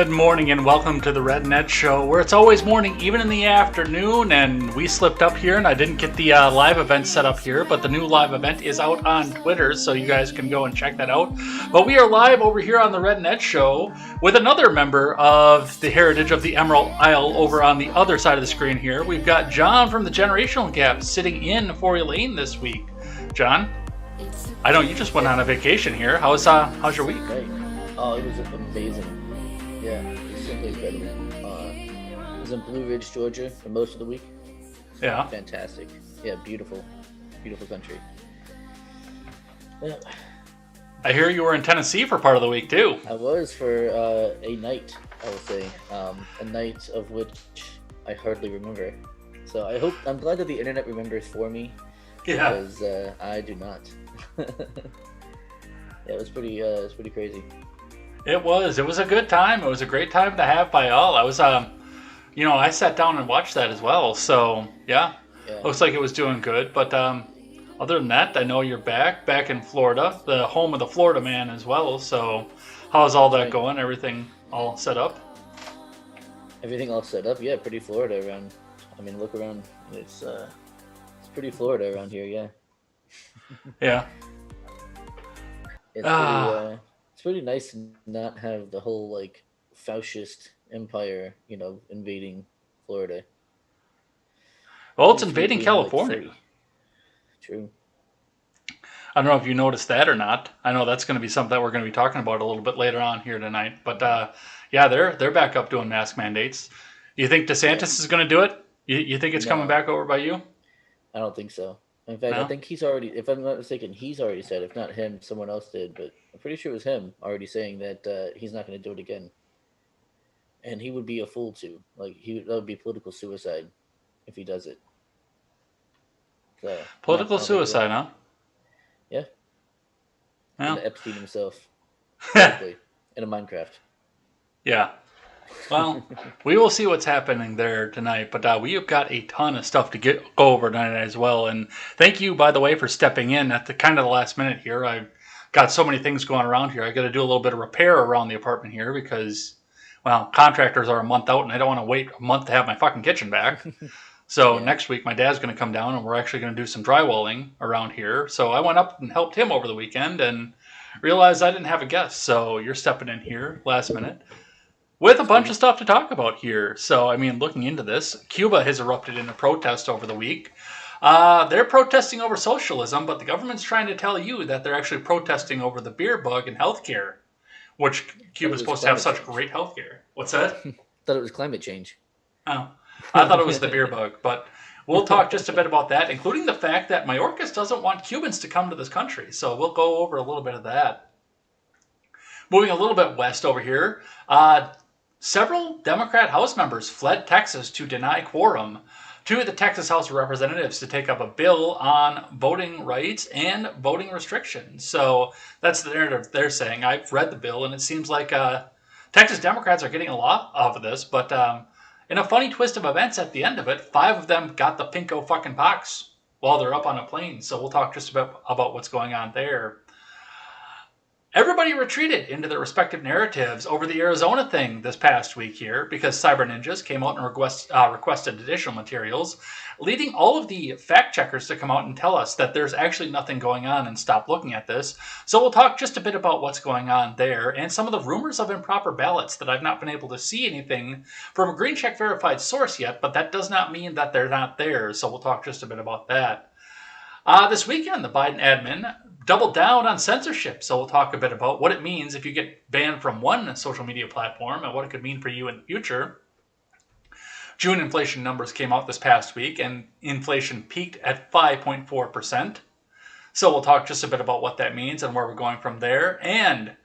Good morning and welcome to the Red Net Show, where it's always morning, even in the afternoon, and we slipped up here and I didn't get the live event set up here, but the new live event is out on Twitter, so you guys can go and check that out. But we are live over here on the Red Net Show with another member of the Heritage of the Emerald Isle over on the other side of the screen here. We've got John from the Generational Gap sitting in for Elaine this week. John, I know you just went on a vacation here. How's your week? Great. Oh, it was amazing. Yeah, it's simply incredible. I was in Blue Ridge, Georgia for most of the week. Yeah. Fantastic. Yeah, beautiful. Beautiful country. Yeah. I hear you were in Tennessee for part of the week, too. I was for a night, I will say. A night of which I hardly remember. So I'm glad that the internet remembers for me. Yeah. Because I do not. Yeah, it was pretty crazy. It was a good time. It was a great time to have by all. I was, I sat down and watched that as well. So, yeah. Looks like it was doing good. But other than that, I know you're back in Florida, the home of the Florida man as well. So, how's all that going? Everything all set up? Everything all set up? Yeah, pretty Florida around. I mean, look around. It's pretty Florida around here, yeah. Yeah. It's pretty nice to not have the whole like fascist empire, invading Florida. Well, it's invading California. Like, true. I don't know if you noticed that or not. I know that's going to be something that we're going to be talking about a little bit later on here tonight. But yeah, they're back up doing mask mandates. You think DeSantis is going to do it? You think it's coming back over by you? I don't think so. In fact, I think he's already, if I'm not mistaken, he's already said, if not him, someone else did, but I'm pretty sure it was him already saying that he's not going to do it again. And he would be a fool to. Like, that would be political suicide if he does it. So, political suicide, huh? Yeah. Well. And Epstein himself. Exactly. In a Minecraft. Yeah. Well, we will see what's happening there tonight, but we have got a ton of stuff to go over tonight as well. And thank you, by the way, for stepping in at the kind of the last minute here. I've got so many things going around here. I got to do a little bit of repair around the apartment here because, well, contractors are a month out, and I don't want to wait a month to have my fucking kitchen back. So next week, my dad's going to come down, and we're actually going to do some drywalling around here. So I went up and helped him over the weekend and realized I didn't have a guest. So you're stepping in here last minute with a bunch of stuff to talk about here. So, I mean, looking into this, Cuba has erupted into protest over the week. They're protesting over socialism, but the government's trying to tell you that they're actually protesting over the beer bug and healthcare, which Cuba's supposed to have such great healthcare. What's that? Thought it was climate change. Oh, I thought it was the beer bug, but we'll talk just a bit about that, including the fact that Mayorkas doesn't want Cubans to come to this country. So we'll go over a little bit of that. Moving a little bit west over here, several Democrat House members fled Texas to deny quorum to the Texas House of Representatives to take up a bill on voting rights and voting restrictions. So that's the narrative they're saying. I've read the bill, and it seems like Texas Democrats are getting a lot of this, but in a funny twist of events at the end of it, 5 of them got the pinko fucking pox while they're up on a plane. So we'll talk just about what's going on there. Everybody retreated into their respective narratives over the Arizona thing this past week here because Cyber Ninjas came out and requested additional materials, leading all of the fact checkers to come out and tell us that there's actually nothing going on and stop looking at this. So we'll talk just a bit about what's going on there and some of the rumors of improper ballots that I've not been able to see anything from a green check verified source yet, but that does not mean that they're not there. So we'll talk just a bit about that. This weekend, the Biden admin doubled down on censorship, so we'll talk a bit about what it means if you get banned from one social media platform and what it could mean for you in the future. June inflation numbers came out this past week, and inflation peaked at 5.4%. So we'll talk just a bit about what that means and where we're going from there. And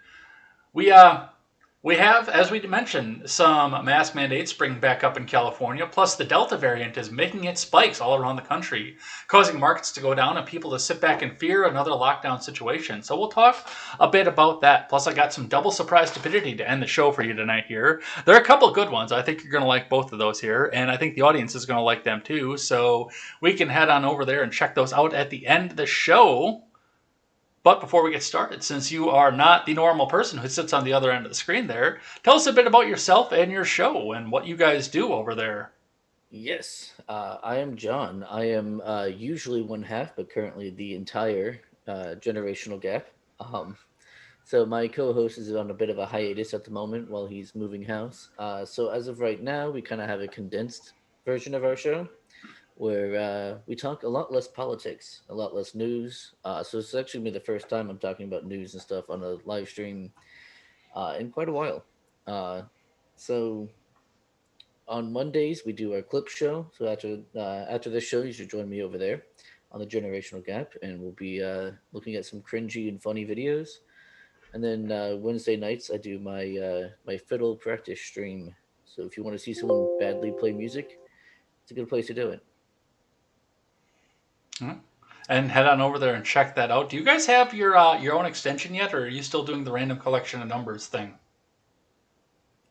we have, as we mentioned, some mask mandates springing back up in California, plus the Delta variant is making its spikes all around the country, causing markets to go down and people to sit back in fear of another lockdown situation. So we'll talk a bit about that. Plus, I got some double surprise stupidity to end the show for you tonight here. There are a couple good ones. I think you're going to like both of those here, and I think the audience is going to like them too. So we can head on over there and check those out at the end of the show. But before we get started, since you are not the normal person who sits on the other end of the screen there, tell us a bit about yourself and your show and what you guys do over there. Yes, I am John. I am usually one half, but currently the entire generational gap. Um, so my co-host is on a bit of a hiatus at the moment while he's moving house. So as of right now, we kind of have a condensed version of our show where we talk a lot less politics, a lot less news. So it's actually been the first time I'm talking about news and stuff on a live stream in quite a while. So on Mondays we do our clip show. So after this show, you should join me over there on the generational gap, and we'll be looking at some cringy and funny videos. And then Wednesday nights I do my fiddle practice stream. So if you want to see someone badly play music, it's a good place to do it. And head on over there and check that out. Do you guys have your own extension yet, or are you still doing the random collection of numbers thing?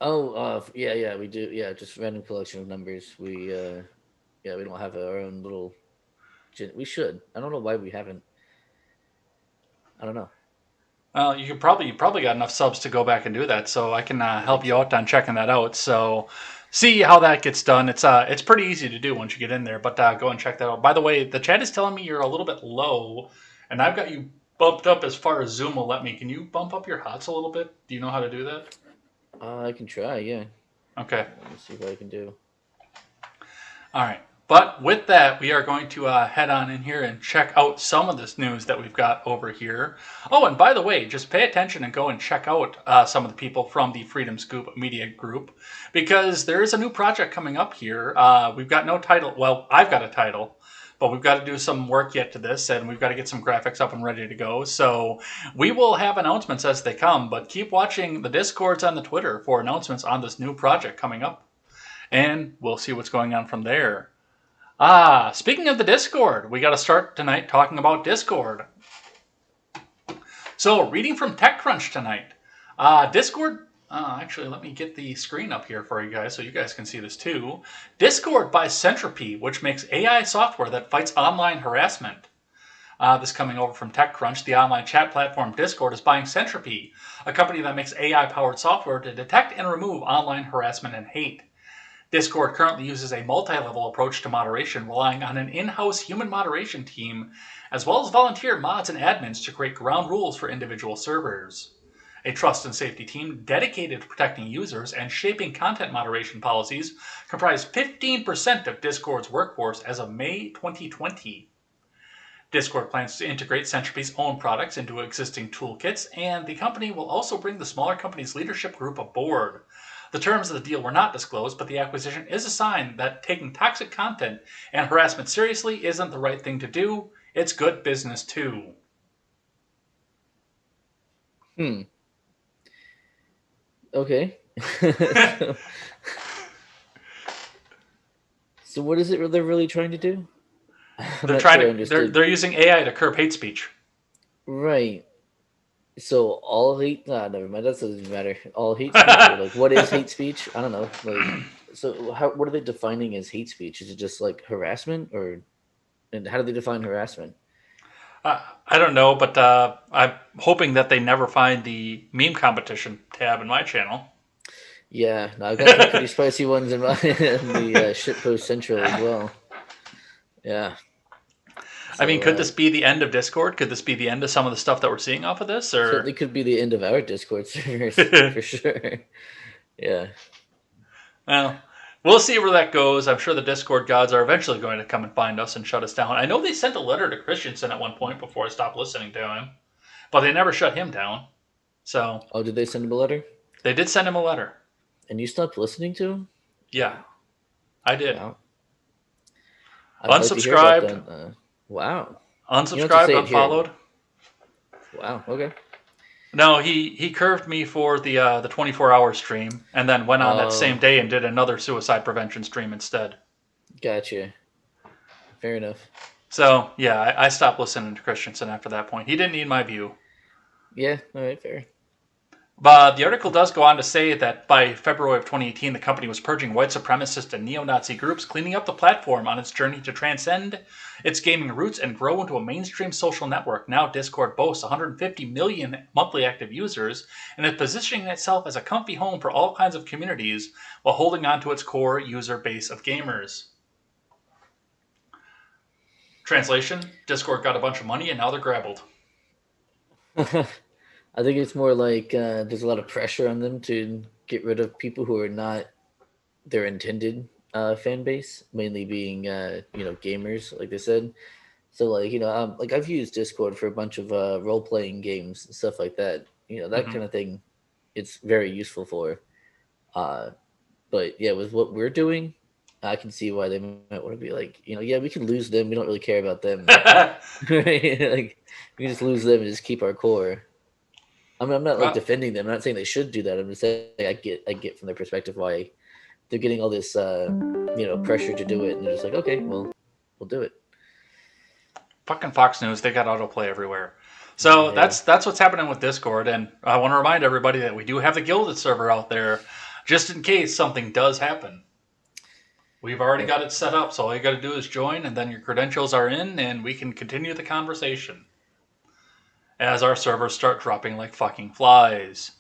Oh, yeah, we do. Yeah, just random collection of numbers. We don't have our own little. We should. I don't know why we haven't. I don't know. Well, you probably got enough subs to go back and do that, so I can help you out on checking that out. So see how that gets done. It's pretty easy to do once you get in there, but go and check that out. By the way, the chat is telling me you're a little bit low, and I've got you bumped up as far as Zoom will let me. Can you bump up your HOTS a little bit? Do you know how to do that? I can try, yeah. Okay. Let me see what I can do. All right. But with that, we are going to head on in here and check out some of this news that we've got over here. Oh, and by the way, just pay attention and go and check out some of the people from the Freedom Scoop Media Group, because there is a new project coming up here. We've got no title. Well, I've got a title, but we've got to do some work yet to this, and we've got to get some graphics up and ready to go. So we will have announcements as they come, but keep watching the Discords and the Twitter for announcements on this new project coming up. And we'll see what's going on from there. Speaking of the Discord, we got to start tonight talking about Discord. So, reading from TechCrunch tonight. Discord, actually, let me get the screen up here for you guys so you guys can see this too. Discord buys Centropy, which makes AI software that fights online harassment. This coming over from TechCrunch. The online chat platform Discord is buying Centropy, a company that makes AI-powered software to detect and remove online harassment and hate. Discord currently uses a multi-level approach to moderation, relying on an in-house human moderation team, as well as volunteer mods and admins to create ground rules for individual servers. A trust and safety team dedicated to protecting users and shaping content moderation policies comprised 15% of Discord's workforce as of May 2020. Discord plans to integrate Centropy's own products into existing toolkits, and the company will also bring the smaller company's leadership group aboard. The terms of the deal were not disclosed, but the acquisition is a sign that taking toxic content and harassment seriously isn't the right thing to do. It's good business, too. Okay. So what is it they're really trying to do? They're using AI to curb hate speech. Right. So all hate? Nah, never mind. That doesn't matter. All hate speech. Like, what is hate speech? I don't know. Like, so what are they defining as hate speech? Is it just like harassment, and how do they define harassment? I don't know, but I'm hoping that they never find the meme competition tab in my channel. Yeah, no, I've got some pretty spicy ones in my in the shitpost central as well. Yeah. So, I mean, could this be the end of Discord? Could this be the end of some of the stuff that we're seeing off of this? Or certainly could be the end of our Discord servers for sure. Yeah. Well, we'll see where that goes. I'm sure the Discord gods are eventually going to come and find us and shut us down. I know they sent a letter to Christensen at one point before I stopped listening to him, but they never shut him down. So. Oh, did they send him a letter? They did send him a letter. And you stopped listening to him? Yeah, I did. Wow. Unsubscribed. Wow. Unsubscribed, unfollowed. Wow. Okay. No, he curved me for the 24-hour stream, and then went on that same day and did another suicide prevention stream instead. Gotcha. Fair enough. So yeah, I stopped listening to Christensen after that point. He didn't need my view. Yeah. All right. Fair. But the article does go on to say that by February of 2018, the company was purging white supremacist and neo-Nazi groups, cleaning up the platform on its journey to transcend its gaming roots and grow into a mainstream social network. Now Discord boasts 150 million monthly active users and is positioning itself as a comfy home for all kinds of communities while holding on to its core user base of gamers. Translation, Discord got a bunch of money and now they're grabbled. I think it's more like there's a lot of pressure on them to get rid of people who are not their intended fan base, mainly being gamers, like they said. So like like I've used Discord for a bunch of role playing games and stuff like that. That kind of thing. It's very useful for. But yeah, with what we're doing, I can see why they might want to be like, yeah, we can lose them. We don't really care about them. Like we can just lose them and just keep our core. I mean, I'm not like defending them. I'm not saying they should do that. I'm just saying I get from their perspective why they're getting all this pressure to do it, and they're just like, okay, well, we'll do it. Fucking Fox News, they got autoplay everywhere. So that's what's happening with Discord, and I want to remind everybody that we do have the Gilded server out there, just in case something does happen. We've already got it set up, so all you got to do is join, and then your credentials are in, and we can continue the conversation as our servers start dropping like fucking flies.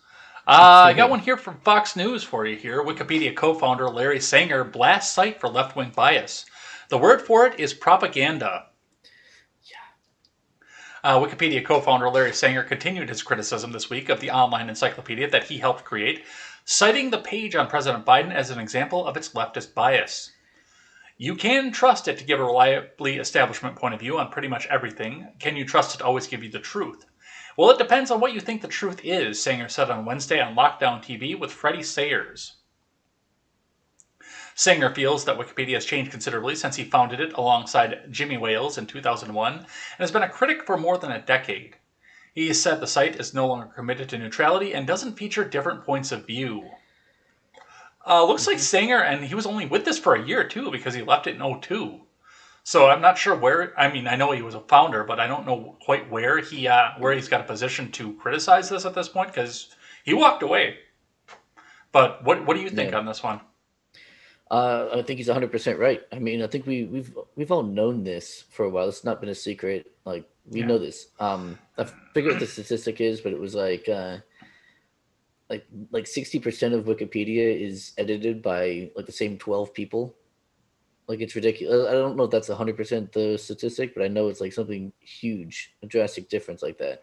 I got one here from Fox News for you here. Wikipedia co-founder Larry Sanger blasts site for left-wing bias. The word for it is propaganda. Wikipedia co-founder Larry Sanger continued his criticism this week of the online encyclopedia that he helped create, citing the page on President Biden as an example of its leftist bias. You can trust it to give a reliably establishment point of view on pretty much everything. Can you trust it to always give you the truth? Well, it depends on what you think the truth is, Sanger said on Wednesday on Lockdown TV with Freddie Sayers. Sanger feels that Wikipedia has changed considerably since he founded it alongside Jimmy Wales in 2001 and has been a critic for more than a decade. He said the site is no longer committed to neutrality and doesn't feature different points of view. Looks like Sanger, and he was only with this for a year too because he left it in 2002. So I'm not sure where. I mean, I know he was a founder, but I don't know quite where he's got a position to criticize this at this point because he walked away. But what do you think on this one? I think he's 100% right. I mean, I think we've all known this for a while. It's not been a secret. Like we know this. I forget what the statistic is, but it was like 60% of Wikipedia is edited by like the same 12 people. Like it's ridiculous. I don't know if that's 100% the statistic, but I know it's like something huge, a drastic difference like that.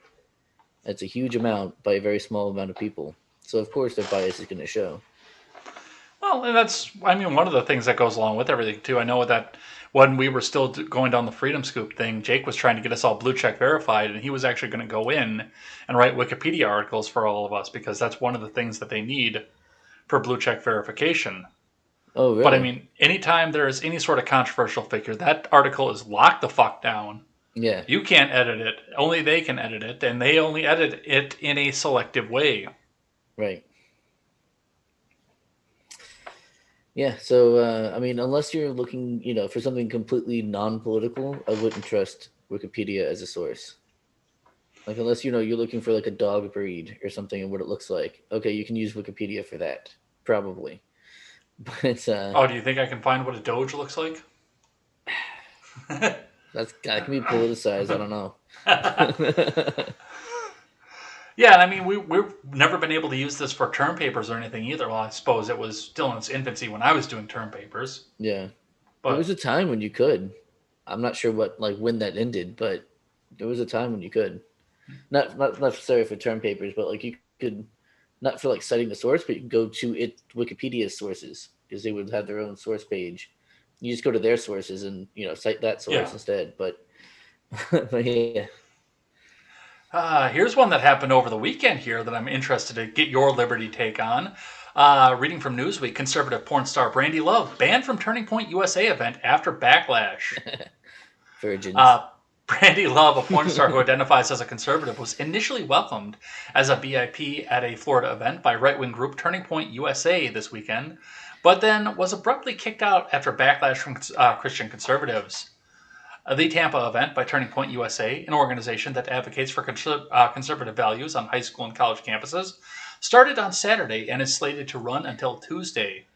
It's a huge amount by a very small amount of people. So of course their bias is going to show. Well, and that's, I mean, one of the things that goes along with everything, too. I know that when we were still going down the Freedom Scoop thing, Jake was trying to get us all blue check verified, and he was actually going to go in and write Wikipedia articles for all of us, because that's one of the things that they need for blue check verification. Oh, really? But, I mean, anytime there's any sort of controversial figure, that article is locked the fuck down. Yeah. You can't edit it. Only they can edit it, and they only edit it in a selective way. Right. Yeah, so I mean, unless you're looking, for something completely non-political, I wouldn't trust Wikipedia as a source. Like, unless you're looking for like a dog breed or something and what it looks like. Okay, you can use Wikipedia for that, probably. But do you think I can find what a Doge looks like? that can be politicized. I don't know. Yeah, and I mean, we've never been able to use this for term papers or anything either. Well, I suppose it was still in its infancy when I was doing term papers. Yeah, but there was a time when you could. I'm not sure when that ended, but there was a time when you could. Not necessarily for term papers, but like you could, not for like citing the source, but you could go to Wikipedia's sources because they would have their own source page. You just go to their sources and cite that source instead. But yeah. Here's one that happened over the weekend here that I'm interested to get your Liberty take on. Reading from Newsweek, conservative porn star Brandy Love banned from Turning Point USA event after backlash. Virgins. Brandy Love, a porn star who identifies as a conservative, was initially welcomed as a VIP at a Florida event by right-wing group Turning Point USA this weekend, but then was abruptly kicked out after backlash from Christian conservatives. The Tampa event by Turning Point USA, an organization that advocates for conservative values on high school and college campuses, started on Saturday and is slated to run until Tuesday.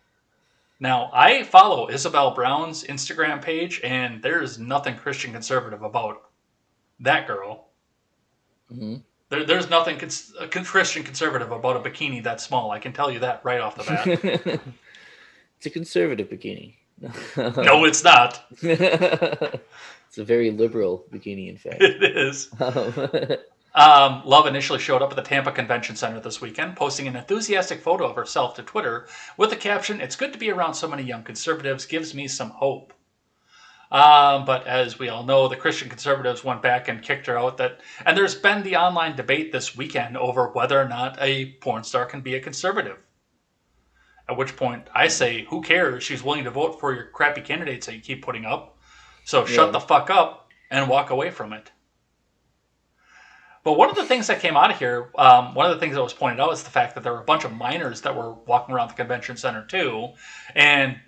Now, I follow Isabel Brown's Instagram page, and there's nothing Christian conservative about that girl. Mm-hmm. There's nothing Christian conservative about a bikini that small. I can tell you that right off the bat. It's a conservative bikini. No, it's not. It's a very liberal bikini, in fact. It is. Love initially showed up at the Tampa Convention Center this weekend, posting an enthusiastic photo of herself to Twitter with the caption, "It's good to be around so many young conservatives, gives me some hope." But as we all know, the Christian conservatives went back and kicked her out. And there's been the online debate this weekend over whether or not a porn star can be a conservative. At which point I say, who cares? She's willing to vote for your crappy candidates that you keep putting up. So shut the fuck up and walk away from it. But one of the things that came out of here, one of the things that was pointed out is the fact that there were a bunch of minors that were walking around the convention center too. And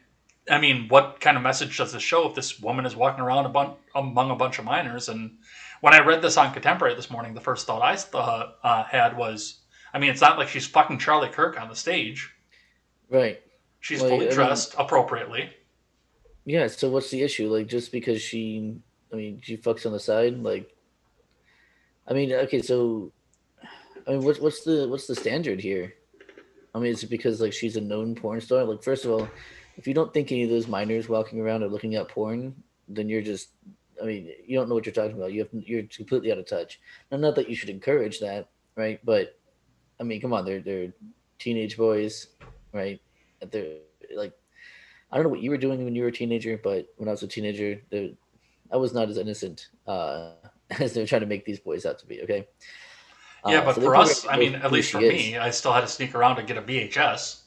I mean, what kind of message does this show if this woman is walking around among a bunch of minors? And when I read this on Contemporary this morning, the first thought I had was, I mean, it's not like she's fucking Charlie Kirk on the stage. Right. She's fully dressed appropriately. Yeah, so what's the issue? Like, just because she fucks on the side? Like, I mean, okay, so, I mean, what's the standard here? I mean, is it because, like, she's a known porn star? Like, first of all, if you don't think any of those minors walking around are looking at porn, then you're just, I mean, you don't know what you're talking about. You're completely out of touch. Now, not that you should encourage that, right? But, I mean, come on, they're teenage boys, right? They're, like, I don't know what you were doing when you were a teenager, but when I was a teenager, I was not as innocent as they're trying to make these boys out to be, okay? Yeah, but so for us, I mean, at least for me, I still had to sneak around to get a VHS.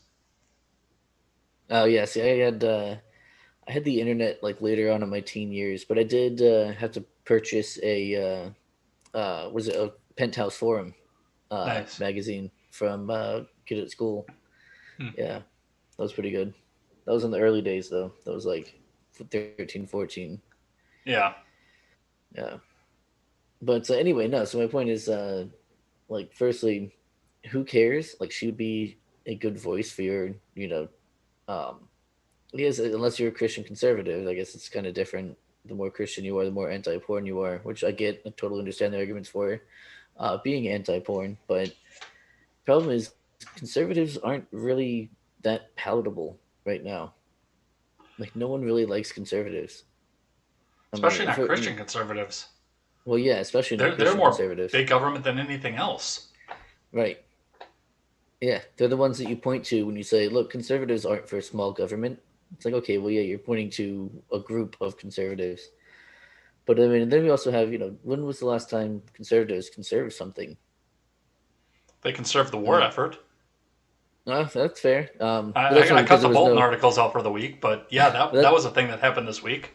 Oh, yeah, see, I had the internet, like, later on in my teen years, but I did have to purchase a Penthouse Forum magazine from Kid at School. Yeah, that was pretty good. That was in the early days, though. That was like 13, 14. Yeah. Yeah. But anyway, no. So my point is, like, firstly, who cares? Like, she would be a good voice for your, yes, unless you're a Christian conservative. I guess it's kind of different. The more Christian you are, the more anti-porn you are, which I get. I totally understand the arguments for being anti-porn. But the problem is conservatives aren't really that palatable right now. Like, no one really likes conservatives. Especially not Christian conservatives. Well, yeah, especially not Christian conservatives. They're more big government than anything else. Right. Yeah, they're the ones that you point to when you say, look, conservatives aren't for small government. It's like, okay, well, yeah, you're pointing to a group of conservatives. But, I mean, then we also have, when was the last time conservatives conserved something? They conserved the war effort. No, that's fair. I cut the Bolton articles out for the week, but yeah, that was a thing that happened this week.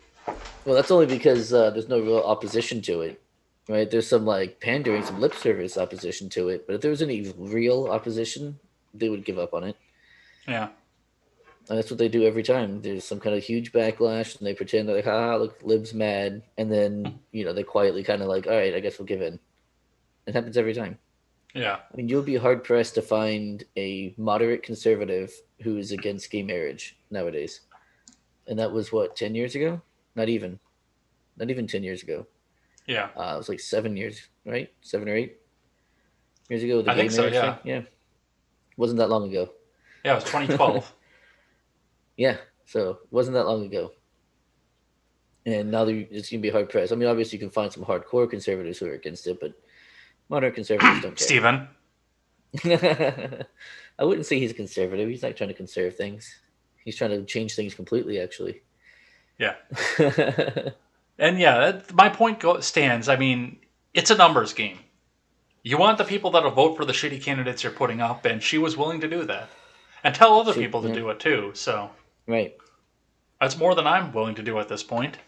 Well, that's only because there's no real opposition to it, right? There's some, like, pandering, some lip service opposition to it, but if there was any real opposition, they would give up on it. Yeah. And that's what they do every time. There's some kind of huge backlash, and they pretend like, look, Lib's mad, and then, they quietly kind of like, all right, I guess we'll give in. It happens every time. Yeah. I mean, you'll be hard-pressed to find a moderate conservative who is against gay marriage nowadays. And that was, 10 years ago? Not even 10 years ago. Yeah. It was like 7 years, right? 7 or 8 years ago. I think so, yeah. Thing? Yeah. Wasn't that long ago. Yeah, it was 2012. Yeah, so it wasn't that long ago. And now it's going to be hard-pressed. I mean, obviously you can find some hardcore conservatives who are against it, but modern conservatives don't care. Stephen. I wouldn't say he's a conservative. He's not trying to conserve things. He's trying to change things completely, actually. Yeah. And yeah, my point stands. I mean, it's a numbers game. You want the people that'll vote for the shitty candidates you're putting up, and she was willing to do that. And tell other people to do it too, so. Right. That's more than I'm willing to do at this point.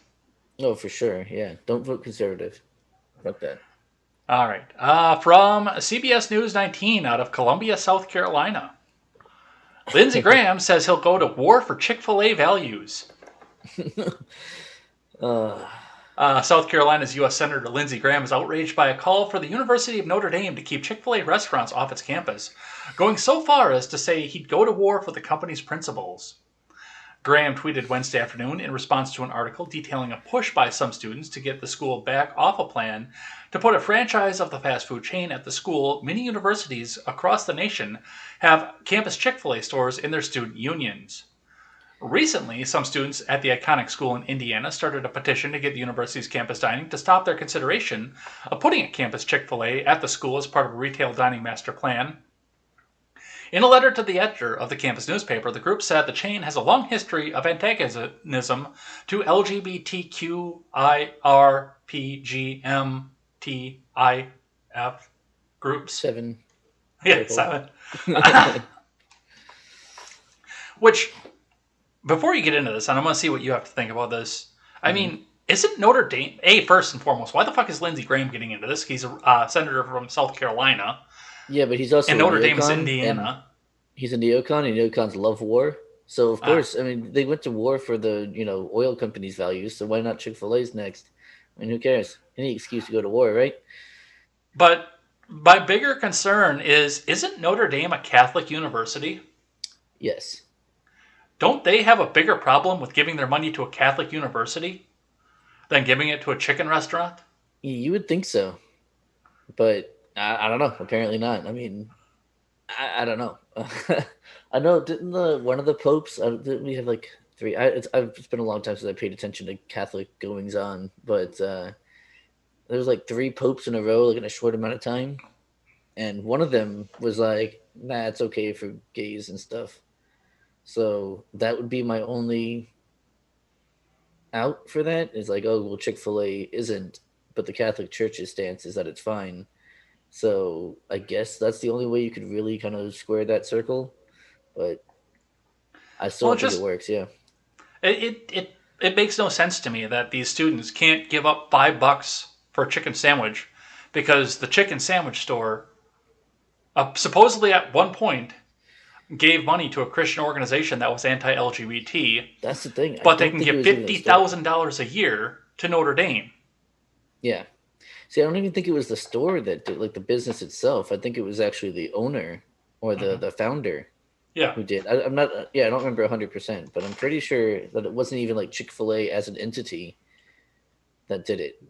Oh, for sure, yeah. Don't vote conservative. Fuck that. All right. From CBS News 19 out of Columbia, South Carolina. Lindsey Graham says he'll go to war for Chick-fil-A values. South Carolina's U.S. Senator Lindsey Graham is outraged by a call for the University of Notre Dame to keep Chick-fil-A restaurants off its campus, going so far as to say he'd go to war for the company's principles. Graham tweeted Wednesday afternoon in response to an article detailing a push by some students to get the school back off a plan to put a franchise of the fast food chain at the school. Many universities across the nation have campus Chick-fil-A stores in their student unions. Recently, some students at the iconic school in Indiana started a petition to get the university's campus dining to stop their consideration of putting a campus Chick-fil-A at the school as part of a retail dining master plan. In a letter to the editor of the campus newspaper, the group said the chain has a long history of antagonism to LGBTQIRPGMTIF groups. 7. Yeah, 7. Which, before you get into this, and I'm going to see what you have to think about this, I mean, isn't Notre Dame, first and foremost, why the fuck is Lindsey Graham getting into this? He's a senator from South Carolina. Yeah, but he's also and Notre Dame's Indiana. He's a neocon, and neocons love war. So, of course, I mean, they went to war for the, oil companies' values, so why not Chick-fil-A's next? I mean, who cares? Any excuse to go to war, right? But my bigger concern isn't Notre Dame a Catholic university? Yes. Don't they have a bigger problem with giving their money to a Catholic university than giving it to a chicken restaurant? You would think so. But I don't know. Apparently not. I mean, I don't know. I know, didn't one of the popes, didn't we have like 3? It's been a long time since I paid attention to Catholic goings on, but there was like 3 popes in a row, like in a short amount of time. And one of them was like, nah, it's okay for gays and stuff. So that would be my only out for that, is like, oh, well, Chick-fil-A isn't, but the Catholic Church's stance is that it's fine. So I guess that's the only way you could really kind of square that circle. But I still don't think it works, yeah. It makes no sense to me that these students can't give up $5 for a chicken sandwich because the chicken sandwich store supposedly at one point gave money to a Christian organization that was anti-LGBT. That's the thing. But they can give $50,000 a year to Notre Dame. Yeah. See, I don't even think it was the store that did, like the business itself. I think it was actually the owner or the founder who did. I don't remember 100%, but I'm pretty sure that it wasn't even like Chick-fil-A as an entity that did it.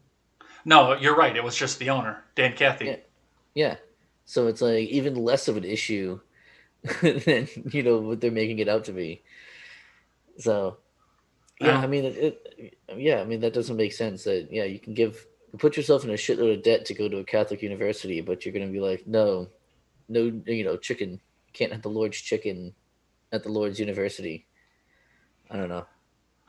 No, you're right. It was just the owner, Dan Cathy. Yeah. So it's like even less of an issue than, what they're making it out to be. So, I mean, that doesn't make sense that, you can put yourself in a shitload of debt to go to a Catholic university, but you're going to be like, no, chicken. Can't have the Lord's chicken at the Lord's university. I don't know.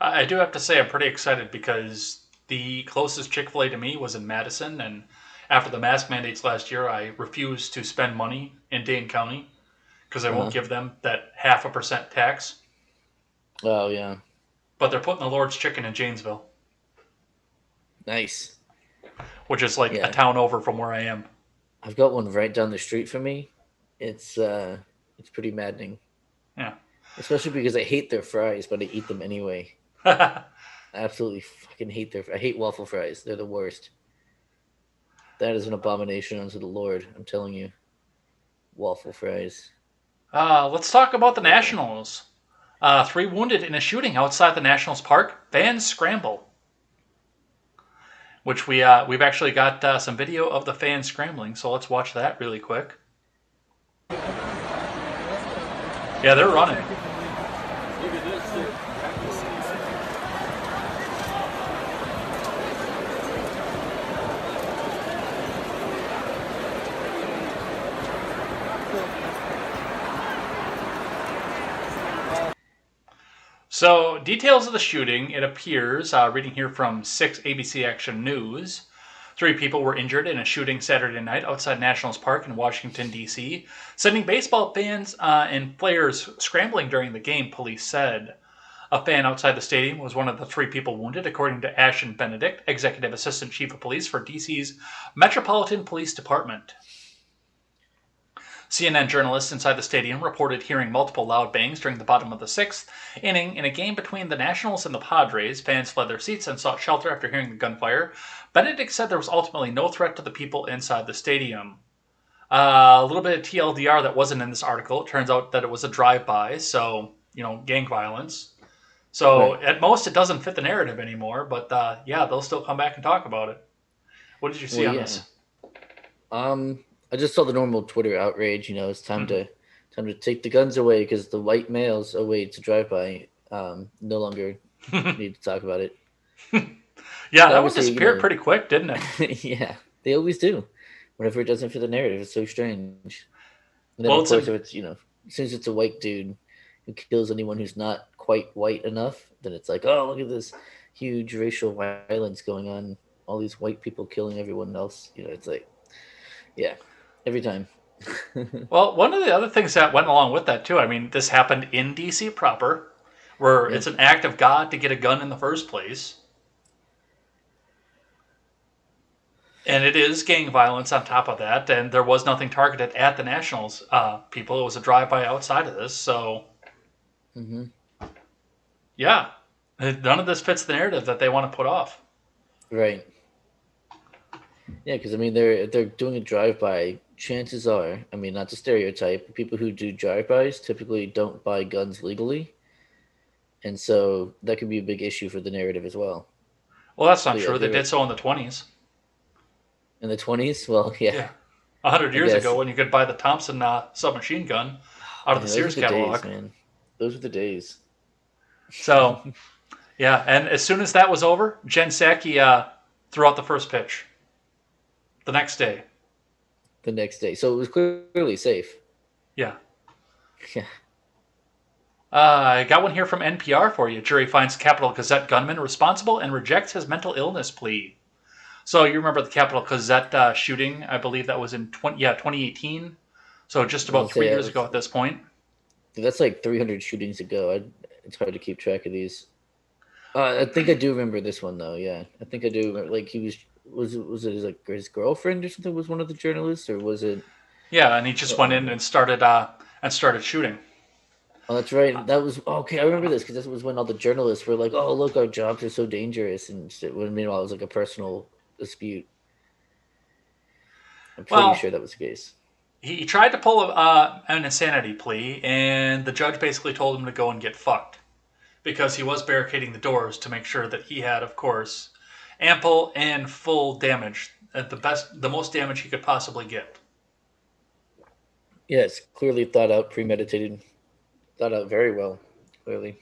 I do have to say I'm pretty excited because the closest Chick-fil-A to me was in Madison, and after the mask mandates last year, I refused to spend money in Dane County because I won't give them that 0.5% tax. Oh, yeah. But they're putting the Lord's chicken in Janesville. Nice. Which is like a town over from where I am. I've got one right down the street from me. It's pretty maddening. Yeah. Especially because I hate their fries, but I eat them anyway. Absolutely fucking I hate waffle fries. They're the worst. That is an abomination unto the Lord, I'm telling you. Waffle fries. Let's talk about the Nationals. 3 wounded in a shooting outside the Nationals Park. Fans scramble. Which we've actually got some video of the fans scrambling, so let's watch that really quick. Yeah, they're running. So, details of the shooting, it appears, reading here from 6 ABC Action News, 3 people were injured in a shooting Saturday night outside Nationals Park in Washington, D.C., sending baseball fans and players scrambling during the game, police said. A fan outside the stadium was one of the 3 people wounded, according to Ashton Benedict, Executive Assistant Chief of Police for D.C.'s Metropolitan Police Department. CNN journalists inside the stadium reported hearing multiple loud bangs during the bottom of the sixth inning in a game between the Nationals and the Padres. Fans fled their seats and sought shelter after hearing the gunfire. Benedict said there was ultimately no threat to the people inside the stadium. A little bit of TLDR that wasn't in this article. It turns out that it was a drive-by, so, gang violence. So Right. at most it doesn't fit the narrative anymore, but yeah, they'll still come back and talk about it. What did you see Well, on yeah. this? I just saw the normal Twitter outrage. It's time to take the guns away because the white males away to drive by no longer need to talk about it. Yeah, So that one obviously, disappeared pretty quick, didn't it? yeah, they always do. Whenever it doesn't fit the narrative, it's so strange. And then Well, of it's course, a if it's since it's a white dude who kills anyone who's not quite white enough, then it's like, oh, look at this huge racial violence going on. All these white people killing everyone else. It's like, yeah, every time. Well, one of the other things that went along with that too. I mean, this happened in DC proper, where it's Yep. an act of God to get a gun in the first place. And it is gang violence on top of that, and there was nothing targeted at the Nationals people. It was a drive-by outside of this, so Mm-hmm. yeah, none of this fits the narrative that they want to put off. Right. Yeah, because I mean, they're doing a drive-by. Chances are, I mean, not to stereotype, people who do drive-bys typically don't buy guns legally, and so that could be a big issue for the narrative as well. Well, that's not But yeah, true. They they're did so in the 20s. in the 20s. Well, yeah, Yeah, 100 I years guess. ago when you could buy the Thompson submachine gun out of the Man, those were Sears the days, catalog. man. Those were the days. So yeah, and as soon as that was over, Jen Psaki threw out the first pitch the next day. The next day, so it was clearly safe. Yeah. Yeah. I got one here from NPR for you. Jury finds Capitol Gazette gunman responsible and rejects his mental illness plea. So you remember the Capitol Gazette shooting? I believe that was in 2018. So just I'll about say 3 years ago at this point. that's like 300 shootings ago. It's hard to keep track of these. I think I do remember this one though. Yeah, I think I do remember. Like he was it like his girlfriend or something was one of the journalists, or was it? Yeah, and he just went in and started shooting. Oh, that's right. That was okay. I remember this because this was when all the journalists were like, "Oh, look, our jobs are so dangerous," and shit, when meanwhile it was like a personal dispute. I'm pretty Well, sure that was the case. he tried to pull an insanity plea, and the judge basically told him to go and get fucked because he was barricading the doors to make sure that he had, of course, ample and full damage, at the most damage he could possibly get. Yeah, it's clearly thought out, premeditated, thought out very well. Clearly.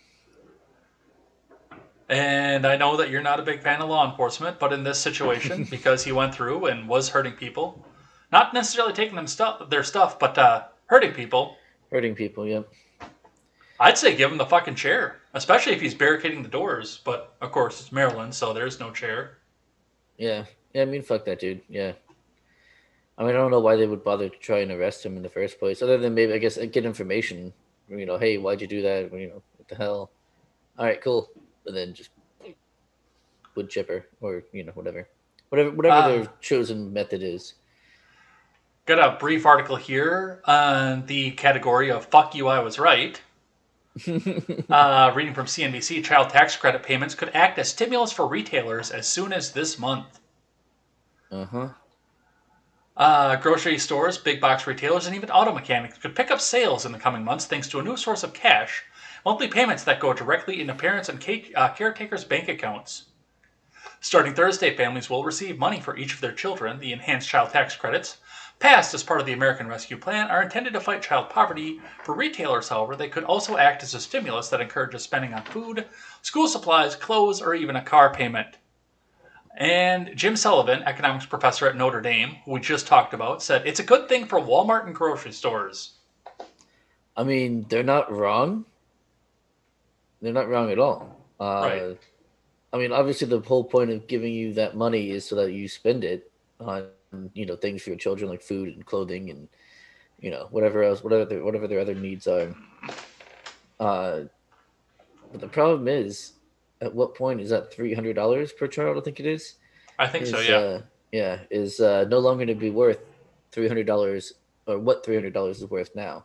And I know that you're not a big fan of law enforcement, but in this situation, because he went through and was hurting people, not necessarily taking their stuff, but hurting people, Hurting people. Yep. I'd say give him the fucking chair, especially if he's barricading the doors. But of course, it's Maryland, so there's no chair. Yeah. Yeah. I mean, fuck that dude. Yeah. I mean, I don't know why they would bother to try and arrest him in the first place, other than maybe I guess get information. Hey, why'd you do that? What the hell? All right, cool. And then just wood chipper or whatever Uh, their chosen method is. got a brief article here on the category of "fuck you, I was right." Reading from CNBC, child tax credit payments could act as stimulus for retailers as soon as this month. Uh-huh. Grocery stores, big box retailers, and even auto mechanics could pick up sales in the coming months thanks to a new source of cash, monthly payments that go directly into parents and caretakers' bank accounts. Starting Thursday, families will receive money for each of their children. The enhanced child tax credits, passed as part of the American Rescue Plan, are intended to fight child poverty. For retailers, however, they could also act as a stimulus that encourages spending on food, school supplies, clothes, or even a car payment. And Jim Sullivan, economics professor at Notre Dame, who we just talked about, said it's a good thing for Walmart and grocery stores. I mean, they're not wrong. They're not wrong at all. Right. I mean, obviously, the whole point of giving you that money is so that you spend it on, things for your children like food and clothing and, whatever else, whatever their other needs are. But the problem is, at what point is that $300 per child? I think it is. I think so, Is yeah. is no longer going to be worth $300 or what $300 is worth now,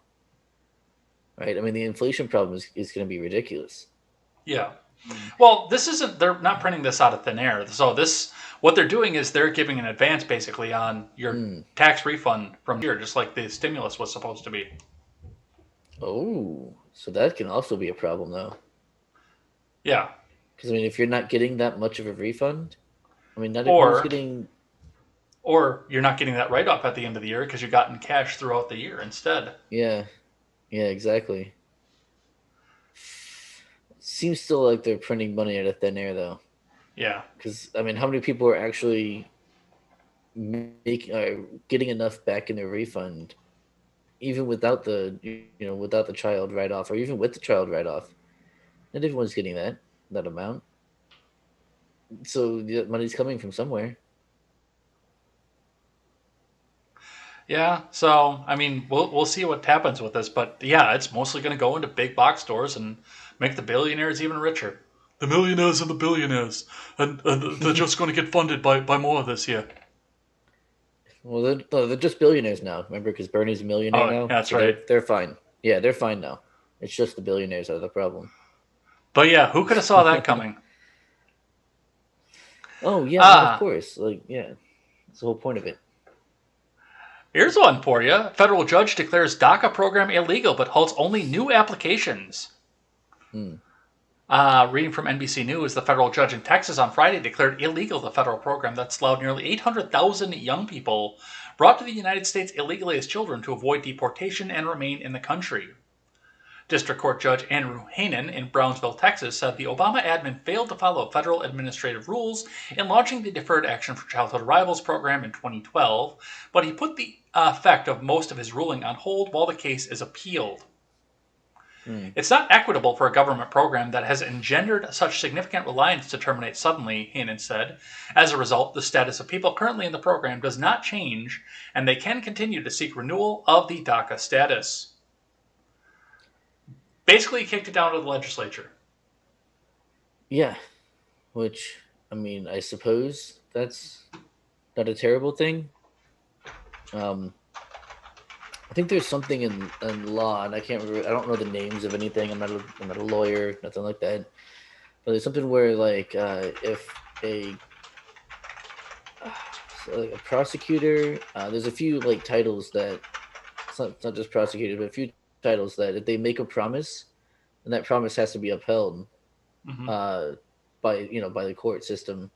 right? I mean, the inflation problem is going to be ridiculous. Yeah. Well, this isn't, they're not printing this out of thin air. So what they're doing is they're giving an advance basically on your tax refund from here, just like the stimulus was supposed to be. Oh, so that can also be a problem, though. Yeah. Because, I mean, if you're not getting that much of a refund, I mean, not everyone's getting... Or you're not getting that write-off at the end of the year because you got in cash throughout the year instead. Yeah. Yeah, exactly. Seems still like they're printing money out of thin air, though. Yeah. Because, I mean, how many people are actually getting enough back in their refund, even without without the child write-off, or even with the child write-off? Not everyone's getting that amount. So the money's coming from somewhere. Yeah, so I mean, we'll see what happens with this, but yeah, it's mostly going to go into big box stores and make the billionaires even richer. The millionaires and the billionaires, and they're just going to get funded by more this year. Well, they're just billionaires now. Remember, because Bernie's a millionaire now. That's so right. They're fine. Yeah, they're fine now. It's just the billionaires are the problem. But yeah, who could have saw that coming? Oh yeah, of course. Like yeah, that's the whole point of it. Here's one for you. Federal judge declares DACA program illegal but halts only new applications. Reading from NBC News, the federal judge in Texas on Friday declared illegal the federal program that's allowed nearly 800,000 young people brought to the United States illegally as children to avoid deportation and remain in the country. District Court Judge Andrew Hanen in Brownsville, Texas, said the Obama admin failed to follow federal administrative rules in launching the Deferred Action for Childhood Arrivals program in 2012, but he put the effect of most of his ruling on hold while the case is appealed. It's not equitable for a government program that has engendered such significant reliance to terminate suddenly, Hanen said. As a result, the status of people currently in the program does not change, and they can continue to seek renewal of the DACA status. Basically, he kicked it down to the legislature. Yeah, which, I mean, I suppose that's not a terrible thing. I think there's something in law, and I can't remember. I don't know the names of anything. I'm not a lawyer, nothing like that. But there's something where, like, if a prosecutor, there's a few like titles that it's not just prosecutor, but a few titles that if they make a promise, and that promise has to be upheld by the court system.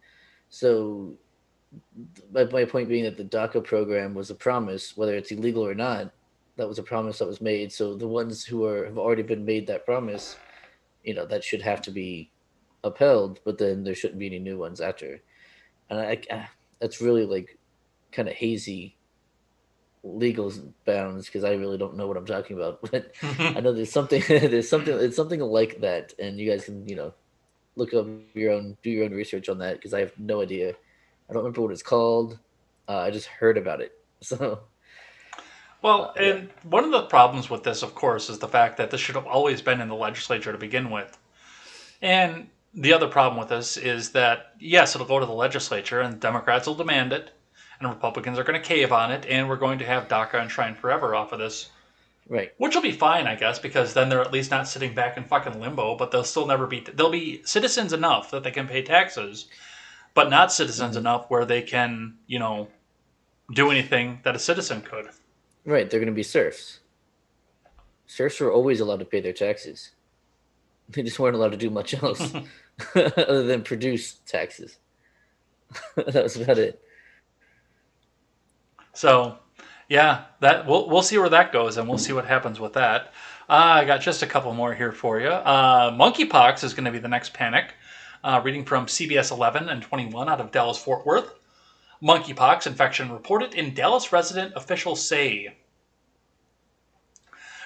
So my point being that the DACA program was a promise, whether it's illegal or not. That was a promise that was made. So the ones who have already been made that promise, that should have to be upheld. But then there shouldn't be any new ones after. And that's really like kind of hazy legal bounds because I really don't know what I'm talking about. But I know it's something like that, and you guys can look up do your own research on that because I have no idea. I don't remember what it's called. I just heard about it. So. Well, and one of the problems with this, of course, is the fact that this should have always been in the legislature to begin with. And the other problem with this is that, yes, it'll go to the legislature, and Democrats will demand it, and Republicans are going to cave on it, and we're going to have DACA enshrined forever off of this. Right. Which will be fine, I guess, because then they're at least not sitting back in fucking limbo, but they'll still never be... They'll be citizens enough that they can pay taxes, but not citizens enough where they can, do anything that a citizen could. Right, they're going to be serfs. Serfs were always allowed to pay their taxes. They just weren't allowed to do much else other than produce taxes. That was about it. So, yeah, that we'll see where that goes, and we'll see what happens with that. I got just a couple more here for you. Monkeypox is going to be the next panic. Reading from CBS 11 and 21 out of Dallas-Fort Worth. Monkeypox infection reported in Dallas resident, officials say.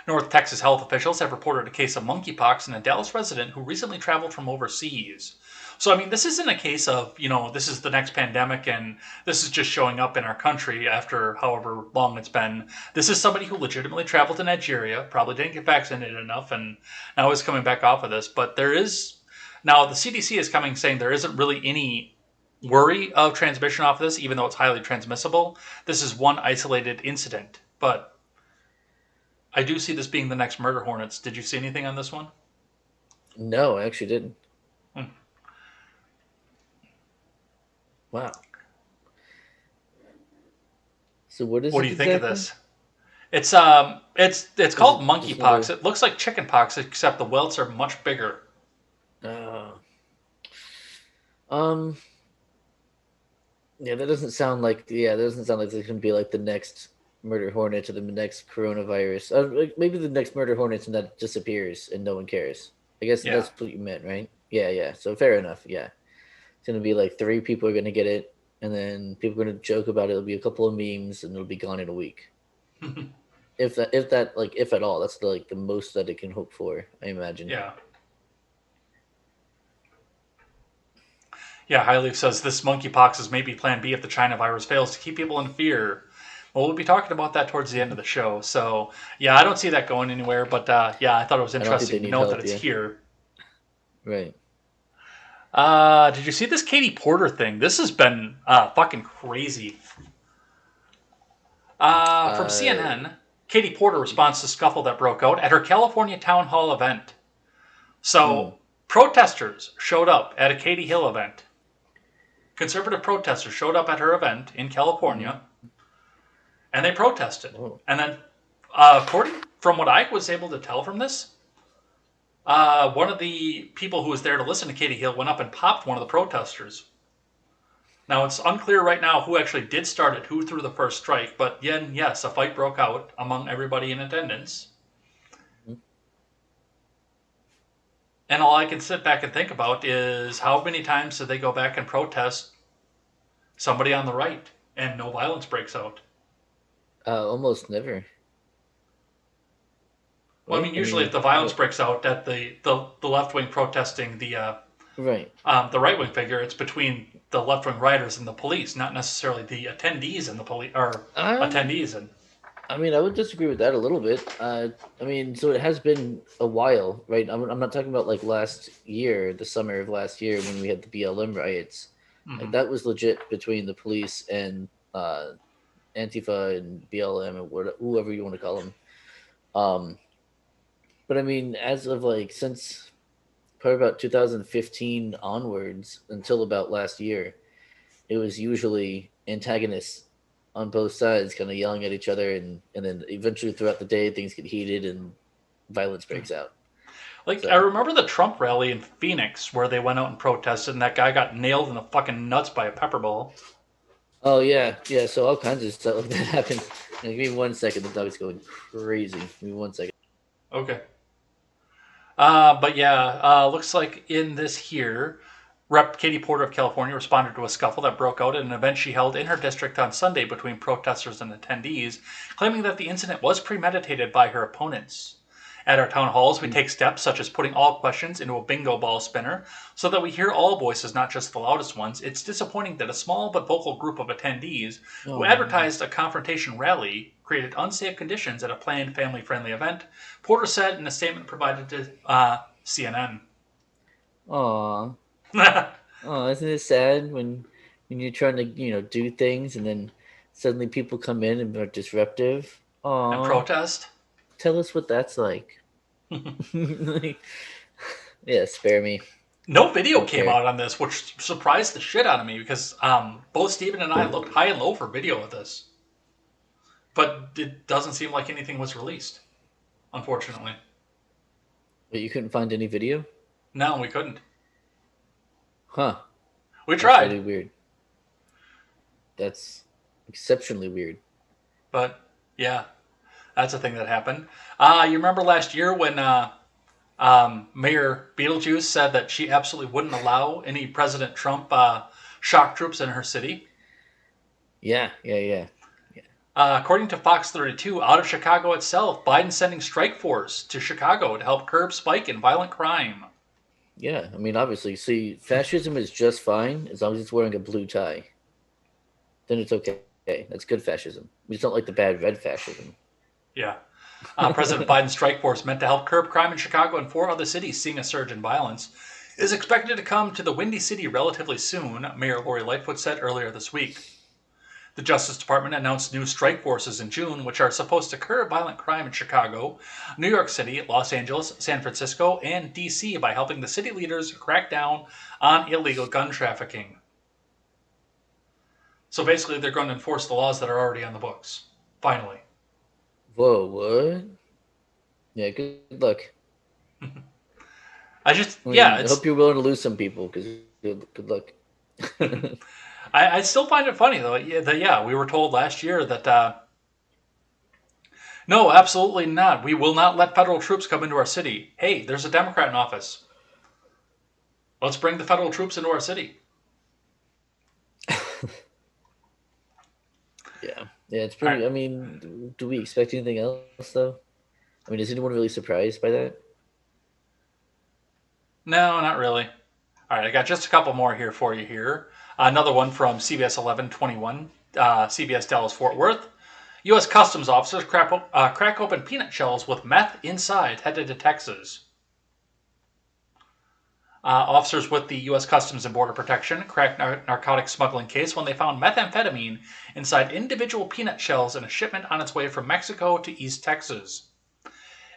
North Texas health officials have reported a case of monkeypox in a Dallas resident who recently traveled from overseas. So, I mean, this isn't a case of, this is the next pandemic and this is just showing up in our country after however long it's been. This is somebody who legitimately traveled to Nigeria, probably didn't get vaccinated enough, and now is coming back off of this. But now the CDC is coming saying there isn't really any worry of transmission off of this, even though it's highly transmissible. This is one isolated incident. But I do see this being the next murder hornets. Did you see anything on this one? No, I actually didn't. Wow. So what is What it do you exactly? think of this? It's called monkeypox. It looks like chickenpox, except the welts are much bigger. Yeah, that doesn't sound like there's gonna be like the next murder hornet or the next coronavirus. Like maybe the next murder hornet and that disappears and no one cares. I guess that's what you meant, right? Yeah. So fair enough. Yeah, it's gonna be like 3 people are gonna get it, and then people are gonna joke about it. It'll be a couple of memes, and it'll be gone in a week. if at all, that's the most that it can hope for, I imagine. Yeah. Yeah, Highleaf says this monkeypox is maybe plan B if the China virus fails to keep people in fear. Well, we'll be talking about that towards the end of the show. So, yeah, I don't see that going anywhere. But, yeah, I thought it was interesting to note that it's here. Right. Did you see this Katie Porter thing? This has been fucking crazy. From CNN, Katie Porter responds to scuffle that broke out at her California town hall event. So, protesters showed up at a Katie Hill event. Conservative protesters showed up at her event in California, and they protested. And then, according from what I was able to tell from this, one of the people who was there to listen to Katie Hill went up and popped one of the protesters. Now, it's unclear right now who actually did start it, who threw the first strike, but yes, a fight broke out among everybody in attendance. And all I can sit back and think about is how many times did they go back and protest somebody on the right and no violence breaks out? Almost never. Well, I mean, usually if the violence breaks out at the left wing protesting the right wing figure, it's between the left wing rioters and the police, not necessarily the attendees and the police or attendees and. I mean, I would disagree with that a little bit. I mean, so it has been a while, right? I'm not talking about like last year, the summer of last year when we had the BLM riots. Like, that was legit between the police and Antifa and BLM and whoever you want to call them. But I mean, as of like since probably about 2015 onwards until about last year, it was usually antagonists on both sides kind of yelling at each other, and then eventually throughout the day things get heated and violence breaks out. I remember the Trump rally in Phoenix where they went out and protested and that guy got nailed in the fucking nuts by a pepper ball. Oh yeah, so all kinds of stuff like that happened. Give me 1 second, the dog's going crazy. Give me 1 second. Okay. But yeah, looks like in this here, Rep. Katie Porter of California responded to a scuffle that broke out at an event she held in her district on Sunday between protesters and attendees, claiming that the incident was premeditated by her opponents. At our town halls, we take steps such as putting all questions into a bingo ball spinner so that we hear all voices, not just the loudest ones. It's disappointing that a small but vocal group of attendees who advertised a confrontation rally created unsafe conditions at a planned family-friendly event, Porter said in a statement provided to CNN. Aww. Oh, isn't it sad when you're trying to do things and then suddenly people come in and are disruptive? Aww. And protest? Tell us what that's like. Yeah, spare me. No video came out on this, which surprised the shit out of me because both Steven and I looked high and low for video of this. But it doesn't seem like anything was released, unfortunately. But you couldn't find any video? No, we couldn't. Huh. We tried. That's really weird. That's exceptionally weird. But, yeah, that's a thing that happened. You remember last year when Mayor Beetlejuice said that she absolutely wouldn't allow any President Trump shock troops in her city? Yeah. According to Fox 32, out of Chicago itself, Biden's sending strike force to Chicago to help curb spike in violent crime. Yeah, I mean, obviously, see, fascism is just fine as long as it's wearing a blue tie. Then it's okay. That's good fascism. We just don't like the bad red fascism. Yeah. President Biden's strike force, meant to help curb crime in Chicago and 4 other cities seeing a surge in violence, is expected to come to the Windy City relatively soon, Mayor Lori Lightfoot said earlier this week. The Justice Department announced new strike forces in June, which are supposed to curb violent crime in Chicago, New York City, Los Angeles, San Francisco, and D.C. by helping the city leaders crack down on illegal gun trafficking. So basically, they're going to enforce the laws that are already on the books. Finally. Whoa, what? Yeah, good luck. I hope you're willing to lose some people, because good luck. I still find it funny, though, that we were told last year that, no, absolutely not. We will not let federal troops come into our city. Hey, there's a Democrat in office. Let's bring the federal troops into our city. Yeah, it's pretty. Right. I mean, do we expect anything else, though? I mean, is anyone really surprised by that? No, not really. All right, I got just a couple more here for you here. Another one from CBS 1121, CBS Dallas-Fort Worth. U.S. Customs officers crack open peanut shells with meth inside, headed to Texas. Officers with the U.S. Customs and Border Protection cracked narcotic smuggling case when they found methamphetamine inside individual peanut shells in a shipment on its way from Mexico to East Texas.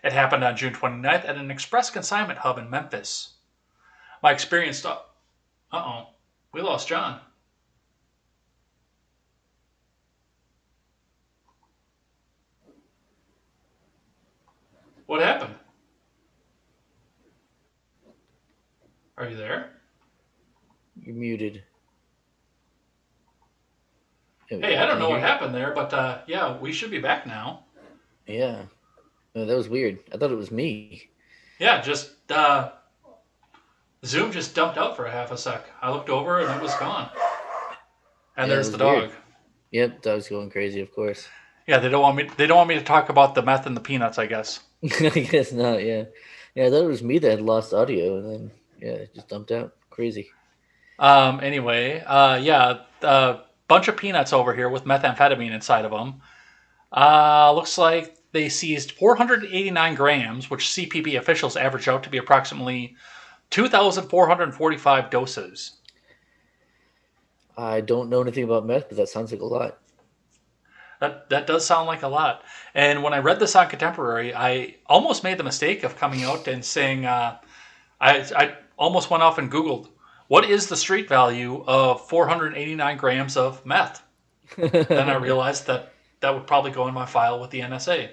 It happened on June 29th at an express consignment hub in Memphis. My experience... Uh-oh. We lost John. What happened? Are you there? You're muted. Hey, I don't know what happened there, but yeah, we should be back now. Yeah. No, that was weird. I thought it was me. Yeah, just Zoom just dumped out for a half a sec. I looked over and it was gone. And there's the dog. Weird. Yep, dog's going crazy, of course. Yeah, they don't want me to talk about the meth and the peanuts, I guess. I guess not, yeah. Yeah, I thought it was me that had lost audio, and then it just dumped out. Crazy. Anyway, bunch of peanuts over here with methamphetamine inside of them. Looks like they seized 489 grams, which CPB officials averaged out to be approximately 2,445 doses. I don't know anything about meth, but that sounds like a lot. That does sound like a lot. And when I read this on Contemporary, I almost made the mistake of coming out and saying, I almost went off and Googled, what is the street value of 489 grams of meth? Then I realized that would probably go in my file with the NSA.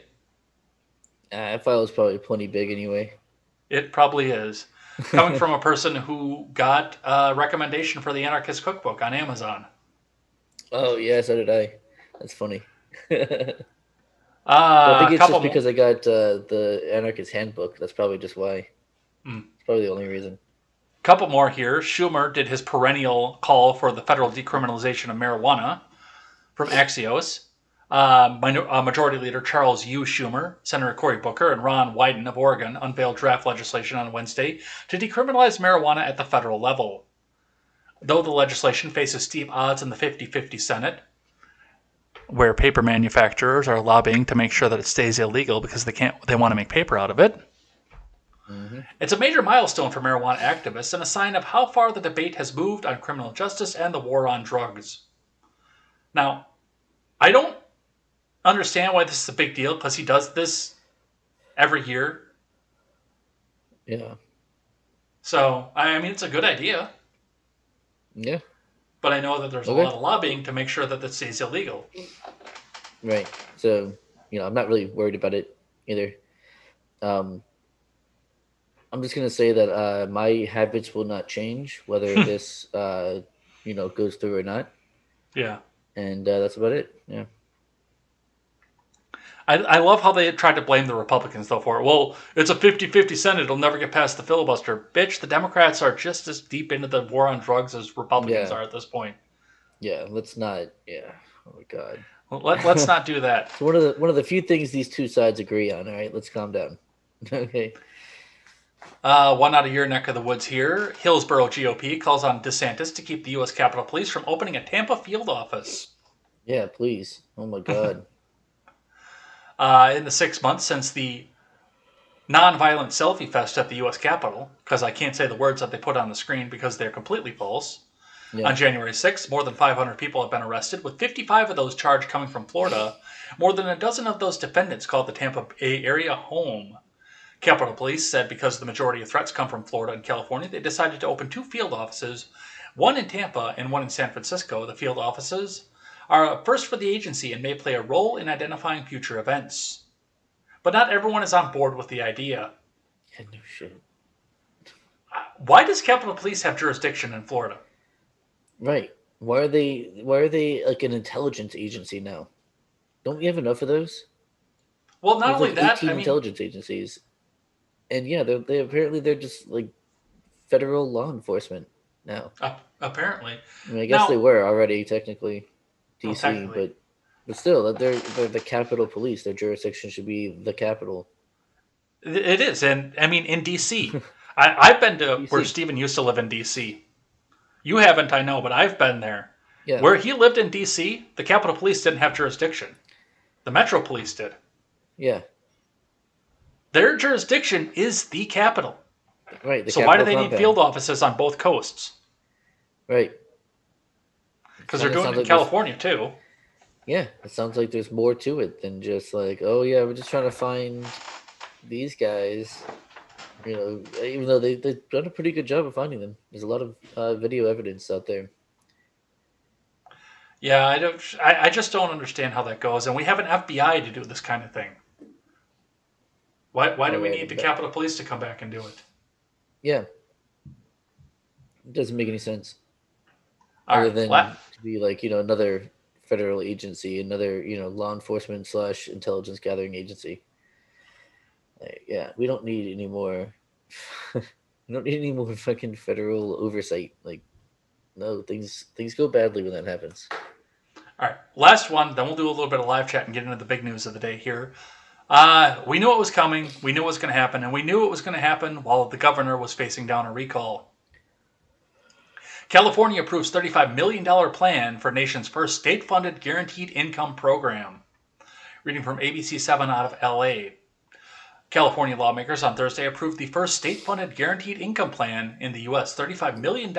That file is probably plenty big anyway. It probably is. Coming from a person who got a recommendation for the Anarchist Cookbook on Amazon. Oh, yeah, so did I. That's funny. I think it's just because I got the Anarchist Handbook. That's probably just why. It's probably the only reason. Couple more here. Schumer did his perennial call for the federal decriminalization of marijuana from Axios. Majority Leader Charles U. Schumer, Senator Cory Booker, and Ron Wyden of Oregon unveiled draft legislation on Wednesday to decriminalize marijuana at the federal level. Though the legislation faces steep odds in the 50-50 Senate, where paper manufacturers are lobbying to make sure that it stays illegal because they want to make paper out of it. Mm-hmm. It's a major milestone for marijuana activists and a sign of how far the debate has moved on criminal justice and the war on drugs. Now, I don't understand why this is a big deal, because he does this every year. Yeah. So, I mean, it's a good idea. Yeah. But I know that there's a lot of lobbying to make sure that this stays illegal. Right. So, I'm not really worried about it either. I'm just going to say that my habits will not change, whether this, goes through or not. Yeah. And that's about it. Yeah. I love how they tried to blame the Republicans, though, for it. Well, it's a 50-50 Senate. It'll never get past the filibuster. Bitch, the Democrats are just as deep into the war on drugs as Republicans are at this point. Yeah, let's not. Yeah. Oh, my God. Well, let's not do that. It's one of the few things these two sides agree on. All right, let's calm down. Okay. One out of your neck of the woods here. Hillsborough GOP calls on DeSantis to keep the U.S. Capitol Police from opening a Tampa field office. Yeah, please. Oh, my God. In the 6 months since the nonviolent selfie fest at the U.S. Capitol, because I can't say the words that they put on the screen because they're completely false, Yeah. On January 6th, more than 500 people have been arrested, with 55 of those charged coming from Florida. More than a dozen of those defendants called the Tampa Bay area home. Capitol Police said because the majority of threats come from Florida and California, they decided to open 2 field offices, one in Tampa and one in San Francisco. The field offices are a first for the agency and may play a role in identifying future events. But not everyone is on board with the idea. Yeah, no shit. Why does Capitol Police have jurisdiction in Florida? Right. Why are they like an intelligence agency now? Don't we have enough of those? Well, not There's only like that, 18 intelligence agencies. And yeah, they're just like federal law enforcement now. Apparently. I mean, I guess they were already technically DC, technically. but still, they're the Capitol Police. Their jurisdiction should be the capital. It is, and I mean in DC. I've been to DC. where Stephen used to live in DC. You haven't, I know, but I've been there. Yeah. Where he lived in DC, the Capitol Police didn't have jurisdiction. The Metro Police did. Yeah. Their jurisdiction is the capital. Right. So why do they need field offices on both coasts? Right. Because they're doing it in California too. Yeah, it sounds like there's more to it than just like, oh yeah, we're just trying to find these guys. You know, even though they've done a pretty good job of finding them. There's a lot of video evidence out there. Yeah, I just don't understand how that goes, and we have an FBI to do this kind of thing. Why do we need the Capitol Police to come back and do it? Yeah, it doesn't make any sense. Other than to be like, you know, another federal agency, another, you know, law enforcement / intelligence gathering agency. Yeah, we don't need any more. We don't need any more fucking federal oversight. Like, no, things go badly when that happens. All right, last one. Then we'll do a little bit of live chat and get into the big news of the day here. We knew it was coming. We knew it was going to happen, and we knew it was going to happen while the governor was facing down a recall. California approves $35 million plan for nation's first state-funded guaranteed income program. Reading from ABC 7 out of L.A. California lawmakers on Thursday approved the first state-funded guaranteed income plan in the U.S., $35 million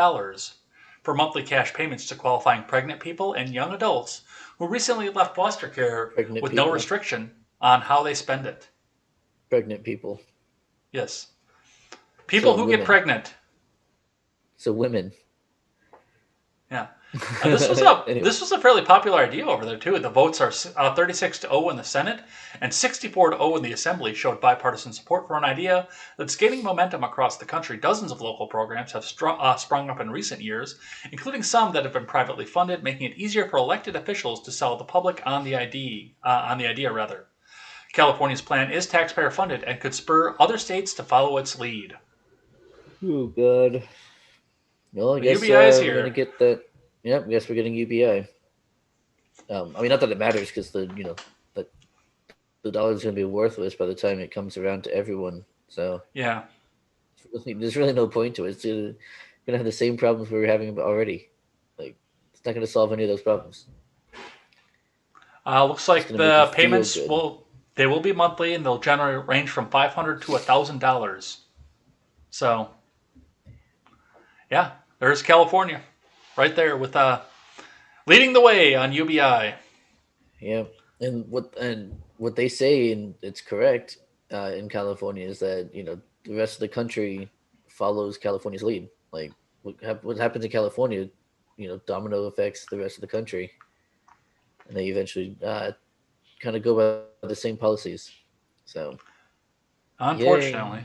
for monthly cash payments to qualifying pregnant people and young adults who recently left foster care with no restriction on how they spend it. Pregnant people. Yes. People who get pregnant. So women. Yeah. This was a fairly popular idea over there, too. The votes are 36-0 in the Senate and 64-0 in the Assembly showed bipartisan support for an idea that's gaining momentum across the country. Dozens of local programs have sprung up in recent years, including some that have been privately funded, making it easier for elected officials to sell the public on the idea. California's plan is taxpayer funded and could spur other states to follow its lead. Oh, God. Well, I guess UBI is here. We're going to get that. Yep, I guess we're getting UBI. I mean, not that it matters, because the dollar's going to be worthless by the time it comes around to everyone. So yeah, there's really no point to it. It's going to have the same problems we were having already. Like, it's not going to solve any of those problems. Looks like the payments will be monthly, and they'll generally range from $500 to $1,000. So yeah, there's California. Right there with leading the way on UBI. Yeah, and what they say, and it's correct in California, is that, you know, the rest of the country follows California's lead. Like what happens in California, you know, domino affects the rest of the country, and they eventually kind of go by the same policies. So, unfortunately,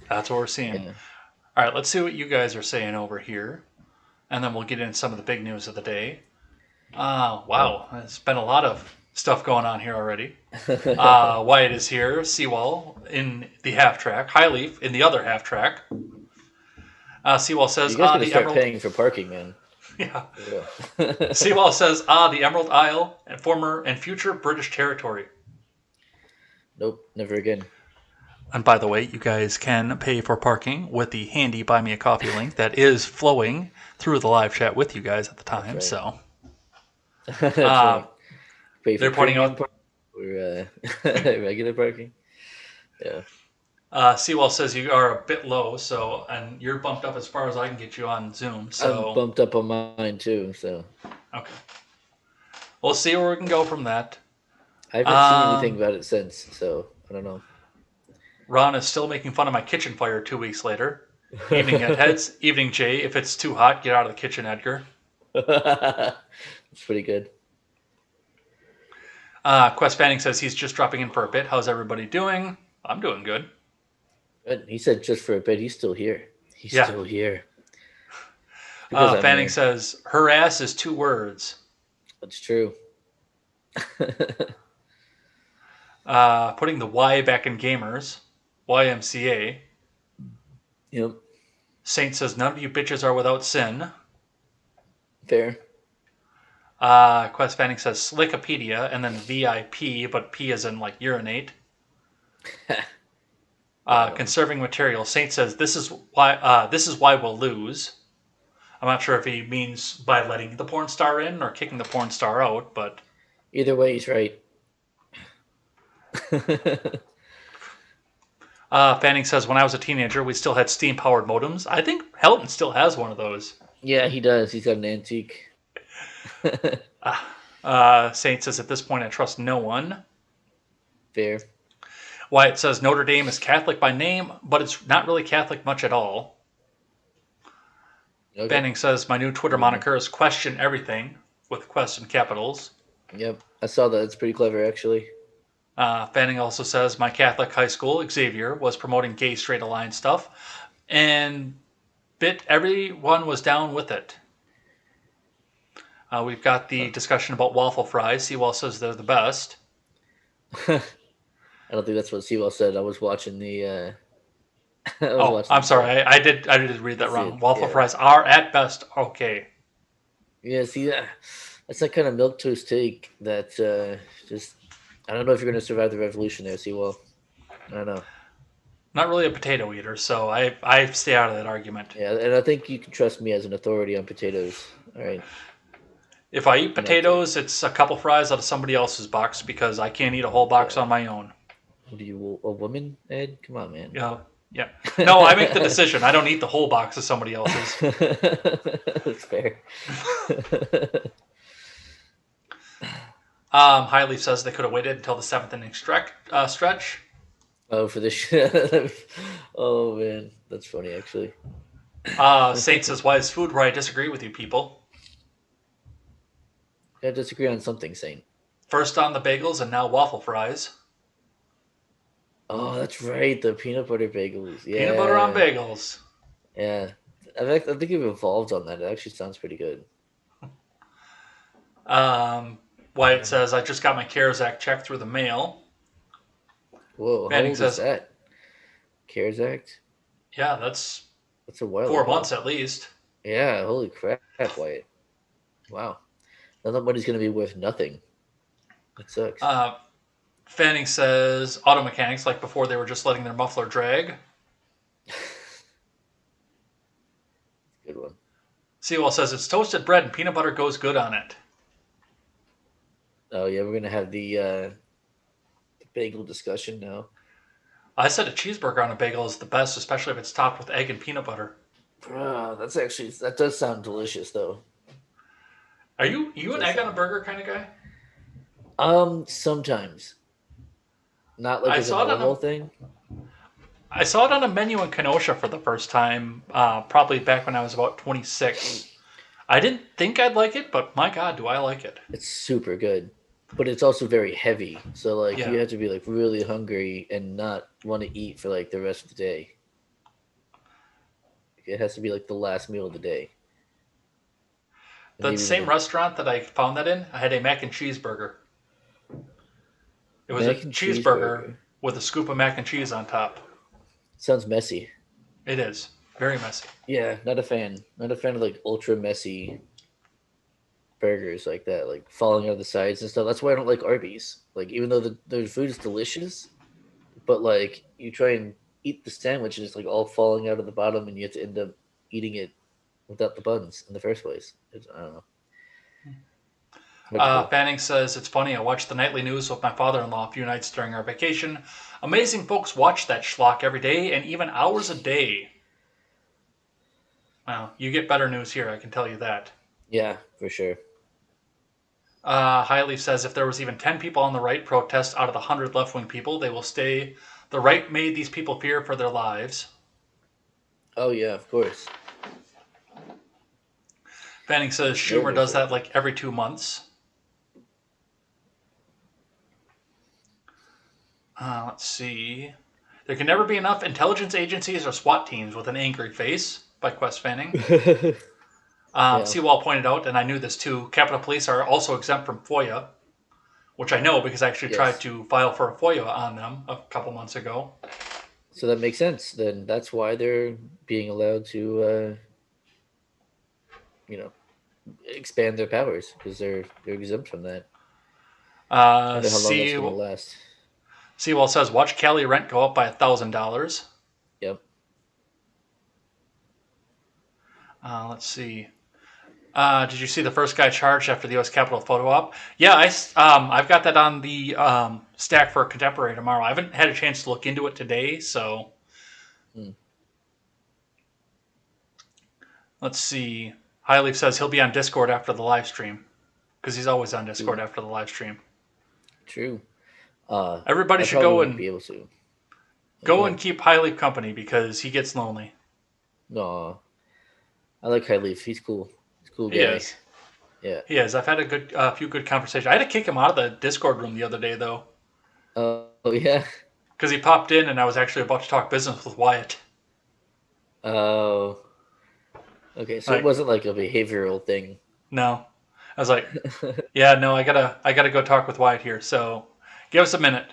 that's what we're seeing. Yeah. All right, let's see what you guys are saying over here. And then we'll get into some of the big news of the day. Wow. There's been a lot of stuff going on here already. Wyatt is here. Seawall in the half track. Highleaf in the other half track. Seawall says, you guys start paying for parking, man. Yeah. Seawall says, the Emerald Isle, and former and future British territory. Nope, never again. And by the way, you guys can pay for parking with the handy Buy Me a Coffee link that is flowing through the live chat with you guys at the time. Right. So right. They're pointing out regular parking. Yeah. Seawall says you are a bit low, and you're bumped up as far as I can get you on Zoom. I'm So bumped up on mine too, so okay, we'll see where we can go from that. I haven't seen anything about it since, so I don't know. Ron is still making fun of my kitchen fire 2 weeks later. Evening heads. Evening Jay. If it's too hot, get out of the kitchen, Edgar. That's pretty good. Quest Fanning says he's just dropping in for a bit. How's everybody doing? I'm doing good. Good. He said just for a bit. He's still here. He's still here. Fanning says her ass is 2 words. That's true. Putting the Y back in gamers. YMCA. Yep. Saint says none of you bitches are without sin. Fair. Quest Fanning says Slickopedia and then VIP, but P is in like urinate. Conserving material. Saint says this is why we'll lose. I'm not sure if he means by letting the porn star in or kicking the porn star out, but either way, he's right. Fanning says when I was a teenager, we still had steam-powered modems. I think Helton still has one of those. Yeah, he does. He's got an antique. Saint says at this point I trust no one. Fair. Wyatt says Notre Dame is Catholic by name, but it's not really Catholic much at all. Okay. Fanning says my new Twitter moniker is Question Everything with question capitals. Yep, I saw that. It's pretty clever, actually. Fanning also says my Catholic high school, Xavier, was promoting gay straight alliance stuff, and everyone was down with it. We've got the discussion about waffle fries. Seawall says they're the best. I don't think that's what Seawall said. I was watching the. I'm sorry. I did read that wrong. Waffle fries are at best okay. Yeah, see that's that kind of milquetoast take that just. I don't know if you're going to survive the revolution there, Seawall. I don't know. Not really a potato eater, so I stay out of that argument. Yeah, and I think you can trust me as an authority on potatoes. All right. If I eat potatoes, it's a couple fries out of somebody else's box because I can't eat a whole box on my own. What are you, a woman, Ed? Come on, man. Yeah. No, I make the decision. I don't eat the whole box of somebody else's. That's fair. Highleaf says they could have waited until the 7th inning stretch. Oh, for this. Oh, man. That's funny, actually. Saint says, why is food where I disagree with you people? I disagree on something, Saint. First on the bagels and now waffle fries. Oh, that's right. The peanut butter bagels. Yeah. Peanut butter on bagels. Yeah. I think you've evolved on that. It actually sounds pretty good. Wyatt says, I just got my CARES Act check through the mail. Whoa, how old is that? CARES Act? Yeah, that's a while 4 months at least. Yeah, holy crap, Wyatt. Wow. Now that money's going to be worth nothing. That sucks. Fanning says, auto mechanics, like before they were just letting their muffler drag. Good one. Seawall says, it's toasted bread and peanut butter goes good on it. Oh, yeah, we're going to have the bagel discussion now. I said a cheeseburger on a bagel is the best, especially if it's topped with egg and peanut butter. That does sound delicious, though. Are you an egg on a burger kind of guy? Sometimes. Not like as a normal thing. I saw it on a menu in Kenosha for the first time, probably back when I was about 26. I didn't think I'd like it, but my God, do I like it. It's super good. But it's also very heavy. So, you have to be, really hungry and not want to eat for, the rest of the day. It has to be, the last meal of the day. The same restaurant that I found that in, I had a mac and cheese burger. It was a cheeseburger with a scoop of mac and cheese on top. Sounds messy. It is. Very messy. Yeah, not a fan. Not a fan of, ultra messy burgers like that, falling out of the sides and stuff. That's why I don't like Arby's. Even though the food is delicious, but you try and eat the sandwich and it's all falling out of the bottom and you have to end up eating it without the buns in the first place. I don't know. What'd you do? Fanning says, it's funny, I watched the nightly news with my father-in-law a few nights during our vacation. Amazing folks watch that schlock every day and even hours a day. Well, you get better news here, I can tell you that. Yeah, for sure. Highleaf says, if there was even 10 people on the right protest out of the 100 left-wing people, they will stay. The right made these people fear for their lives. Oh, yeah, of course. Fanning says, Schumer does that like every 2 months. Let's see. There can never be enough intelligence agencies or SWAT teams with an angry face, by Quest Fanning. Seawall pointed out, and I knew this too, Capitol Police are also exempt from FOIA, which I know because I actually tried to file for a FOIA on them a couple months ago. So that makes sense. Then that's why they're being allowed to, expand their powers, because they're exempt from that. I wonder how long that's going to last. Seawall says, watch Cali rent go up by $1,000. Yep. Let's see. Did you see the first guy charged after the U.S. Capitol photo op? Yeah, I've got that on the stack for Contemporary tomorrow. I haven't had a chance to look into it today, so... Let's see. Highleaf says he'll be on Discord after the live stream, because he's always on Discord after the live stream. True. Everybody should go and be able to and keep Highleaf company because he gets lonely. No, I like Highleaf. He's cool. He's a cool guy. He is. Yeah, he is. I've had a few good conversations. I had to kick him out of the Discord room the other day though. Oh yeah. Because he popped in and I was actually about to talk business with Wyatt. Oh. Okay, so it wasn't like a behavioral thing. No. I was like, yeah, no, I gotta go talk with Wyatt here, so give us a minute.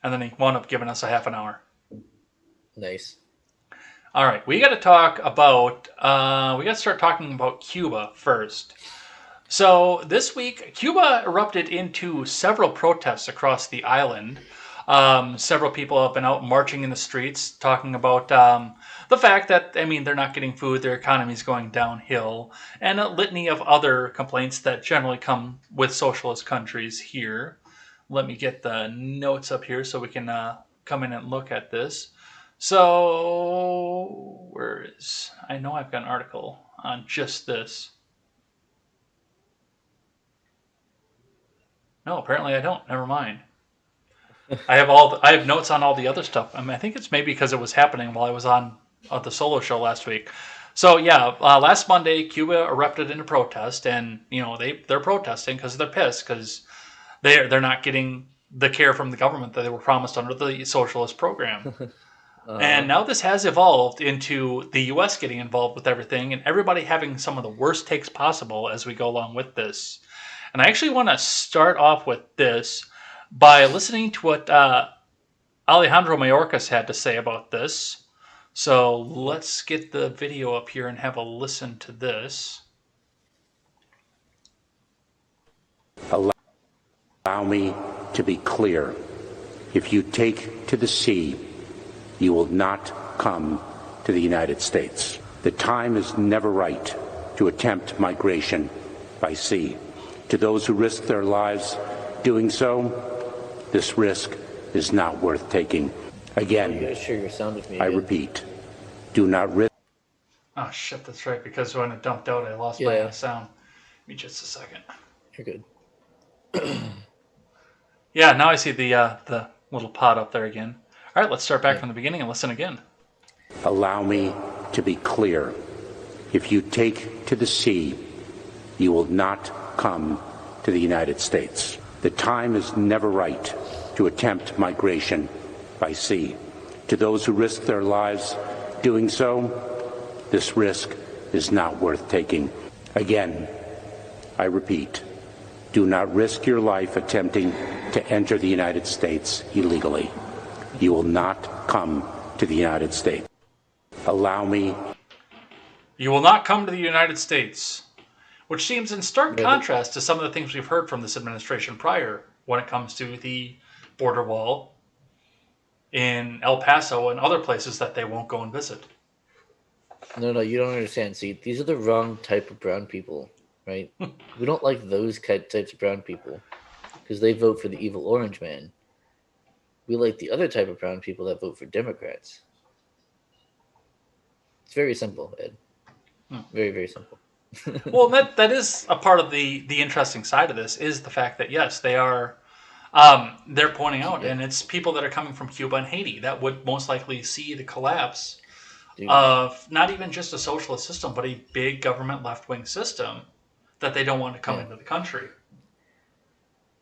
And then he wound up giving us a half an hour. Nice. All right, we got to talk about, we got to start talking about Cuba first. So this week, Cuba erupted into several protests across the island. Several people have been out marching in the streets talking about the fact that, they're not getting food, their economy's going downhill, and a litany of other complaints that generally come with socialist countries here. Let me get the notes up here so we can come in and look at this. So, I know I've got an article on just this. No, apparently I don't. Never mind. I have notes on all the other stuff. I think it's maybe because it was happening while I was on the solo show last week. So yeah, last Monday, Cuba erupted into protest, and they're protesting because they're pissed because they're not getting the care from the government that they were promised under the socialist program. And now this has evolved into the U.S. getting involved with everything and everybody having some of the worst takes possible as we go along with this. And I actually want to start off with this by listening to what Alejandro Mayorkas had to say about this. So let's get the video up here and have a listen to this. Allow me to be clear. If you take to the sea, you will not come to the United States. The time is never right to attempt migration by sea. To those who risk their lives doing so, this risk is not worth taking. Again, you gotta share your sound with me I again. repeat, do not risk. Oh shit, that's right, because when it dumped out I lost my sound. Give me just a second. You're good. Yeah, now I see the little pod up there again. All right, let's start back from the beginning and listen again. Allow me to be clear. If you take to the sea, you will not come to the United States. The time is never right to attempt migration by sea. To those who risk their lives doing so, this risk is not worth taking. Again, I repeat, do not risk your life attempting to enter the United States illegally. You will not come to the United States. Allow me. You will not come to the United States, which seems in stark contrast to some of the things we've heard from this administration prior when it comes to the border wall in El Paso and other places that they won't go and visit. No, you don't understand. See, these are the wrong type of brown people. right? We don't like those types of brown people because they vote for the evil orange man. We like the other type of brown people that vote for Democrats. It's very simple, Ed. Very, very simple. Well, that is a part of the interesting side of this is the fact that yes, they are they're pointing out, and it's people that are coming from Cuba and Haiti that would most likely see the collapse of not even just a socialist system, but a big government left wing system that they don't want to come into the country.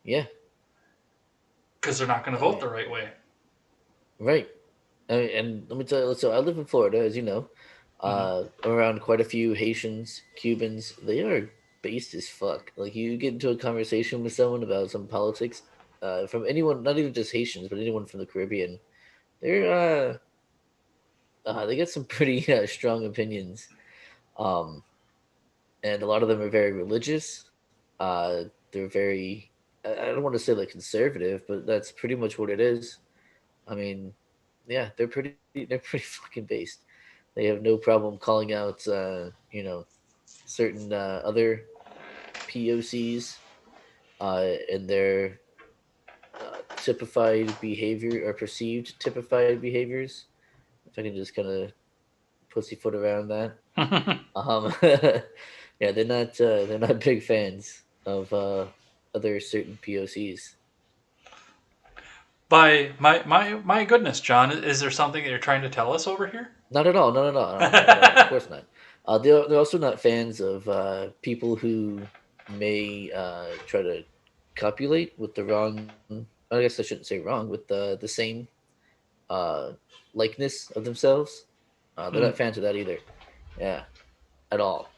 Yeah, because they're not going to vote the right way. Right. And let me tell you, so I live in Florida, as you know, around quite a few Haitians, Cubans. They are based as fuck. Like, you get into a conversation with someone about some politics, from anyone, not even just Haitians, but anyone from the Caribbean, they're they get some pretty strong opinions, and a lot of them are very religious. They're very, I don't want to say like conservative, but that's pretty much what it is. I mean, yeah, they're pretty fucking based. They have no problem calling out, certain other POCs and their typified behavior or perceived typified behaviors. If I can just kind of pussyfoot around that. Yeah, they're not big fans of other certain POCs. By my goodness, John, is there something that you're trying to tell us over here? Not at all. No, of course not. They're also not fans of people who may try to copulate with the wrong. I guess I shouldn't say wrong, with the same uh, likeness of themselves. They're not fans of that either. Yeah, at all.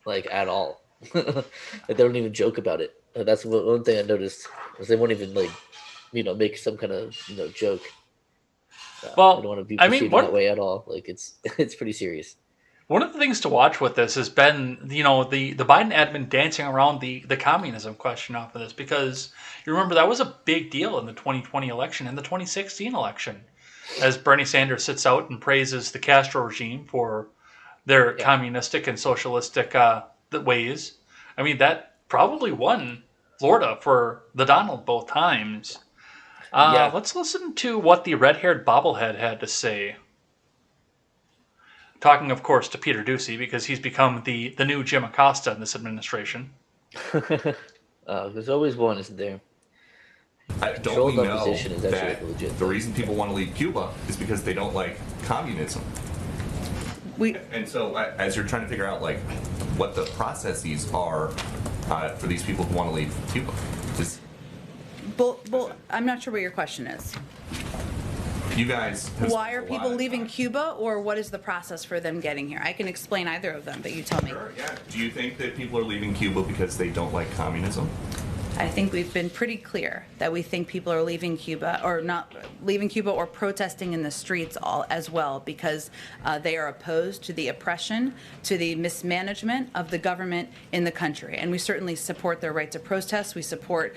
Like, at all. Like, they don't even joke about it. That's one thing I noticed, is they won't even like, make some kind of joke. Well, I don't want to be I perceived mean, that way at all. Like, it's pretty serious. one of the things to watch with this has been, the Biden admin dancing around the communism question off of this, because you remember that was a big deal in the 2020 election and the 2016 election, as Bernie Sanders sits out and praises the Castro regime for their communistic and socialistic ways. I mean, that probably won Florida for the Donald both times. Let's listen to what the red-haired bobblehead had to say. Talking, of course, to Peter Doocy, because he's become the new Jim Acosta in this administration. There's always one, isn't there? Don't we know that the reason people want to leave Cuba is because they don't like communism? And so, as you're trying to figure out like what the processes are for these people who want to leave Cuba, I'm not sure what your question is. you guys. Why are people leaving Cuba, or what is the process for them getting here? I can explain either of them, but you tell me. Sure, yeah. Do you think that people are leaving Cuba because they don't like communism? I think we've been pretty clear that we think people are leaving Cuba, or not leaving Cuba, or protesting in the streets as well, because they are opposed to the oppression, to the mismanagement of the government in the country. And we certainly support their right to protest. We support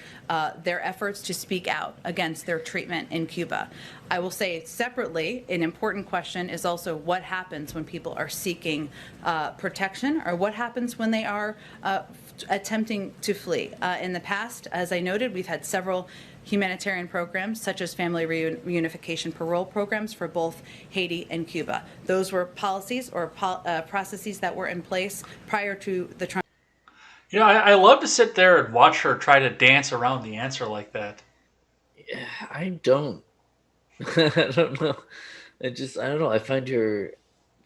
their efforts to speak out against their treatment in Cuba. I will say separately, an important question is also what happens when people are seeking protection, or what happens when they are attempting to flee. In the past, as I noted, we've had several humanitarian programs, such as family reunification parole programs for both Haiti and Cuba. Those were policies or processes that were in place prior to the Trump. I love to sit there and watch her try to dance around the answer like that. Yeah, I don't. I don't know. I don't know. I find her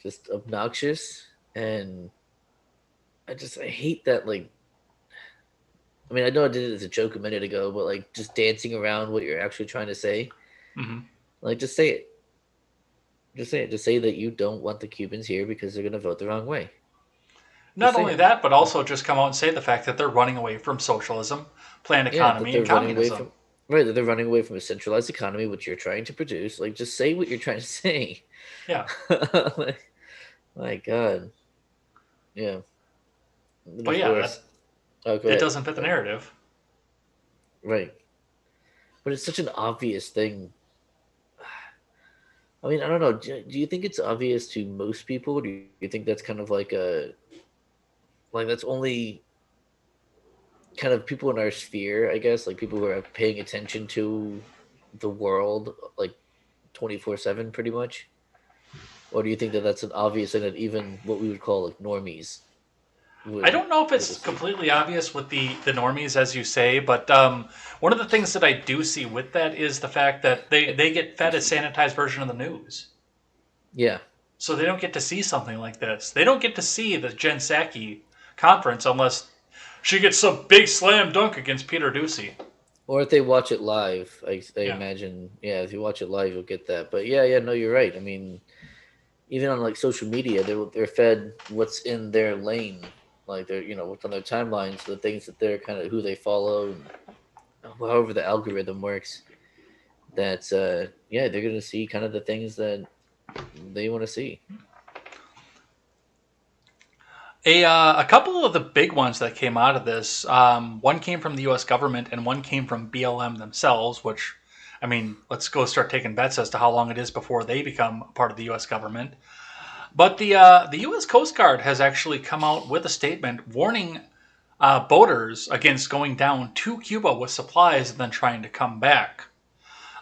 just obnoxious, and I hate that, like, I mean, I know I did it as a joke a minute ago, but like just dancing around what you're actually trying to say. Mm-hmm. Like, just say it. Just say it. Just say that you don't want the Cubans here because they're going to vote the wrong way. Not only that, but also just come out and say the fact that they're running away from socialism, planned economy, and communism. Right, that they're running away from a centralized economy, which you're trying to produce. Like, just say what you're trying to say. Yeah. My God. Yeah. But yeah, it doesn't fit the narrative. Right. But it's such an obvious thing. I mean, I don't know. Do you think it's obvious to most people? Or do you think that's kind of like that's only kind of people in our sphere, I guess, like people who are paying attention to the world, like 24/7, pretty much? Or do you think that that's an obvious thing that even what we would call like normies I don't know if it's completely obvious with the normies, as you say, but one of the things that I do see with that is the fact that they get fed a sanitized version of the news. Yeah. So they don't get to see something like this. They don't get to see the Jen Psaki conference unless she gets some big slam dunk against Peter Doocy. Or if they watch it live, I imagine, if you watch it live, you'll get that. But no, you're right. I mean, even on like social media, they're fed what's in their lane, like they're what's on their timelines, the things that they're kind of who they follow, and however the algorithm works. That's they're gonna see kind of the things that they want to see. A couple of the big ones that came out of this, one came from the U.S. government and one came from BLM themselves, which, I mean, let's go start taking bets as to how long it is before they become a part of the U.S. government. But the U.S. Coast Guard has actually come out with a statement warning boaters against going down to Cuba with supplies and then trying to come back.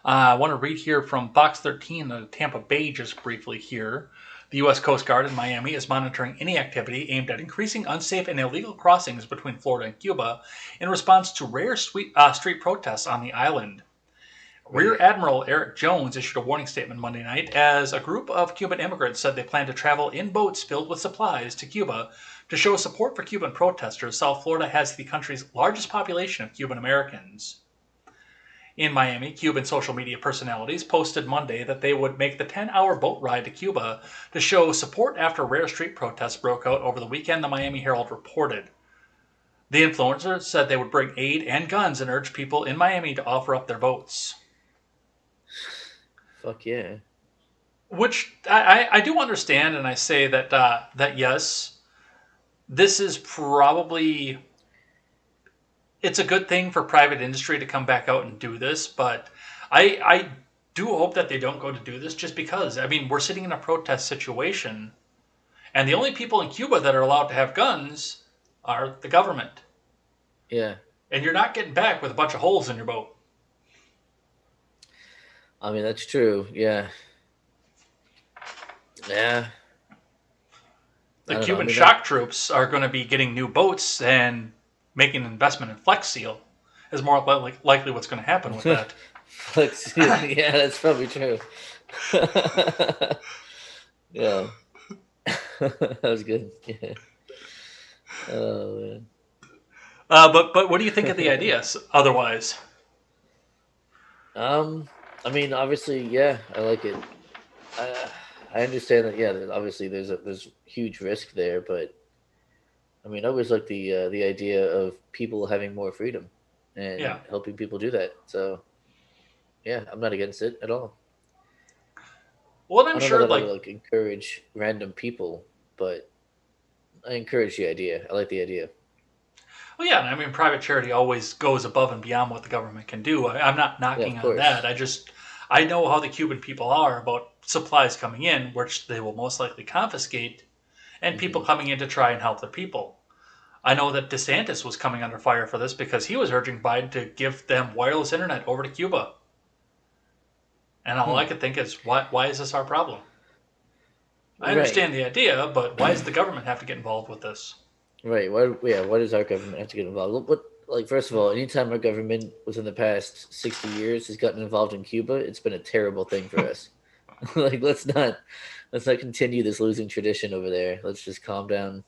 I want to read here from Fox 13, Tampa Bay, just briefly here. The U.S. Coast Guard in Miami is monitoring any activity aimed at increasing unsafe and illegal crossings between Florida and Cuba in response to rare street protests on the island. Rear Admiral Eric Jones issued a warning statement Monday night as a group of Cuban immigrants said they plan to travel in boats filled with supplies to Cuba to show support for Cuban protesters. South Florida has the country's largest population of Cuban Americans. In Miami, Cuban social media personalities posted Monday that they would make the 10-hour boat ride to Cuba to show support after rare street protests broke out over the weekend, the Miami Herald reported. The influencers said they would bring aid and guns and urged people in Miami to offer up their votes. Fuck yeah. Which I do understand, and I say that yes, this is probably... It's a good thing for private industry to come back out and do this, but I do hope that they don't go to do this just because, I mean, we're sitting in a protest situation, and the only people in Cuba that are allowed to have guns are the government. Yeah. And you're not getting back with a bunch of holes in your boat. I mean, that's true, yeah. Yeah. The Cuban shock troops are going to be getting new boats and making an investment in Flex Seal is more likely what's going to happen with that. Flex Seal, yeah, that's probably true. Yeah. That was good. Yeah. Oh, man. But what do you think of the ideas otherwise? I mean, obviously, yeah, I like it. I understand that, yeah, obviously there's huge risk there, but I mean, I always like the idea of people having more freedom and helping people do that. So, yeah, I'm not against it at all. Well, I'm sure I would encourage random people, but I encourage the idea. I like the idea. Well, yeah, I mean, private charity always goes above and beyond what the government can do. I'm not knocking on that. I know how the Cuban people are about supplies coming in, which they will most likely confiscate, and people coming in to try and help their people. I know that DeSantis was coming under fire for this because he was urging Biden to give them wireless internet over to Cuba. And all I could think is, why is this our problem? I understand the idea, but why does the government have to get involved with this? Right. Why does our government have to get involved? First of all, anytime our government within the past 60 years has gotten involved in Cuba, it's been a terrible thing for us. Let's not continue this losing tradition over there. Let's just calm down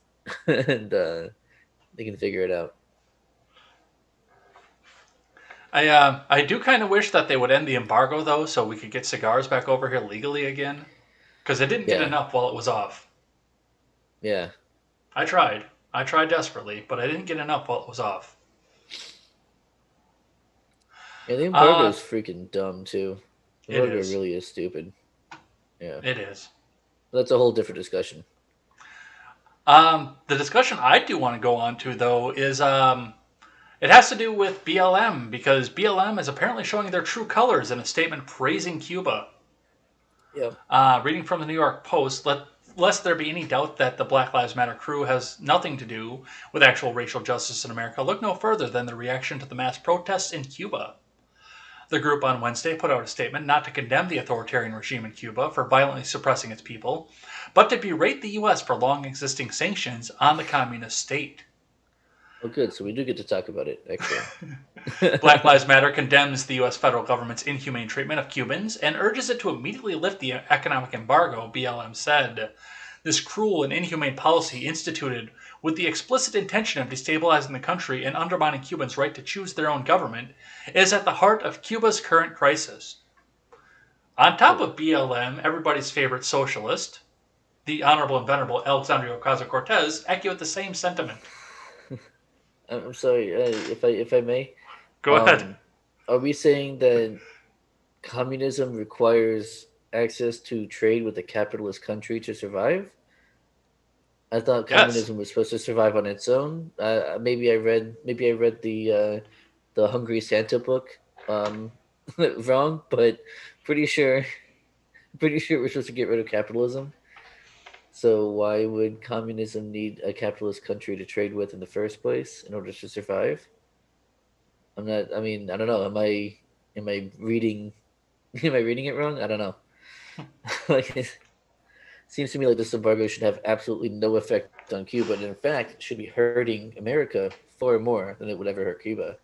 and they can figure it out. I do kind of wish that they would end the embargo, though, so we could get cigars back over here legally again. Because it didn't get enough while it was off. Yeah. I tried desperately, but I didn't get enough while it was off. Yeah, the embargo is freaking dumb, too. The embargo really is stupid. Yeah. It is. That's a whole different discussion. The discussion I do want to go on to, though, is it has to do with BLM, because BLM is apparently showing their true colors in a statement praising Cuba. Yeah. Reading from the New York Post, lest there be any doubt that the Black Lives Matter crew has nothing to do with actual racial justice in America, look no further than the reaction to the mass protests in Cuba. The group on Wednesday put out a statement not to condemn the authoritarian regime in Cuba for violently suppressing its people, but to berate the U.S. for long-existing sanctions on the communist state. Oh, good. So we do get to talk about it, actually. Black Lives Matter condemns the U.S. federal government's inhumane treatment of Cubans and urges it to immediately lift the economic embargo, BLM said. This cruel and inhumane policy instituted with the explicit intention of destabilizing the country and undermining Cubans' right to choose their own government is at the heart of Cuba's current crisis. On top of BLM, everybody's favorite socialist, the Honorable and Venerable Alexandria Ocasio-Cortez, echoed the same sentiment. I'm sorry, if I may. Go ahead. Are we saying that communism requires access to trade with a capitalist country to survive? I thought communism was supposed to survive on its own. Maybe I read the Hungry Santa book wrong, but pretty sure we're supposed to get rid of capitalism. So why would communism need a capitalist country to trade with in the first place in order to survive? I don't know. Am I reading it wrong? I don't know. Like, it seems to me like this embargo should have absolutely no effect on Cuba, and in fact, it should be hurting America far more than it would ever hurt Cuba.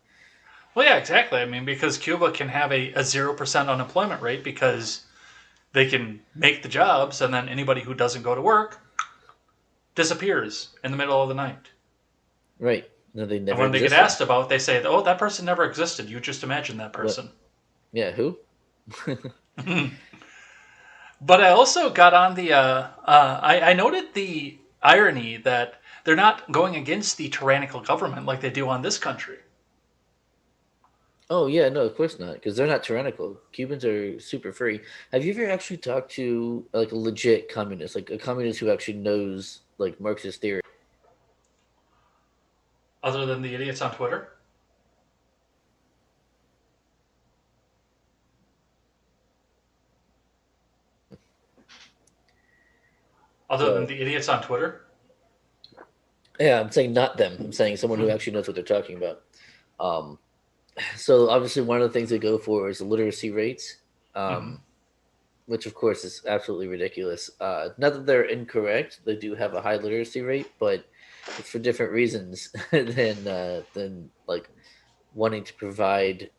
Well, yeah, exactly. I mean, because Cuba can have a 0% unemployment rate because they can make the jobs, and then anybody who doesn't go to work disappears in the middle of the night. Right. No, they never. And when they get asked about, they say, "Oh, that person never existed. You just imagine that person." What? Yeah, who? But I also got on the. I noted the irony that they're not going against the tyrannical government like they do on this country. Oh yeah, no, of course not, because they're not tyrannical. Cubans are super free. Have you ever actually talked to like a legit communist, like a communist who actually knows like Marxist theory? Other than the idiots on Twitter? Other than the idiots on Twitter? Yeah, I'm saying not them. I'm saying someone who actually knows what they're talking about. So obviously one of the things they go for is the literacy rates, which of course is absolutely ridiculous. Not that they're incorrect. They do have a high literacy rate, but it's for different reasons than like wanting to provide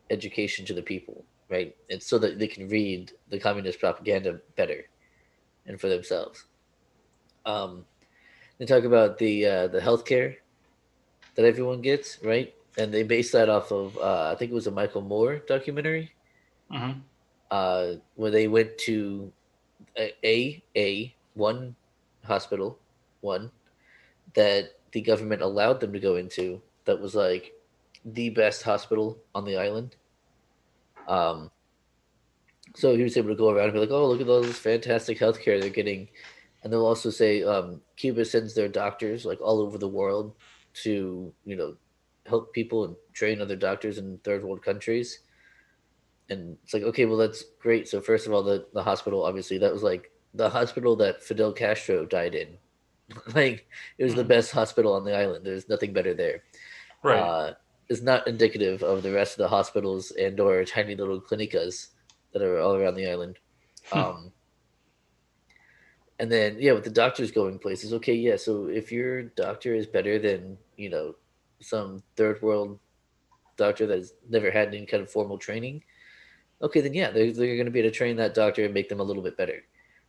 education to the people, right? It's so that they can read the communist propaganda better and for themselves. They talk about the healthcare that everyone gets, right? And they based that off of I think it was a Michael Moore documentary, where they went to one hospital, that the government allowed them to go into, that was like the best hospital on the island. So he was able to go around and be like, "Oh, look at all this fantastic healthcare they're getting," and they'll also say Cuba sends their doctors like all over the world to help people and train other doctors in third world countries. And it's like, okay, well, that's great. So first of all, the hospital, obviously, that was like the hospital that Fidel Castro died in. Like, it was the best hospital on the island. There's nothing better there. Right. It's not indicative of the rest of the hospitals and or tiny little clinicas that are all around the island. And then, yeah, with the doctors going places, okay, yeah, so if your doctor is better than, some third world doctor that has never had any kind of formal training, okay, then yeah, they're going to be able to train that doctor and make them a little bit better. It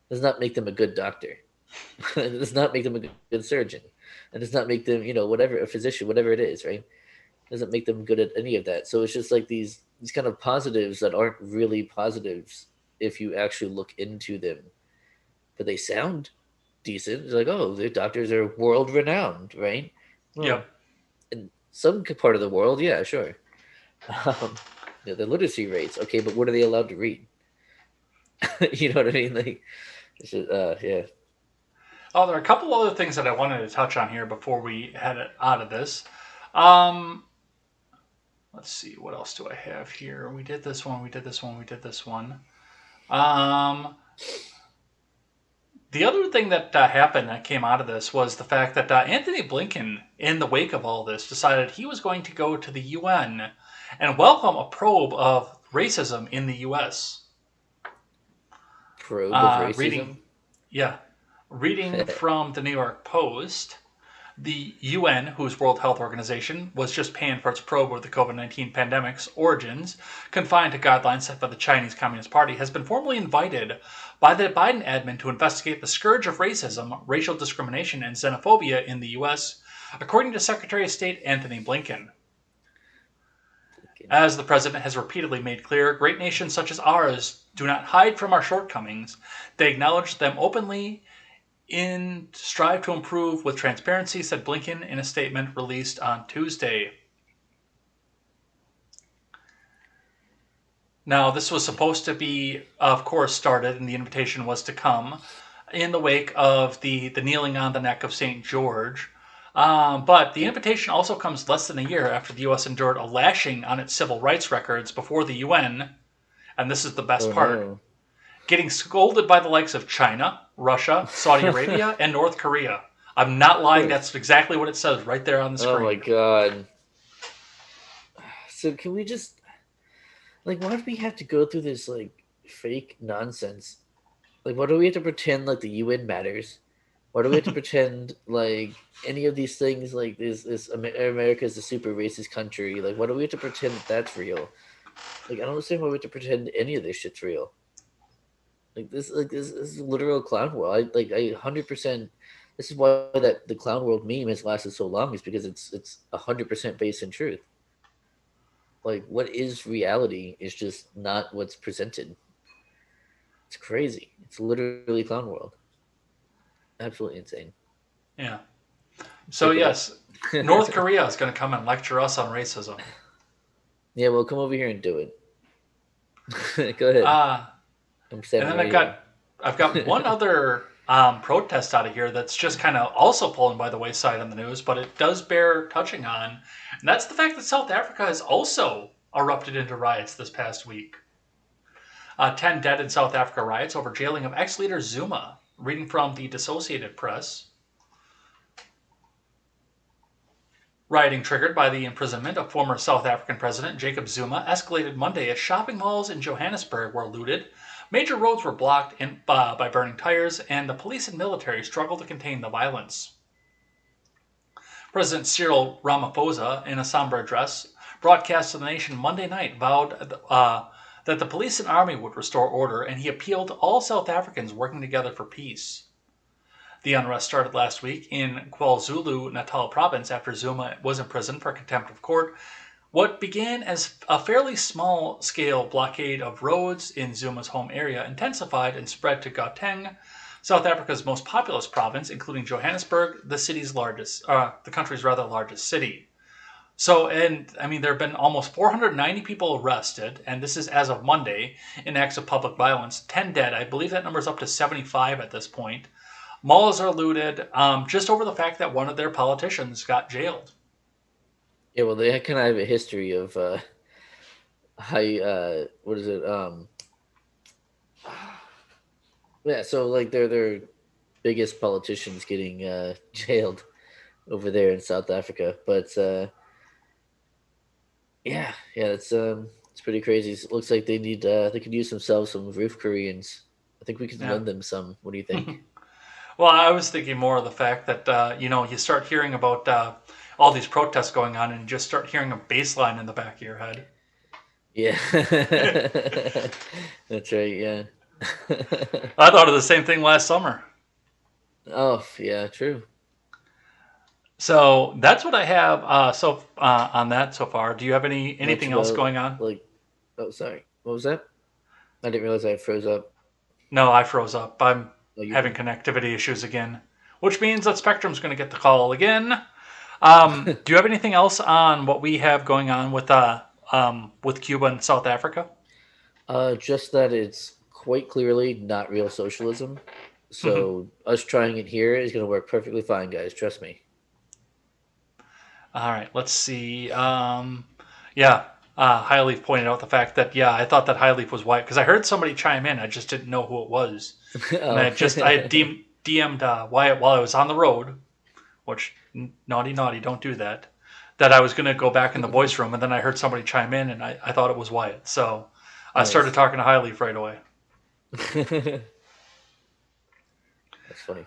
does not make them a good doctor. It does not make them a good surgeon. It does not make them, whatever, a physician, whatever it is, right? It doesn't make them good at any of that. So it's just like these kind of positives that aren't really positives if you actually look into them. But they sound decent. It's like, oh, their doctors are world renowned, right? Well, yeah. In some part of the world, yeah, sure. The literacy rates, okay, but what are they allowed to read? You know what I mean? Like, it's just, yeah. Oh, there are a couple other things that I wanted to touch on here before we head out of this. Let's see, what else do I have here? We did this one. The other thing that happened that came out of this was the fact that Anthony Blinken, in the wake of all this, decided he was going to go to the UN and welcome a probe of racism in the U.S. Probe of racism? Reading from the New York Post, the UN, whose World Health Organization was just panned for its probe of the COVID-19 pandemic's origins, confined to guidelines set by the Chinese Communist Party, has been formally invited by the Biden admin to investigate the scourge of racism, racial discrimination, and xenophobia in the U.S., according to Secretary of State Anthony Blinken. As the president has repeatedly made clear, great nations such as ours do not hide from our shortcomings. They acknowledge them openly and strive to improve with transparency, said Blinken in a statement released on Tuesday. Now, this was supposed to be, of course, started, and the invitation was to come in the wake of the kneeling on the neck of St. George. But the invitation also comes less than a year after the U.S. endured a lashing on its civil rights records before the UN, and this is the best part, getting scolded by the likes of China, Russia, Saudi Arabia, and North Korea. I'm not lying, that's exactly what it says right there on the screen. Oh my god. So can we just, like, why do we have to go through this, like, fake nonsense? Like, why do we have to pretend like the UN matters? Why do we have to pretend like any of these things, like this America is a super racist country? Like, why do we have to pretend that that's real? Like, I don't understand why we have to pretend any of this shit's real. This is literal clown world. I 100%. This is why that the clown world meme has lasted so long, is because it's 100% based in truth. Like, what is reality is just not what's presented. It's crazy. It's literally clown world. Absolutely insane. Yeah. So yes, North Korea is going to come and lecture us on racism. Yeah, well, come over here and do it. Go ahead. I'm standing and then right I've got one other protest out of here that's just kind of also pulling by the wayside on the news, but it does bear touching on, and that's the fact that South Africa has also erupted into riots this past week. 10 dead in South Africa riots over jailing of ex-leader Zuma. Reading from the Associated Press. Rioting triggered by the imprisonment of former South African President Jacob Zuma escalated Monday as shopping malls in Johannesburg were looted, major roads were blocked by burning tires, and the police and military struggled to contain the violence. President Cyril Ramaphosa, in a somber address broadcast to the nation Monday night, vowed that the police and army would restore order, and he appealed to all South Africans working together for peace. The unrest started last week in KwaZulu-Natal province after Zuma was imprisoned for contempt of court. What began as a fairly small-scale blockade of roads in Zuma's home area intensified and spread to Gauteng, South Africa's most populous province, including Johannesburg, the country's rather largest city. So, and I mean, there have been almost 490 people arrested, and this is as of Monday, in acts of public violence. 10 dead. I believe that number's up to 75 at this point. Malls are looted, just over the fact that one of their politicians got jailed. Yeah, well, they kind of have a history of yeah, so like their biggest politicians getting jailed over there in South Africa, but yeah, it's pretty crazy. It looks like they need they could use themselves some roof Koreans. I think we could lend them some. What do you think? Well, I was thinking more of the fact that you start hearing about all these protests going on, and you just start hearing a bass line in the back of your head. Yeah, that's right. Yeah, I thought of the same thing last summer. Oh yeah, true. So that's what I have on that so far. Do you have anything else going on? Oh, sorry. What was that? I didn't realize I froze up. No, I froze up. I'm having connectivity issues again, which means that Spectrum's going to get the call again. Do you have anything else on what we have going on with Cuba and South Africa? Just that it's quite clearly not real socialism. So us trying it here is going to work perfectly fine, guys. Trust me. All right, let's see. Highleaf pointed out the fact that, I thought that Highleaf was white because I heard somebody chime in. I just didn't know who it was. And I had DM'd Wyatt while I was on the road, which naughty, don't do that. That I was going to go back in the voice room, and then I heard somebody chime in, and I thought it was Wyatt. So I started talking to Highleaf right away. That's funny.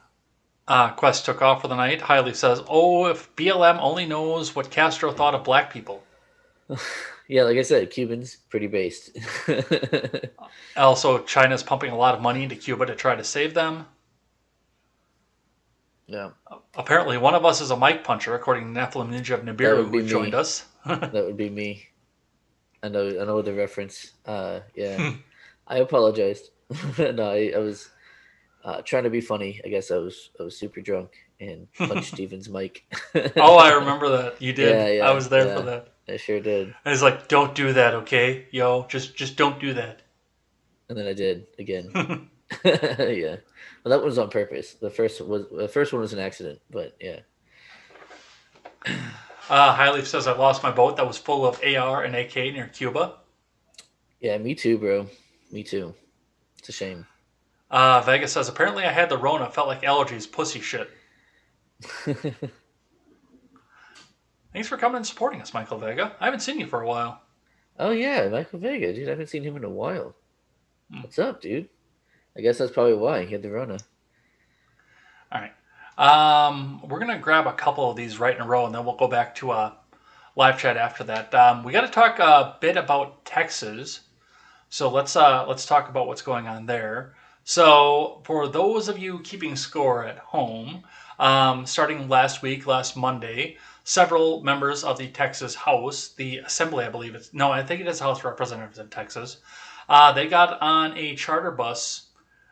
Quest took off for the night. Highleaf says, "Oh, if BLM only knows what Castro thought of black people." Yeah, like I said, Cubans, pretty based. Also, China's pumping a lot of money into Cuba to try to save them. Yeah. Apparently, one of us is a mic puncher, according to Nephilim Ninja of Nibiru, who joined us. That would be me. I know the reference. Yeah. I apologized. No, I was trying to be funny. I guess I was super drunk and punched Steven's mic. Oh, I remember that. You did. Yeah, I was there for that. I sure did. I was like, "Don't do that, okay? Yo, just don't do that." And then I did again. Yeah. Well, that was on purpose. The first one was an accident, but yeah. Highleaf says, "I lost my boat that was full of AR and AK near Cuba." Yeah, me too, bro. Me too. It's a shame. Vega says, "Apparently I had the Rona. Felt like allergies. Pussy shit." Thanks for coming and supporting us, Michael Vega. I haven't seen you for a while. Oh, yeah, Michael Vega. Dude, I haven't seen him in a while. What's up, dude? I guess that's probably why he had the Rona. All right. We're going to grab a couple of these right in a row, and then we'll go back to live chat after that. We got to talk a bit about Texas. So let's talk about what's going on there. So for those of you keeping score at home, starting last Monday, several members of the Texas House, the Assembly, I think it is House of Representatives in Texas, they got on a charter bus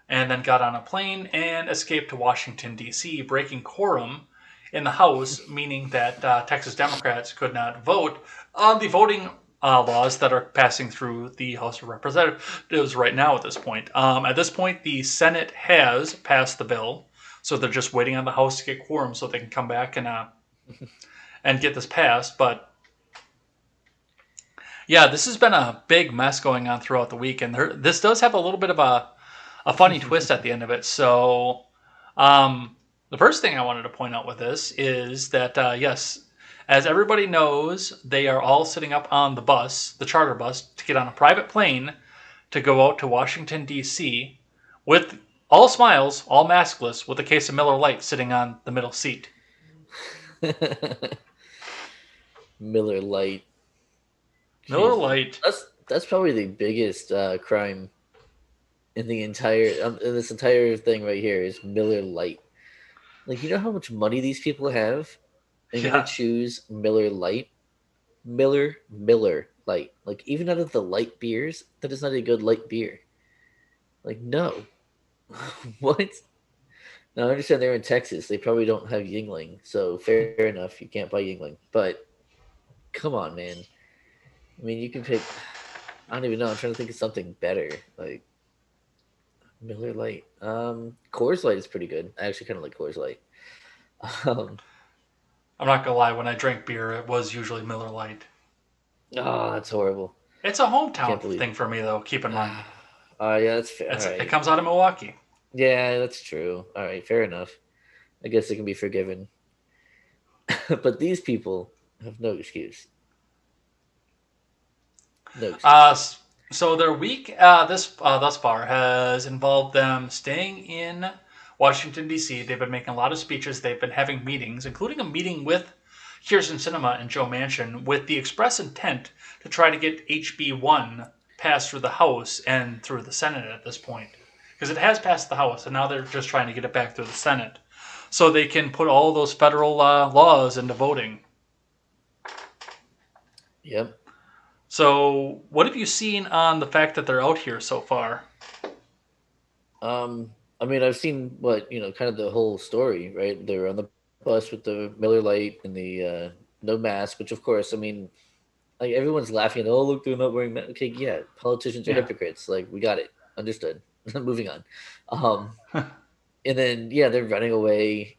and then got on a plane and escaped to Washington, D.C., breaking quorum in the House, meaning that Texas Democrats could not vote on the voting laws that are passing through the House of Representatives right now at this point. At this point, the Senate has passed the bill, so they're just waiting on the House to get quorum so they can come back and get this passed. But yeah, this has been a big mess going on throughout the week, and this does have a little bit of a funny twist at the end of it. So the first thing I wanted to point out with this is that, yes, as everybody knows, they are all sitting up on the bus, the charter bus, to get on a private plane to go out to Washington, D.C., with all smiles, all maskless, with a case of Miller Lite sitting on the middle seat. Miller Lite. Miller Lite. That's probably the biggest crime in the this entire thing right here is Miller Lite. Like, you know how much money these people have? They're gonna choose Miller Lite. Miller Lite. Like, even out of the light beers, that is not a good light beer. Like, no. What? Now, I understand they're in Texas. They probably don't have Yuengling, so fair enough. You can't buy Yuengling. But come on, man. I mean, you can pick. I don't even know. I'm trying to think of something better. Like Miller Lite. Coors Light is pretty good. I actually kind of like Coors Light. I'm not gonna lie. When I drink beer, it was usually Miller Lite. Oh, that's horrible. It's a hometown thing for me, though. Keep in mind. Yeah, that's fair. It comes out of Milwaukee. Yeah, that's true. All right, fair enough. I guess it can be forgiven. But these people have no excuse. No excuse. So their week thus far has involved them staying in Washington, D.C. They've been making a lot of speeches. They've been having meetings, including a meeting with Kyrsten Sinema and Joe Manchin, with the express intent to try to get HB1 passed through the House and through the Senate at this point. Because it has passed the House, and now they're just trying to get it back through the Senate. So they can put all those federal laws into voting. Yep. So what have you seen on the fact that they're out here so far? I mean, I've seen kind of the whole story, right? They're on the bus with the Miller Lite and the no mask, which of course, I mean, like everyone's laughing. Oh, look, they're not wearing masks. Okay, yeah, politicians are hypocrites. Like, we got it. Understood. Moving on. And then, yeah, they're running away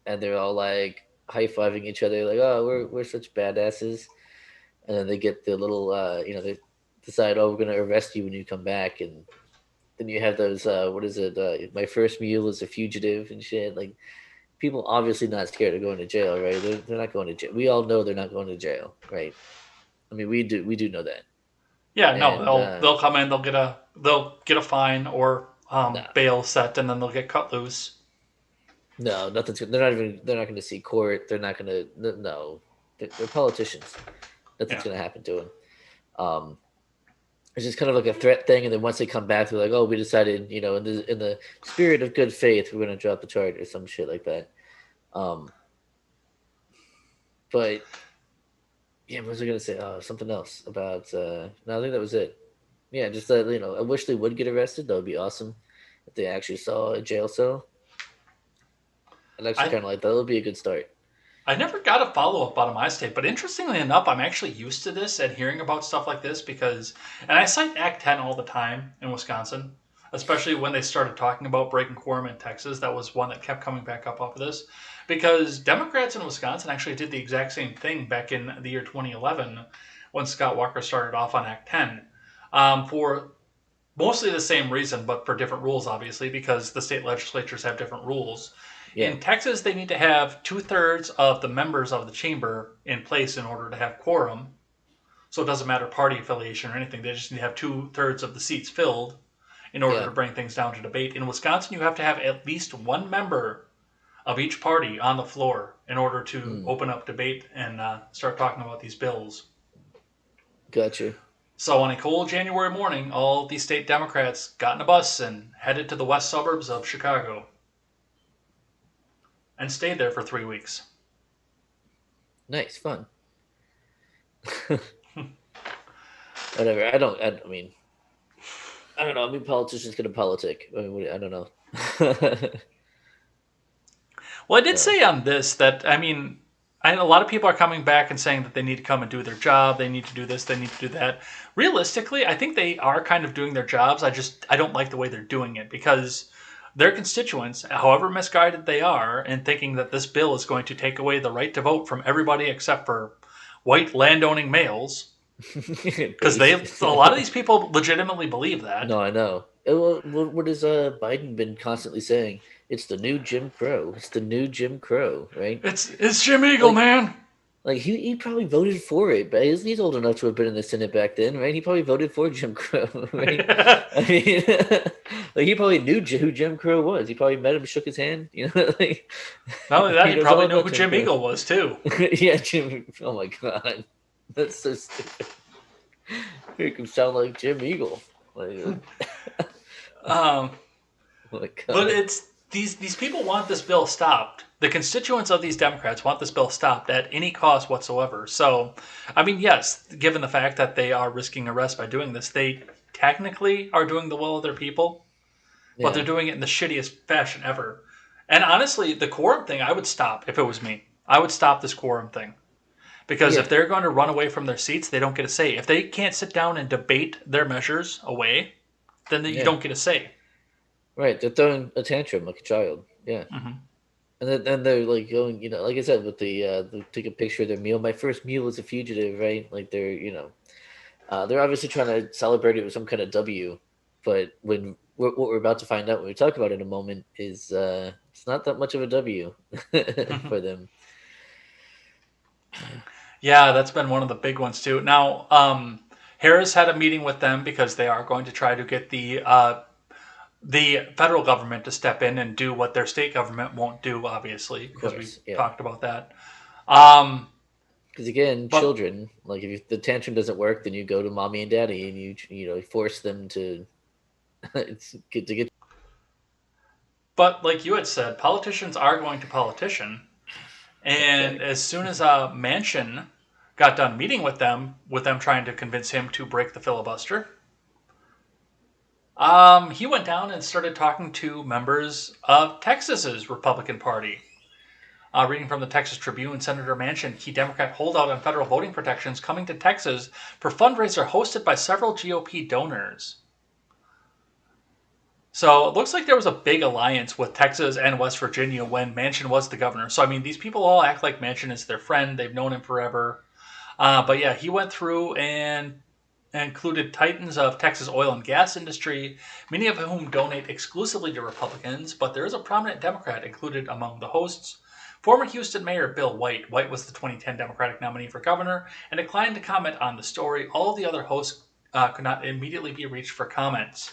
and they're all like high-fiving each other like, oh, we're such badasses. and then they get the little, they decide, oh, we're going to arrest you when you come back, and then you have those, what is it? My first mule is a fugitive and shit. Like, people obviously not scared of going to jail, right? They're not going to jail. We all know they're not going to jail, right? I mean, we do know that. Yeah, no, they'll come in, they'll get a fine or bail set, and then they'll get cut loose. No, nothing's. They're not going to see court. They're not going to. No, they're politicians. Nothing's going to happen to them. It's just kind of like a threat thing, and then once they come back, they're like, "Oh, we decided, in the spirit of good faith, we're going to drop the charge or some shit like that." But yeah, what was I going to say? Oh, something else about. No, I think that was it. Yeah, just that I wish they would get arrested. That would be awesome if they actually saw a jail cell. I'd actually kind of like that. Would be a good start. I never got a follow-up out of my state, but interestingly enough, I'm actually used to this and hearing about stuff like this and I cite Act 10 all the time in Wisconsin, especially when they started talking about breaking quorum in Texas. That was one that kept coming back up off of this, because Democrats in Wisconsin actually did the exact same thing back in the year 2011 when Scott Walker started off on Act 10 for mostly the same reason, but for different rules, obviously, because the state legislatures have different rules. Yeah. In Texas, they need to have 2/3 of the members of the chamber in place in order to have quorum. So it doesn't matter party affiliation or anything. They just need to have 2/3 of the seats filled in order to bring things down to debate. In Wisconsin, you have to have at least one member of each party on the floor in order to open up debate and start talking about these bills. Gotcha. So on a cold January morning, all these state Democrats got in a bus and headed to the west suburbs of Chicago. And stayed there for 3 weeks. Nice, fun. Whatever. I don't know. I mean, politicians get a politic. I mean, I don't know. Well, I did say on this that, a lot of people are coming back and saying that they need to come and do their job. They need to do this. They need to do that. Realistically, I think they are kind of doing their jobs. I don't like the way they're doing it, because their constituents, however misguided they are, in thinking that this bill is going to take away the right to vote from everybody except for white landowning males, because a lot of these people legitimately believe that. No, I know. What has Biden been constantly saying? It's the new Jim Crow. It's the new Jim Crow, right? It's Jim Eagle, man. Like, he probably voted for it, but he's old enough to have been in the Senate back then, right? He probably voted for Jim Crow, right? I mean, like, he probably knew who Jim Crow was. He probably met him, shook his hand, Like, not only that, he probably knew who Jim Eagle was, too. Yeah, Jim. Oh, my God. That's so stupid. Make him sound like Jim Eagle. Like, oh my God. But it's... These people want this bill stopped. The constituents of these Democrats want this bill stopped at any cost whatsoever. So, yes, given the fact that they are risking arrest by doing this, they technically are doing the will of their people, but they're doing it in the shittiest fashion ever. And honestly, the quorum thing, I would stop if it was me. I would stop this quorum thing. Because if they're going to run away from their seats, they don't get a say. If they can't sit down and debate their measures away, then you don't get a say. Right, they're throwing a tantrum like a child. Yeah. Mm-hmm. And then they're like going, like I said, with they take a picture of their meal. My first meal was a fugitive, right? Like they're obviously trying to celebrate it with some kind of W. But what we're about to find out when we talk about it in a moment is it's not that much of a W for them. Yeah, that's been one of the big ones too. Now, Harris had a meeting with them because they are going to try to get the federal government to step in and do what their state government won't do, obviously, because we talked about that. Because again, children, like if the tantrum doesn't work, then you go to mommy and daddy and you force them to get. But like you had said, politicians are going to politician, and as soon as Manchin got done meeting with them trying to convince him to break the filibuster, he went down and started talking to members of Texas's Republican Party. Reading from the Texas Tribune, Senator Manchin, key Democrat holdout on federal voting protections, coming to Texas for fundraiser hosted by several GOP donors. So it looks like there was a big alliance with Texas and West Virginia when Manchin was the governor. So, these people all act like Manchin is their friend. They've known him forever. But yeah, he went through and included titans of Texas oil and gas industry, many of whom donate exclusively to Republicans, but there is a prominent Democrat included among the hosts. Former Houston Mayor Bill White. White was the 2010 Democratic nominee for governor and declined to comment on the story. All the other hosts could not immediately be reached for comments.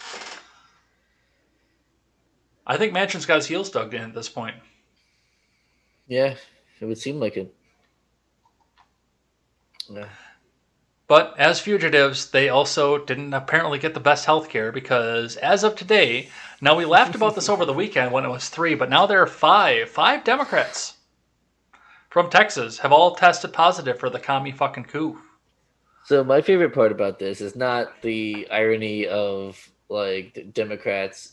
I think Manchin's got his heels dug in at this point. Yeah, it would seem like it. Yeah. But as fugitives, they also didn't apparently get the best health care because as of today, now we laughed about this over the weekend when it was 3, but now there are 5. 5 Democrats from Texas have all tested positive for the commie fucking coup. So my favorite part about this is not the irony of like the Democrats,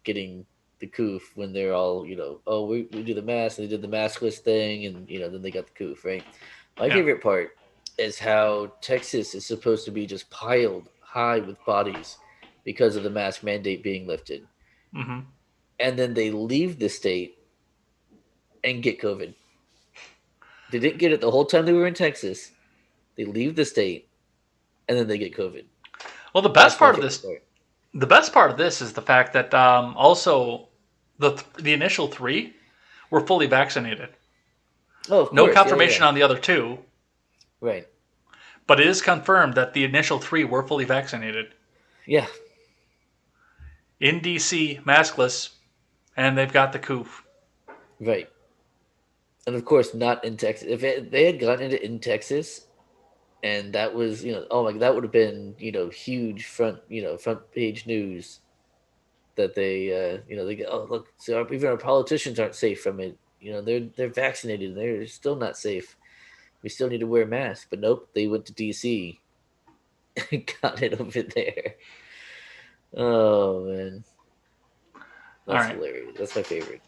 getting the coup when they're all, we do the mask, and they did the maskless thing, and then they got the coup, right? My favorite part is how Texas is supposed to be just piled high with bodies because of the mask mandate being lifted. Mm-hmm. And then they leave the state and get COVID. They didn't get it the whole time they were in Texas. They leave the state and then they get COVID. Well, the best part of this is the fact that also the initial 3 were fully vaccinated. Oh, of course. No confirmation on the other 2. Right. But it is confirmed that the initial 3 were fully vaccinated. Yeah. In D.C., maskless, and they've got the coup. Right. And of course, not in Texas. If they had gotten it in Texas, and that was, that would have been, huge front page news that they, they go, oh, look, so even our politicians aren't safe from it. They're vaccinated and they're still not safe. We still need to wear masks. But nope, they went to D.C. and got it over there. Oh, man. That's hilarious. That's my favorite.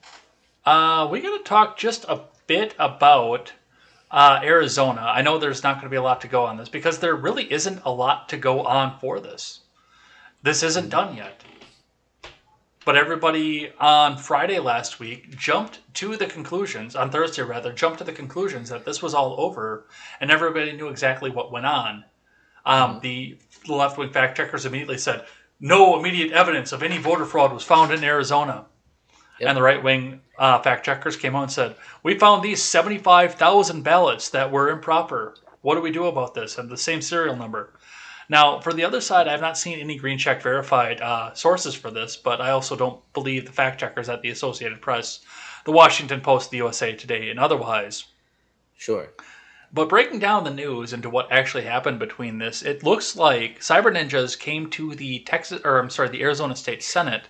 We're going to talk just a bit about Arizona. I know there's not going to be a lot to go on this because there really isn't a lot to go on for this. This isn't done yet. But everybody on Friday last week jumped to the conclusions, on Thursday rather, jumped to the conclusions that this was all over and everybody knew exactly what went on. The left-wing fact-checkers immediately said, no immediate evidence of any voter fraud was found in Arizona. Yep. And the right-wing fact-checkers came out and said, we found these 75,000 ballots that were improper. What do we do about this? And the same serial number. Now, for the other side, I've not seen any green check verified sources for this, but I also don't believe the fact-checkers at the Associated Press, the Washington Post, the USA Today, and otherwise. Sure. But breaking down the news into what actually happened between this, it looks like cyber ninjas came to the Arizona State Senate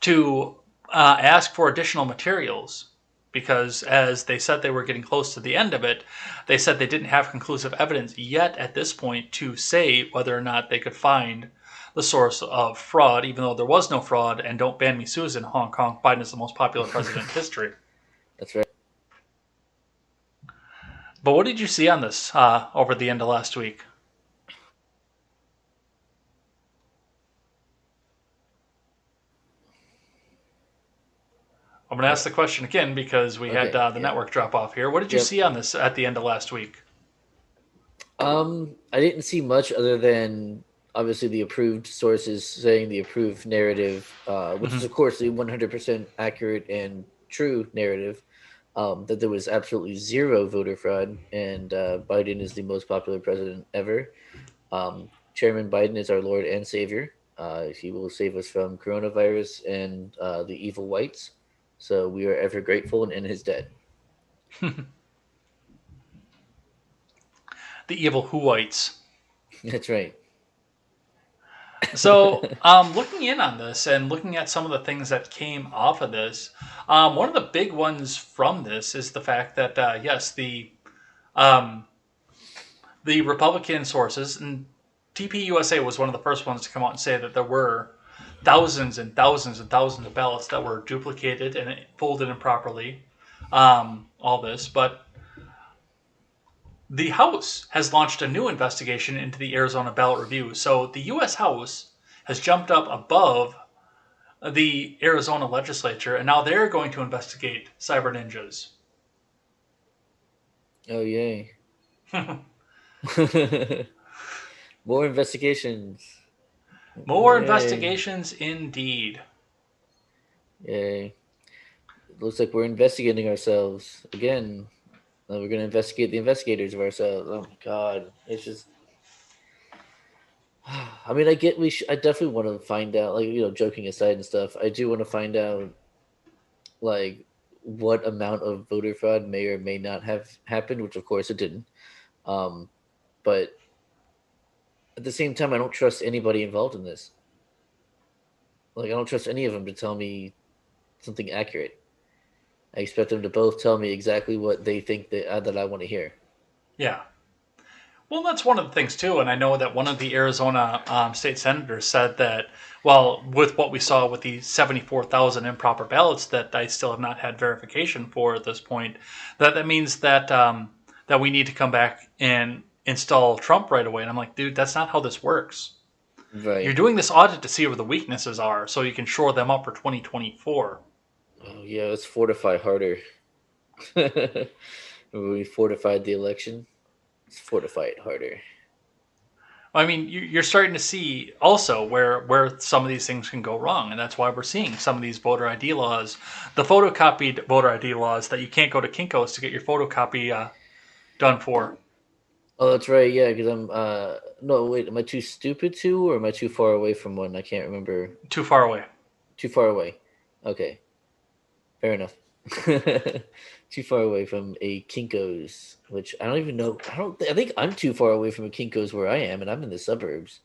to ask for additional materials because, as they said they were getting close to the end of it, they said they didn't have conclusive evidence yet at this point to say whether or not they could find the source of fraud, even though there was no fraud. And don't ban me, Susan, Hong Kong, Biden is the most popular president in history. That's right. But what did you see on this over the end of last week? I'm going to ask the question again because we had the network drop off here. What did you see on this at the end of last week? I didn't see much other than obviously the approved sources saying the approved narrative, which is of course the 100% accurate and true narrative, that there was absolutely zero voter fraud and Biden is the most popular president ever. Chairman Biden is our Lord and Savior. He will save us from coronavirus and the evil whites. So we are ever grateful and in his debt. The evil Whoites. That's right. So looking in on this and looking at some of the things that came off of this, one of the big ones from this is the fact that, yes, the Republican sources, and TPUSA was one of the first ones to come out and say that there were thousands and thousands and thousands of ballots that were duplicated and folded improperly, all this. But the House has launched a new investigation into the Arizona ballot review. So the U.S. House has jumped up above the Arizona legislature, and now they're going to investigate cyber ninjas. Oh, yay. More investigations. More Yay. investigations indeed. Yay. It looks like we're investigating ourselves again. We're going to investigate the investigators of ourselves. Oh my god. It's just I mean, I get I definitely want to find out, like, joking aside and stuff, I do want to find out, like, what amount of voter fraud may or may not have happened, which of course it didn't. But at the same time, I don't trust anybody involved in this. Like, I don't trust any of them to tell me something accurate. I expect them to both tell me exactly what they think that I want to hear. Yeah. Well, that's one of the things, too. And I know that one of the Arizona state senators said that, well, with what we saw with the 74,000 improper ballots that I still have not had verification for at this point, that means that that we need to come back and install Trump right away. And I'm like, dude, that's not how this works. Right. You're doing this audit to see where the weaknesses are so you can shore them up for 2024. Oh, yeah, let's fortify harder. We fortified the election. Let's fortify it harder. I mean, you're starting to see also where some of these things can go wrong, and that's why we're seeing some of these voter ID laws, the photocopied voter ID laws that you can't go to Kinko's to get your photocopy done for. Oh, that's right. Yeah, because no, wait, am I too stupid to, or am I too far away from one? I can't remember. Too far away. Too far away. Okay. Fair enough. Too far away from a Kinko's, which I don't even know. I think I'm too far away from a Kinko's where I am, and I'm in the suburbs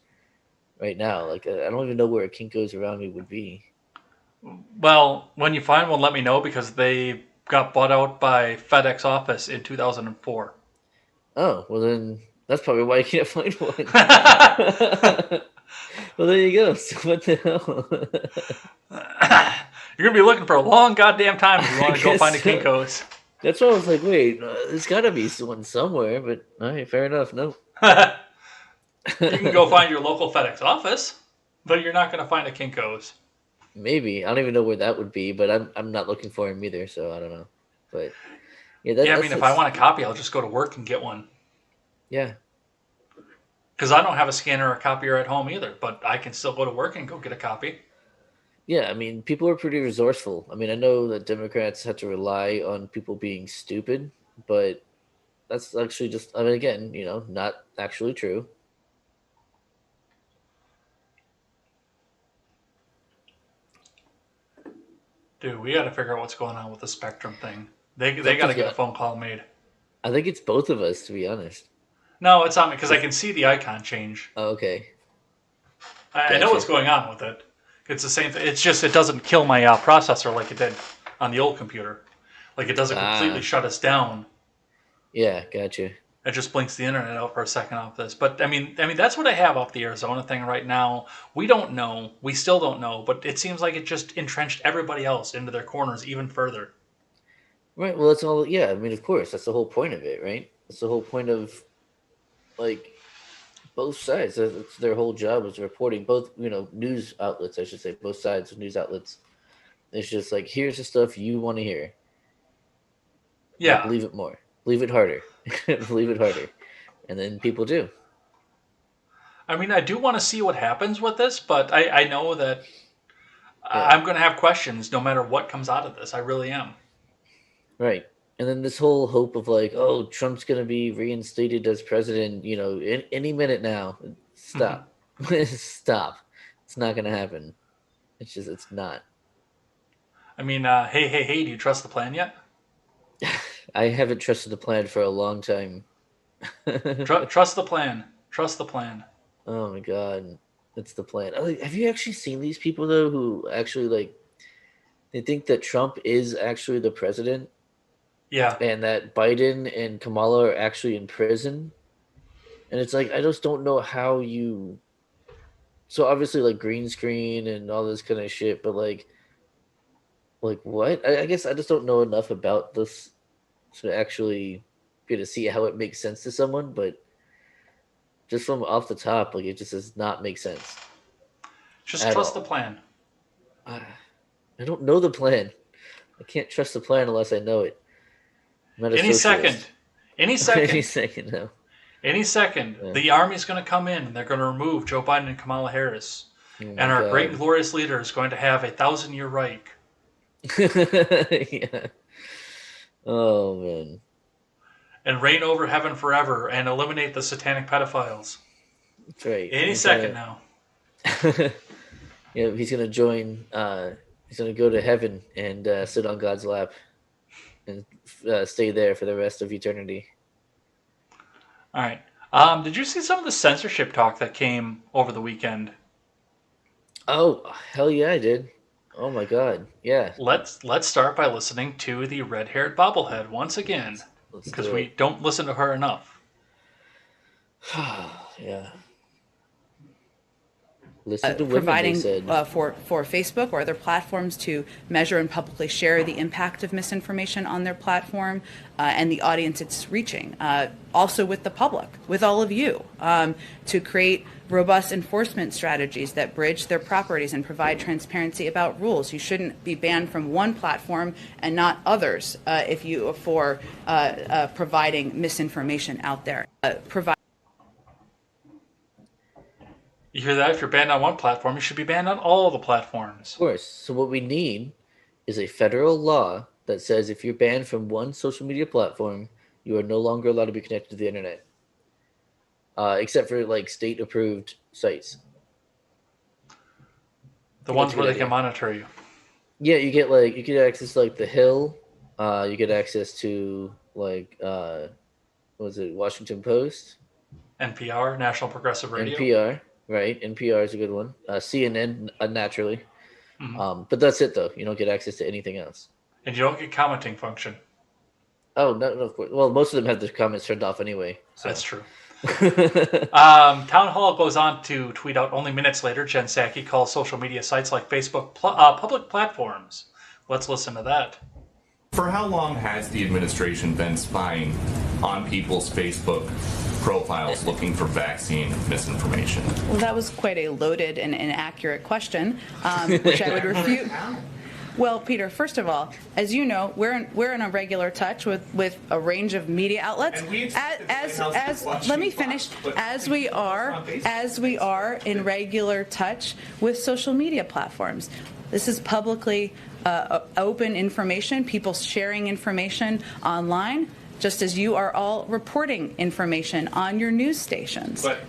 right now. Like, I don't even know where a Kinko's around me would be. Well, when you find one, let me know, because they got bought out by FedEx Office in 2004. Oh, well then that's probably why I can't find one. Well, there you go. So what the hell? You're going to be looking for a long goddamn time if you want to go find a Kinko's. That's why I was like, wait, there's got to be one somewhere, but all right, fair enough. No. You can go find your local FedEx office, but you're not going to find a Kinko's. Maybe. I don't even know where that would be, but I'm not looking for him either, so I don't know. But yeah, I mean, if I want a copy, I'll just go to work and get one. Yeah. Because I don't have a scanner or copier at home either, but I can still go to work and go get a copy. Yeah, I mean, people are pretty resourceful. I mean, I know that Democrats have to rely on people being stupid, but that's actually just, I mean, again, not actually true. Dude, we got to figure out what's going on with the Spectrum thing. They got to get a phone call made. I think it's both of us, to be honest. No, it's not me, because I can see the icon change. Oh, okay. I know what's going on with it. It's the same thing. It's just it doesn't kill my processor like it did on the old computer. Like, it doesn't completely shut us down. Yeah, gotcha. It just blinks the internet out for a second off this. But I mean that's what I have off the Arizona thing right now. We don't know. We still don't know. But it seems like it just entrenched everybody else into their corners even further. Right. Well, that's all. Yeah. I mean, of course, that's the whole point of it, right? That's the whole point of, like, both sides. That's their whole job is reporting. Both, news outlets, I should say, both sides of news outlets. It's just like, here's the stuff you want to hear. Yeah. Believe it more. Believe it harder. Believe it harder. And then people do. I mean, I do want to see what happens with this, but I know that I'm going to have questions no matter what comes out of this. I really am. Right. And then this whole hope of, like, oh, Trump's going to be reinstated as president, in any minute now. Stop. Stop. It's not going to happen. It's not. I mean, hey, do you trust the plan yet? I haven't trusted the plan for a long time. Trust the plan. Trust the plan. Oh my god, it's the plan. Have you actually seen these people though, who actually, like, they think that Trump is actually the president? Yeah. And that Biden and Kamala are actually in prison? And it's like, I just don't know how you. So obviously, like, green screen and all this kind of shit, but like what? I guess I just don't know enough about this to actually be able to see how it makes sense to someone, but just from off the top, like, it just does not make sense. Just trust the plan. I don't know the plan. I can't trust the plan unless I know it. Any second. Any second, no. Any second, the army's going to come in and they're going to remove Joe Biden and Kamala Harris. And our great and glorious leader is going to have a 1,000-year Reich. Yeah. Oh, man. And reign over heaven forever and eliminate the satanic pedophiles. That's right. Any second now. Yeah, he's going to join, he's going to go to heaven and sit on God's lap and stay there for the rest of eternity. All right. Did you see some of the censorship talk that came over the weekend? Oh, hell yeah, I did. Oh my God, yeah. Let's start by listening to the red-haired bobblehead once again, because we don't listen to her enough. Yeah. Listen to providing said. for Facebook or other platforms to measure and publicly share the impact of misinformation on their platform and the audience it's reaching. Also with the public, with all of you, to create robust enforcement strategies that bridge their properties and provide transparency about rules. You shouldn't be banned from one platform and not others for providing misinformation out there. You hear that? If you're banned on one platform, you should be banned on all the platforms. Of course. So what we need is a federal law that says if you're banned from one social media platform, you are no longer allowed to be connected to the internet. Except for like state-approved sites. The ones where they can monitor you. Yeah, you get access to like The Hill. You get access to like what was it, Washington Post? NPR, National Progressive Radio. NPR. Right, NPR is a good one. CNN, naturally. Mm-hmm. But that's it, though. You don't get access to anything else. And you don't get commenting function. Oh, no, of course. Well, most of them have the comments turned off anyway. So. That's true. Town Hall goes on to tweet out only minutes later, Jen Psaki calls social media sites like Facebook public platforms. Let's listen to that. For how long has the administration been spying on people's Facebook profiles looking for vaccine misinformation? Well, that was quite a loaded and inaccurate question, which I would refute. Well, Peter, first of all, as you know, we're in a regular touch with a range of media outlets. Let me finish. As we are in regular touch with social media platforms. This is publicly open information, people sharing information online, just as you are all reporting information on your news stations. But,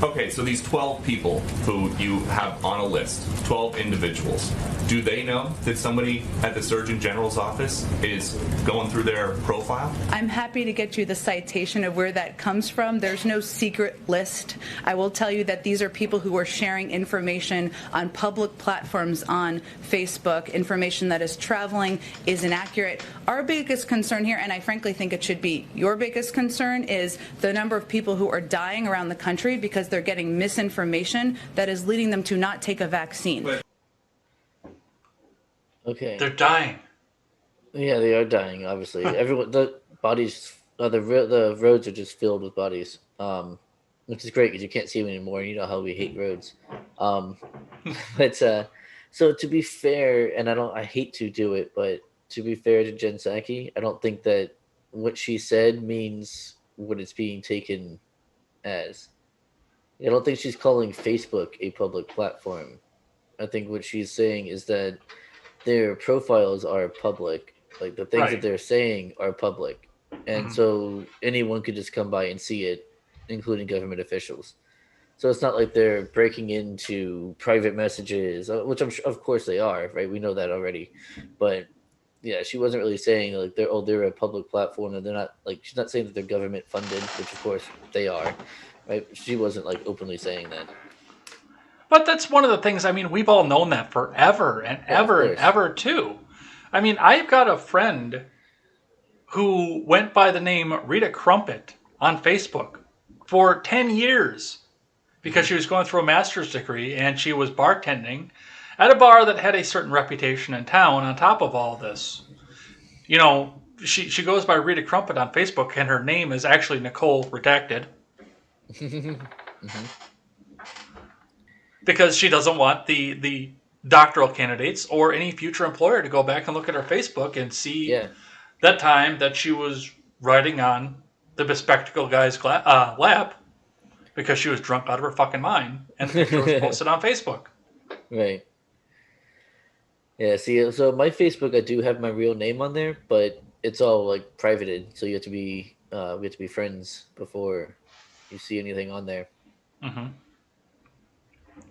okay, so these 12 people who you have on a list, 12 individuals, do they know that somebody at the Surgeon General's office is going through their profile? I'm happy to get you the citation of where that comes from. There's no secret list. I will tell you that these are people who are sharing information on public platforms on Facebook, information that is traveling, is inaccurate. Our biggest concern here, and I frankly think it should be your biggest concern, is the number of people who are dying around the country because they're getting misinformation that is leading them to not take a vaccine. Okay. They're dying. Yeah, they are dying. Obviously, everyone. The bodies, the roads are just filled with bodies, which is great because you can't see them anymore. You know how we hate roads. But so to be fair, and I hate to do it, but to be fair to Jen Psaki, I don't think that what she said means what it's being taken as. I don't think she's calling Facebook a public platform. I think what she's saying is that their profiles are public. Like the things that they're saying are public. And so anyone could just come by and see it, including government officials. So it's not like they're breaking into private messages, which I'm sure, of course they are, right? We know that already. But yeah, she wasn't really saying like they're a public platform and they're not, like, she's not saying that they're government funded, which of course they are, right? She wasn't like openly saying that. But that's one of the things, I mean, we've all known that forever and ever and ever too. I mean, I've got a friend who went by the name Rita Crumpet on Facebook for 10 years because she was going through a master's degree and she was bartending at a bar that had a certain reputation in town on top of all this. You know, she goes by Rita Crumpet on Facebook and her name is actually Nicole Redacted. Because she doesn't want the doctoral candidates or any future employer to go back and look at her Facebook and see that time that she was writing on the bespectacled guy's lap because she was drunk out of her fucking mind, and the picture was posted on Facebook. Right. Yeah, see, so my Facebook, I do have my real name on there, but it's all like privated, so you have to be we have to be friends before you see anything on there. Mm-hmm.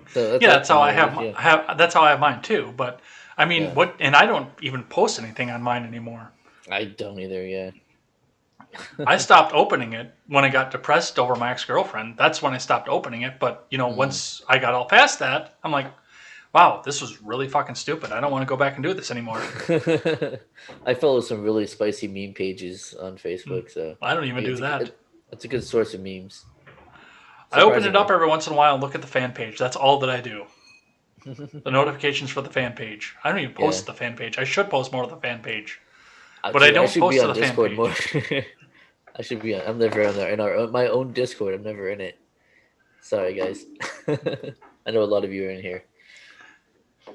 So that's how I have. That's how I have mine too. But I mean, what? And I don't even post anything on mine anymore. I don't either. Yeah. I stopped opening it when I got depressed over my ex-girlfriend. That's when I stopped opening it. But once I got all past that, I'm like, wow, this was really fucking stupid. I don't want to go back and do this anymore. I follow some really spicy meme pages on Facebook, so I don't even do that. It's a good source of memes. I open it up every once in a while and look at the fan page. That's all that I do. The notifications for the fan page. I don't even post to the fan page. I should post more to the fan page. But I don't post to the Discord fan page. More. I should be on. I'm never on there. In my own Discord, I'm never in it. Sorry, guys. I know a lot of you are in here.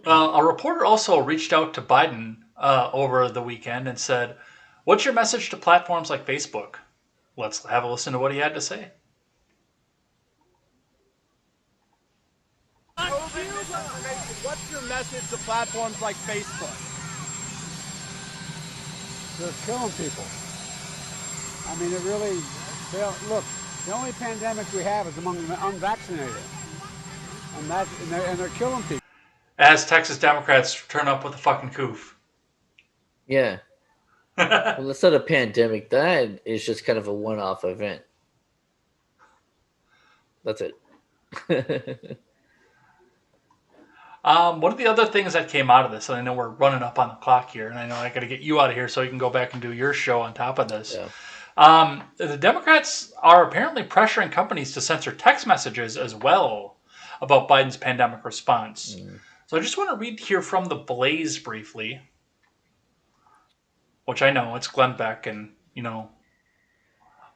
A reporter also reached out to Biden over the weekend and said, "What's your message to platforms like Facebook?" Let's have a listen to what he had to say. What's your message to platforms like Facebook? They're killing people. I mean, it really, look, the only pandemic we have is among the unvaccinated. And they're killing people. As Texas Democrats turn up with a fucking coof. Yeah. Well, that's not a pandemic. That is just kind of a one-off event. That's it. One of the other things that came out of this, and I know we're running up on the clock here, and I know I got to get you out of here so you can go back and do your show on top of this. Yeah. The Democrats are apparently pressuring companies to censor text messages as well about Biden's pandemic response. So I just want to read here from the Blaze briefly, which I know it's Glenn Beck and,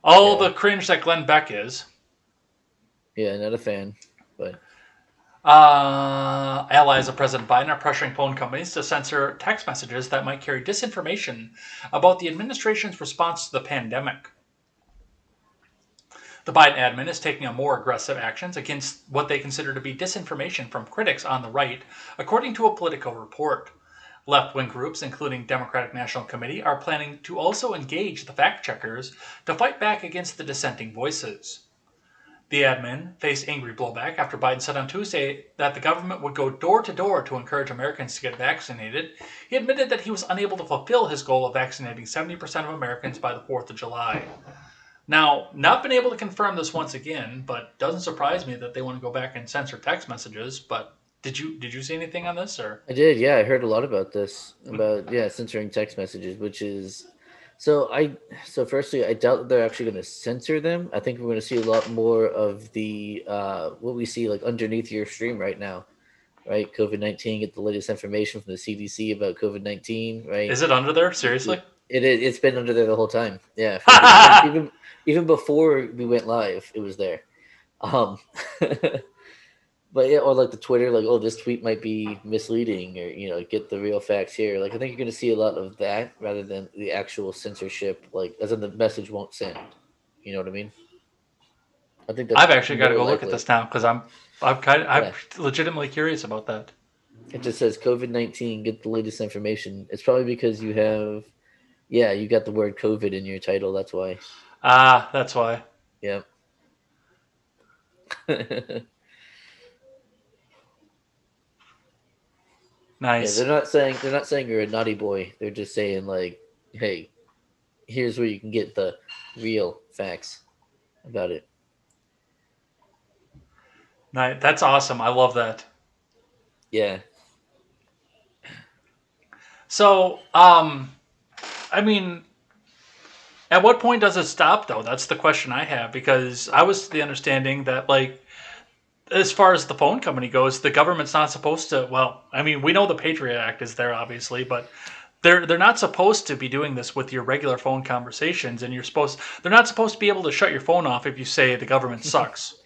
all the cringe that Glenn Beck is. Yeah, not a fan, but... Allies of President Biden are pressuring phone companies to censor text messages that might carry disinformation about the administration's response to the pandemic. The Biden admin is taking a more aggressive actions against what they consider to be disinformation from critics on the right, according to a Politico report. Left-wing groups, including Democratic National Committee, are planning to also engage the fact-checkers to fight back against the dissenting voices. The admin faced angry blowback after Biden said on Tuesday that the government would go door-to-door to encourage Americans to get vaccinated. He admitted that he was unable to fulfill his goal of vaccinating 70% of Americans by the 4th of July. Now, not been able to confirm this once again, but doesn't surprise me that they want to go back and censor text messages. But did you see anything on this? Or I did, yeah. I heard a lot about this, about censoring text messages, which is... So firstly, I doubt that they're actually going to censor them. I think we're going to see a lot more of the what we see like underneath your stream right now, right? COVID-19, get the latest information from the CDC about COVID-19, right? Is it under there? Seriously? It's been under there the whole time. Yeah, even before we went live, it was there. But yeah, or like the Twitter, like, oh, this tweet might be misleading, or get the real facts here. Like, I think you're going to see a lot of that rather than the actual censorship, like as in the message won't send. You know what I mean? I think I've actually got to go look at this now because I'm legitimately curious about that. It just says COVID-19, get the latest information. It's probably because you have, you got the word COVID in your title. That's why. That's why. Yep. Nice. Yeah, they're not saying you're a naughty boy. They're just saying like, hey, here's where you can get the real facts about it. Nice. That's awesome. I love that. Yeah. So, I mean, at what point does it stop though? That's the question I have, because I was the understanding that like, as far as the phone company goes, the government's not supposed to. Well, I mean, we know the Patriot Act is there, obviously, but they're not supposed to be doing this with your regular phone conversations, and they're not supposed to be able to shut your phone off if you say the government sucks.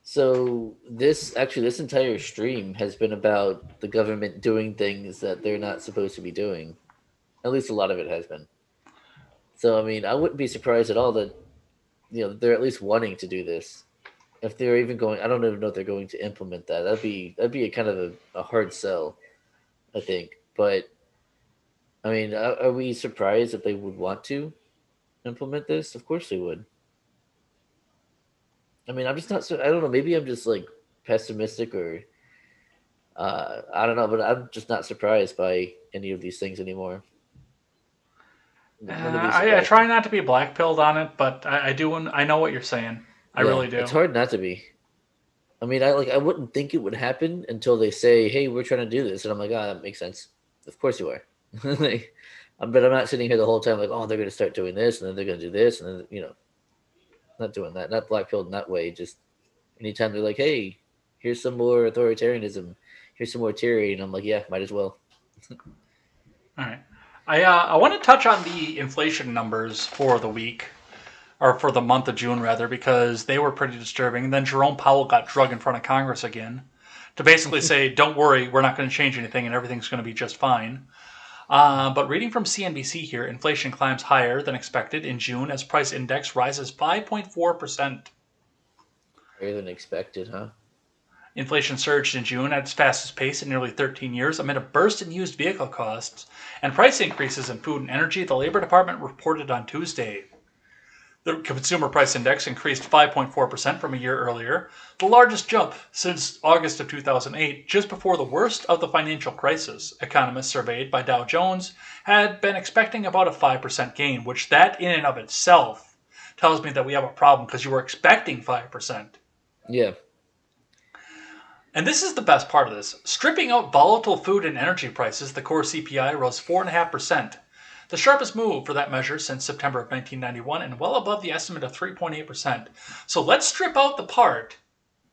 So this entire stream has been about the government doing things that they're not supposed to be doing. At least a lot of it has been. So I mean, I wouldn't be surprised at all that they're at least wanting to do this. If they're even going, I don't even know if they're going to implement that. That'd be a kind of a hard sell, I think. But I mean, are we surprised that they would want to implement this? Of course they would. I mean, I'm just not so. I don't know. Maybe I'm just like pessimistic, or I don't know. But I'm just not surprised by any of these things anymore. I try not to be black-pilled on it, but I do. I know what you're saying. I really do. It's hard not to be. I mean, I wouldn't think it would happen until they say, "Hey, we're trying to do this," and I'm like, "Ah, that makes sense. Of course you are." But I'm not sitting here the whole time like, "Oh, they're going to start doing this, and then they're going to do this, and then not doing that. Not black-pilled in that way. Just anytime they're like, "Hey, here's some more authoritarianism. Here's some more tyranny," and I'm like, "Yeah, might as well." All right. I want to touch on the inflation numbers for the week, or for the month of June, rather, because they were pretty disturbing. And then Jerome Powell got drug in front of Congress again to basically say, don't worry, we're not going to change anything and everything's going to be just fine. But reading from CNBC here, inflation climbs higher than expected in June as price index rises 5.4%. Higher than expected, huh? Inflation surged in June at its fastest pace in nearly 13 years amid a burst in used vehicle costs and price increases in food and energy, the Labor Department reported on Tuesday. The Consumer Price Index increased 5.4% from a year earlier, the largest jump since August of 2008, just before the worst of the financial crisis. Economists surveyed by Dow Jones had been expecting about a 5% gain, which that in and of itself tells me that we have a problem because you were expecting 5%. Yeah. And this is the best part of this. Stripping out volatile food and energy prices, the core CPI rose 4.5%. The sharpest move for that measure since September of 1991 and well above the estimate of 3.8%. So let's strip out the part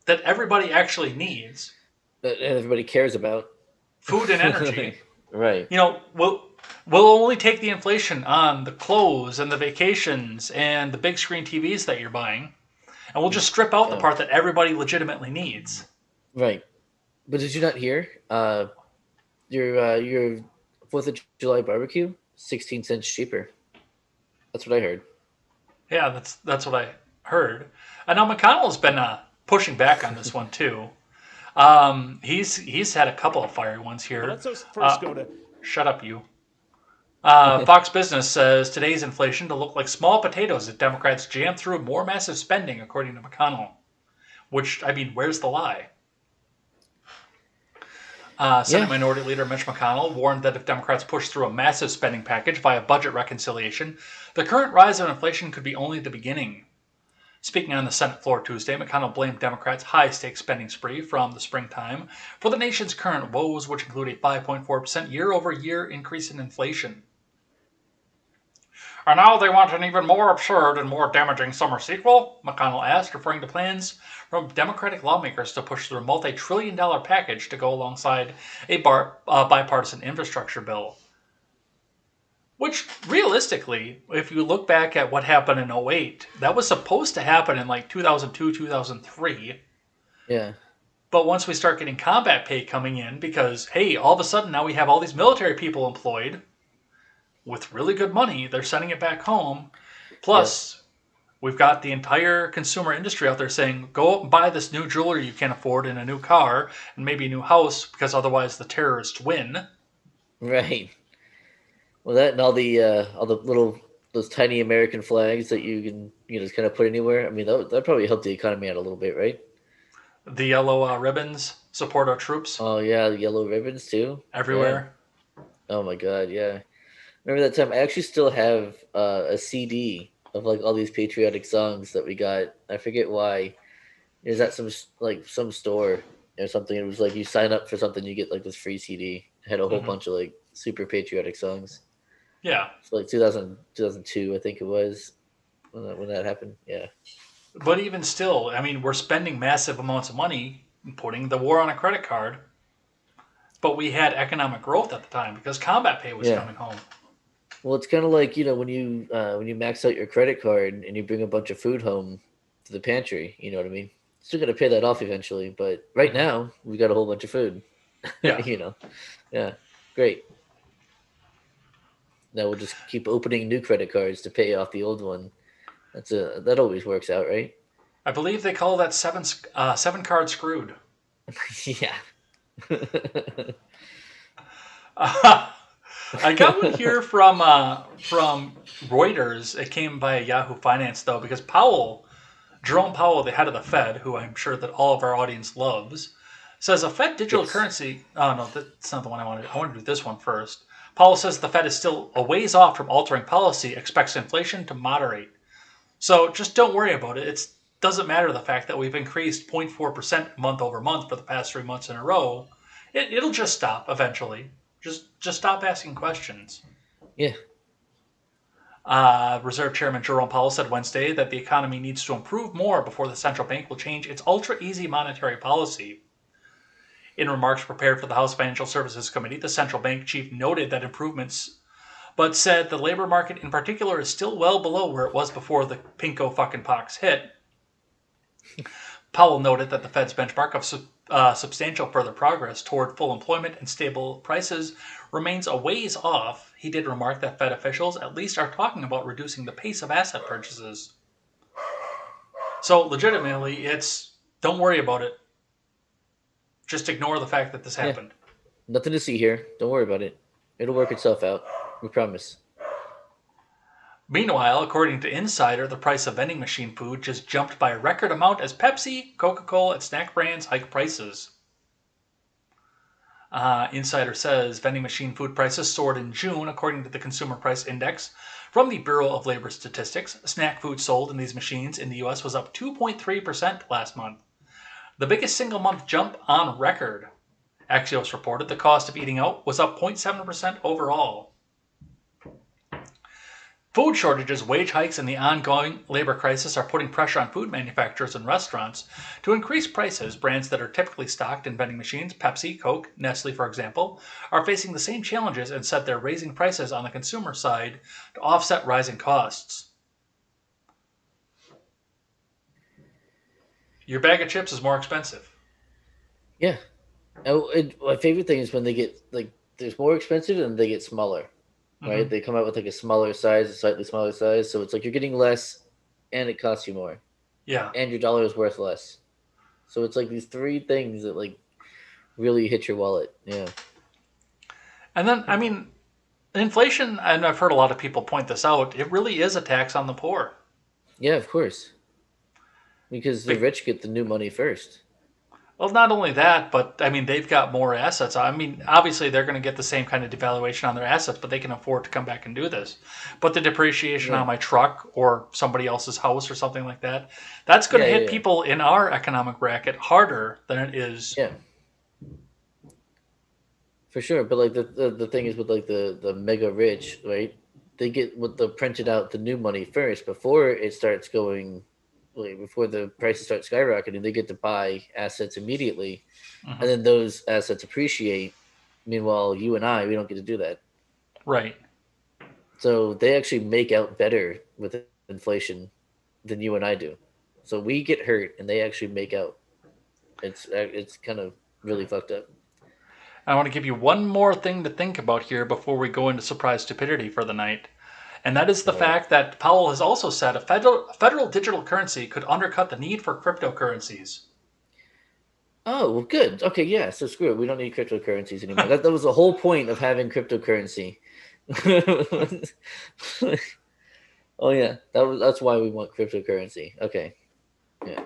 that everybody actually needs. That everybody cares about. Food and energy. Right. We'll only take the inflation on the clothes and the vacations and the big screen TVs that you're buying. And we'll just strip out the part that everybody legitimately needs. Right. But did you not hear your 4th of July barbecue? 16 cents cheaper. That's what I heard. Yeah, that's what I heard. And now McConnell's been pushing back on this one too. He's had a couple of fiery ones here. Well, let's first go to. Shut up, you. Fox Business says today's inflation to look like small potatoes if Democrats jam through more massive spending, according to McConnell. Which, I mean, where's the lie? Senate Minority Leader Mitch McConnell warned that if Democrats push through a massive spending package via budget reconciliation, the current rise of inflation could be only the beginning. Speaking on the Senate floor Tuesday, McConnell blamed Democrats' high-stakes spending spree from the springtime for the nation's current woes, which include a 5.4% year-over-year increase in inflation. And now they want an even more absurd and more damaging summer sequel? McConnell asked, referring to plans from Democratic lawmakers to push through a multi-trillion-dollar package to go alongside a bipartisan infrastructure bill. Which, realistically, if you look back at what happened in 2008, that was supposed to happen in like 2002, 2003. Yeah. But once we start getting combat pay coming in, because, hey, all of a sudden now we have all these military people employed with really good money, they're sending it back home. Plus, we've got the entire consumer industry out there saying, go out and buy this new jewelry you can't afford and a new car and maybe a new house because otherwise the terrorists win. Right. Well, that and all the little, those tiny American flags that you can, just kind of put anywhere. I mean, that probably helped the economy out a little bit, right? The yellow ribbons support our troops. Oh, yeah, the yellow ribbons, too. Everywhere. Yeah. Oh, my God, yeah. Remember that time? I actually still have a CD of like all these patriotic songs that we got. I forget why. It was at some store or something. It was like you sign up for something, you get like this free CD. It had a whole bunch of like super patriotic songs. Yeah. So like 2002, I think it was when that happened. Yeah. But even still, I mean, we're spending massive amounts of money putting the war on a credit card. But we had economic growth at the time because combat pay was coming home. Well, it's kind of like, when you max out your credit card and you bring a bunch of food home to the pantry, you know what I mean? Still got to pay that off eventually, but right now we got a whole bunch of food. Yeah. Yeah, great. Now we'll just keep opening new credit cards to pay off the old one That always works out, right? I believe they call that seven card screwed. Yeah. I got one here from Reuters. It came by Yahoo Finance though, because Jerome Powell, the head of the Fed, who I'm sure that all of our audience loves, says a Fed digital currency. Oh no, that's not the one I wanted. I wanted to do this one first. Powell says the Fed is still a ways off from altering policy. Expects inflation to moderate. So just don't worry about it. It doesn't matter the fact that we've increased 0.4% month over month for the past 3 months in a row. It'll just stop eventually. Just stop asking questions. Yeah. Reserve Chairman Jerome Powell said Wednesday that the economy needs to improve more before the central bank will change its ultra-easy monetary policy. In remarks prepared for the House Financial Services Committee, the central bank chief noted that improvements, but said the labor market in particular is still well below where it was before the pinko fucking pox hit. Powell noted that the Fed's benchmark of substantial further progress toward full employment and stable prices remains a ways off. He did remark that Fed officials at least are talking about reducing the pace of asset purchases. So legitimately, don't worry about it. Just ignore the fact that this happened. Nothing to see here. Don't worry about it. It'll work itself out. We promise. Meanwhile, according to Insider, the price of vending machine food just jumped by a record amount as Pepsi, Coca-Cola, and snack brands hike prices. Insider says vending machine food prices soared in June, according to the Consumer Price Index from the Bureau of Labor Statistics. Snack food sold in these machines in the U.S. was up 2.3% last month, the biggest single-month jump on record. Axios reported the cost of eating out was up 0.7% overall. Food shortages, wage hikes, and the ongoing labor crisis are putting pressure on food manufacturers and restaurants to increase prices. Brands that are typically stocked in vending machines, Pepsi, Coke, Nestle, for example, are facing the same challenges and said they're raising prices on the consumer side to offset rising costs. Your bag of chips is more expensive. Yeah. My favorite thing is when they get, there's more expensive and they get smaller. Right? Mm-hmm. They come out with a smaller size, a slightly smaller size. So it's you're getting less and it costs you more. Yeah. And your dollar is worth less. So it's these three things that really hit your wallet. Yeah. And then, inflation, and I've heard a lot of people point this out, it really is a tax on the poor. Yeah, of course. Because the rich get the new money first. Well, not only that, but they've got more assets. Obviously they're going to get the same kind of devaluation on their assets, but they can afford to come back and do this. But the depreciation on my truck or somebody else's house or something like that, that's going to hit people in our economic bracket harder than it is. Yeah. For sure. But the thing is with the mega rich, right? They get with the printed out the new money first before it starts going. Before the prices start skyrocketing, they get to buy assets immediately, and then those assets appreciate. Meanwhile, you and I, we don't get to do that. Right. So they actually make out better with inflation than you and I do. So we get hurt, and they actually make out. It's kind of really fucked up. I want to give you one more thing to think about here before we go into surprise stupidity for the night. And that is the fact that Powell has also said a federal digital currency could undercut the need for cryptocurrencies. Oh, well, good. Okay, yeah, so screw it. We don't need cryptocurrencies anymore. that was the whole point of having cryptocurrency. Oh, yeah, that's why we want cryptocurrency. Okay, yeah.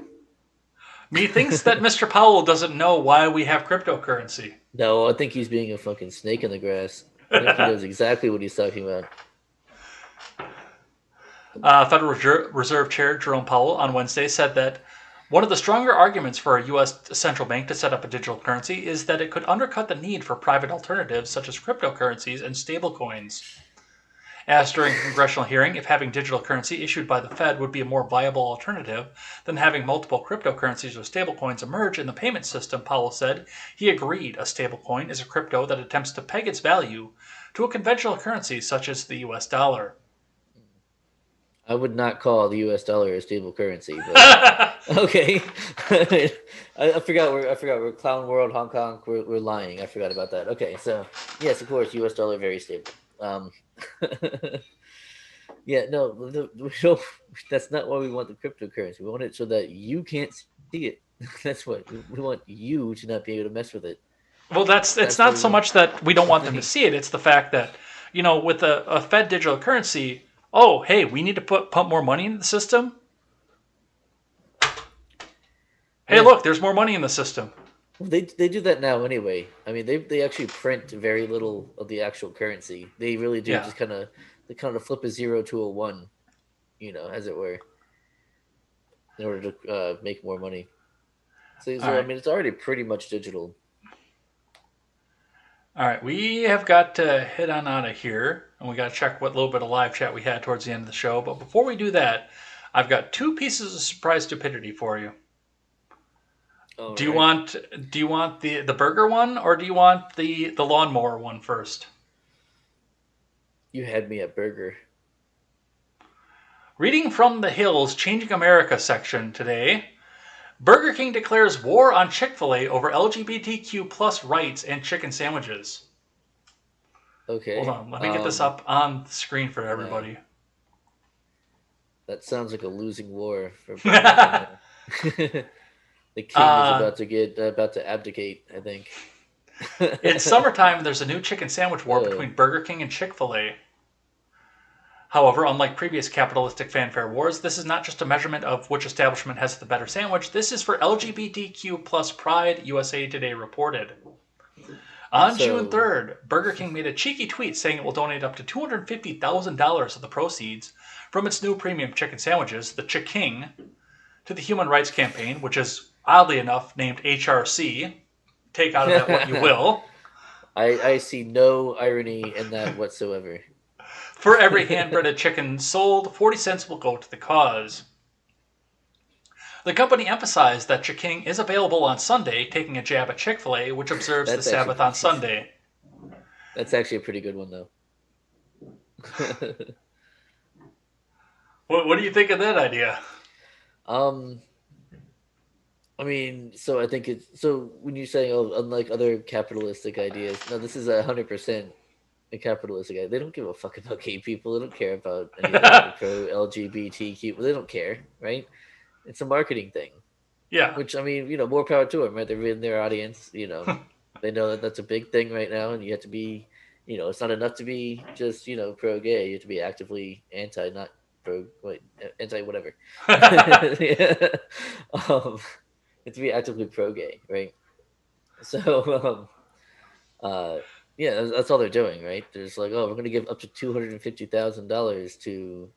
Methinks that Mr. Powell doesn't know why we have cryptocurrency. No, I think he's being a fucking snake in the grass. I think he knows exactly what he's talking about. Federal Reserve Chair Jerome Powell on Wednesday said that one of the stronger arguments for a U.S. central bank to set up a digital currency is that it could undercut the need for private alternatives such as cryptocurrencies and stablecoins. Asked during a congressional hearing if having digital currency issued by the Fed would be a more viable alternative than having multiple cryptocurrencies or stablecoins emerge in the payment system, Powell said he agreed a stablecoin is a crypto that attempts to peg its value to a conventional currency such as the U.S. dollar. I would not call the U.S. dollar a stable currency, but okay. I forgot we're clown world, Hong Kong. We're lying. I forgot about that. Okay, so yes, of course, U.S. dollar very stable. Yeah, no, we don't, that's not why we want the cryptocurrency. We want it so that you can't see it. That's what we want you to not be able to mess with it. Well, it's not so much that we don't want them to see it. It's the fact that, with a Fed digital currency, oh, hey, we need to pump more money into the system. Hey, look, there's more money in the system. Well, they do that now anyway. I mean, they actually print very little of the actual currency. They really do just kind of flip a 0 to a 1, as it were, in order to make more money. So right. I mean, it's already pretty much digital. All right, we have got to head on out of here, and we got to check what little bit of live chat we had towards the end of the show. But before we do that, I've got 2 pieces of surprise stupidity for you. Do you want the burger one, or do you want the lawnmower one first? You had me at burger. Reading from the Hill's Changing America section today, Burger King declares war on Chick-fil-A over LGBTQ plus rights and chicken sandwiches. Okay. Hold on, let me get this up on the screen for everybody. That sounds like a losing war for Burger King. The king is about to abdicate, I think. In summertime, there's a new chicken sandwich war between Burger King and Chick-fil-A. However, unlike previous capitalistic fanfare wars, this is not just a measurement of which establishment has the better sandwich. This is for LGBTQ plus pride, USA Today reported. On June 3rd, Burger King made a cheeky tweet saying it will donate up to $250,000 of the proceeds from its new premium chicken sandwiches, the Chick-King, to the Human Rights Campaign, which is, oddly enough, named HRC. Take out of that what you will. I see no irony in that whatsoever. For every hand-breaded chicken sold, 40 cents will go to the cause. The company emphasized that Chick-King is available on Sunday, taking a jab at Chick-fil-A, which observes the Sabbath on Sunday. That's actually a pretty good one, though. What do you think of that idea? I mean, so I think when you say, unlike other capitalistic ideas, no, this is 100% a capitalistic idea. They don't give a fuck about gay people. They don't care about any of the pro-LGBTQ. They don't care, right? It's a marketing thing. Yeah. Which, I mean, more power to them, right? They're in their audience, They know that that's a big thing right now, and you have to be, it's not enough to be just, pro-gay. You have to be actively anti-whatever. It's to be actively pro-gay, right? So, yeah, that's all they're doing, right? They're just like, we're going to give up to $250,000 to,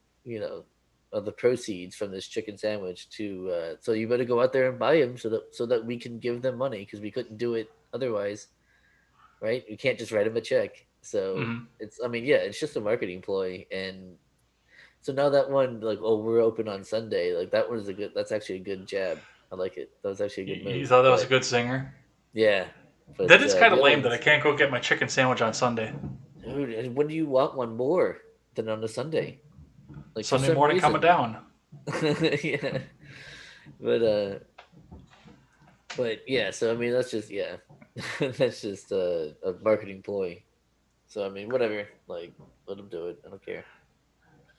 of the proceeds from this chicken sandwich to, so you better go out there and buy them so that we can give them money because we couldn't do it otherwise, right? We can't just write them a check. So it's just a marketing ploy. And so now that one, like, we're open on Sunday, like that's actually a good jab. I like it. That was actually a good move. You thought that was a good singer? Yeah. But, that is kind of lame that I can't go get my chicken sandwich on Sunday. Dude, when do you want one more than on a Sunday? Like Sunday morning coming down. Yeah. But yeah, so I mean that's just that's just a marketing ploy. So I mean whatever, like let them do it. I don't care.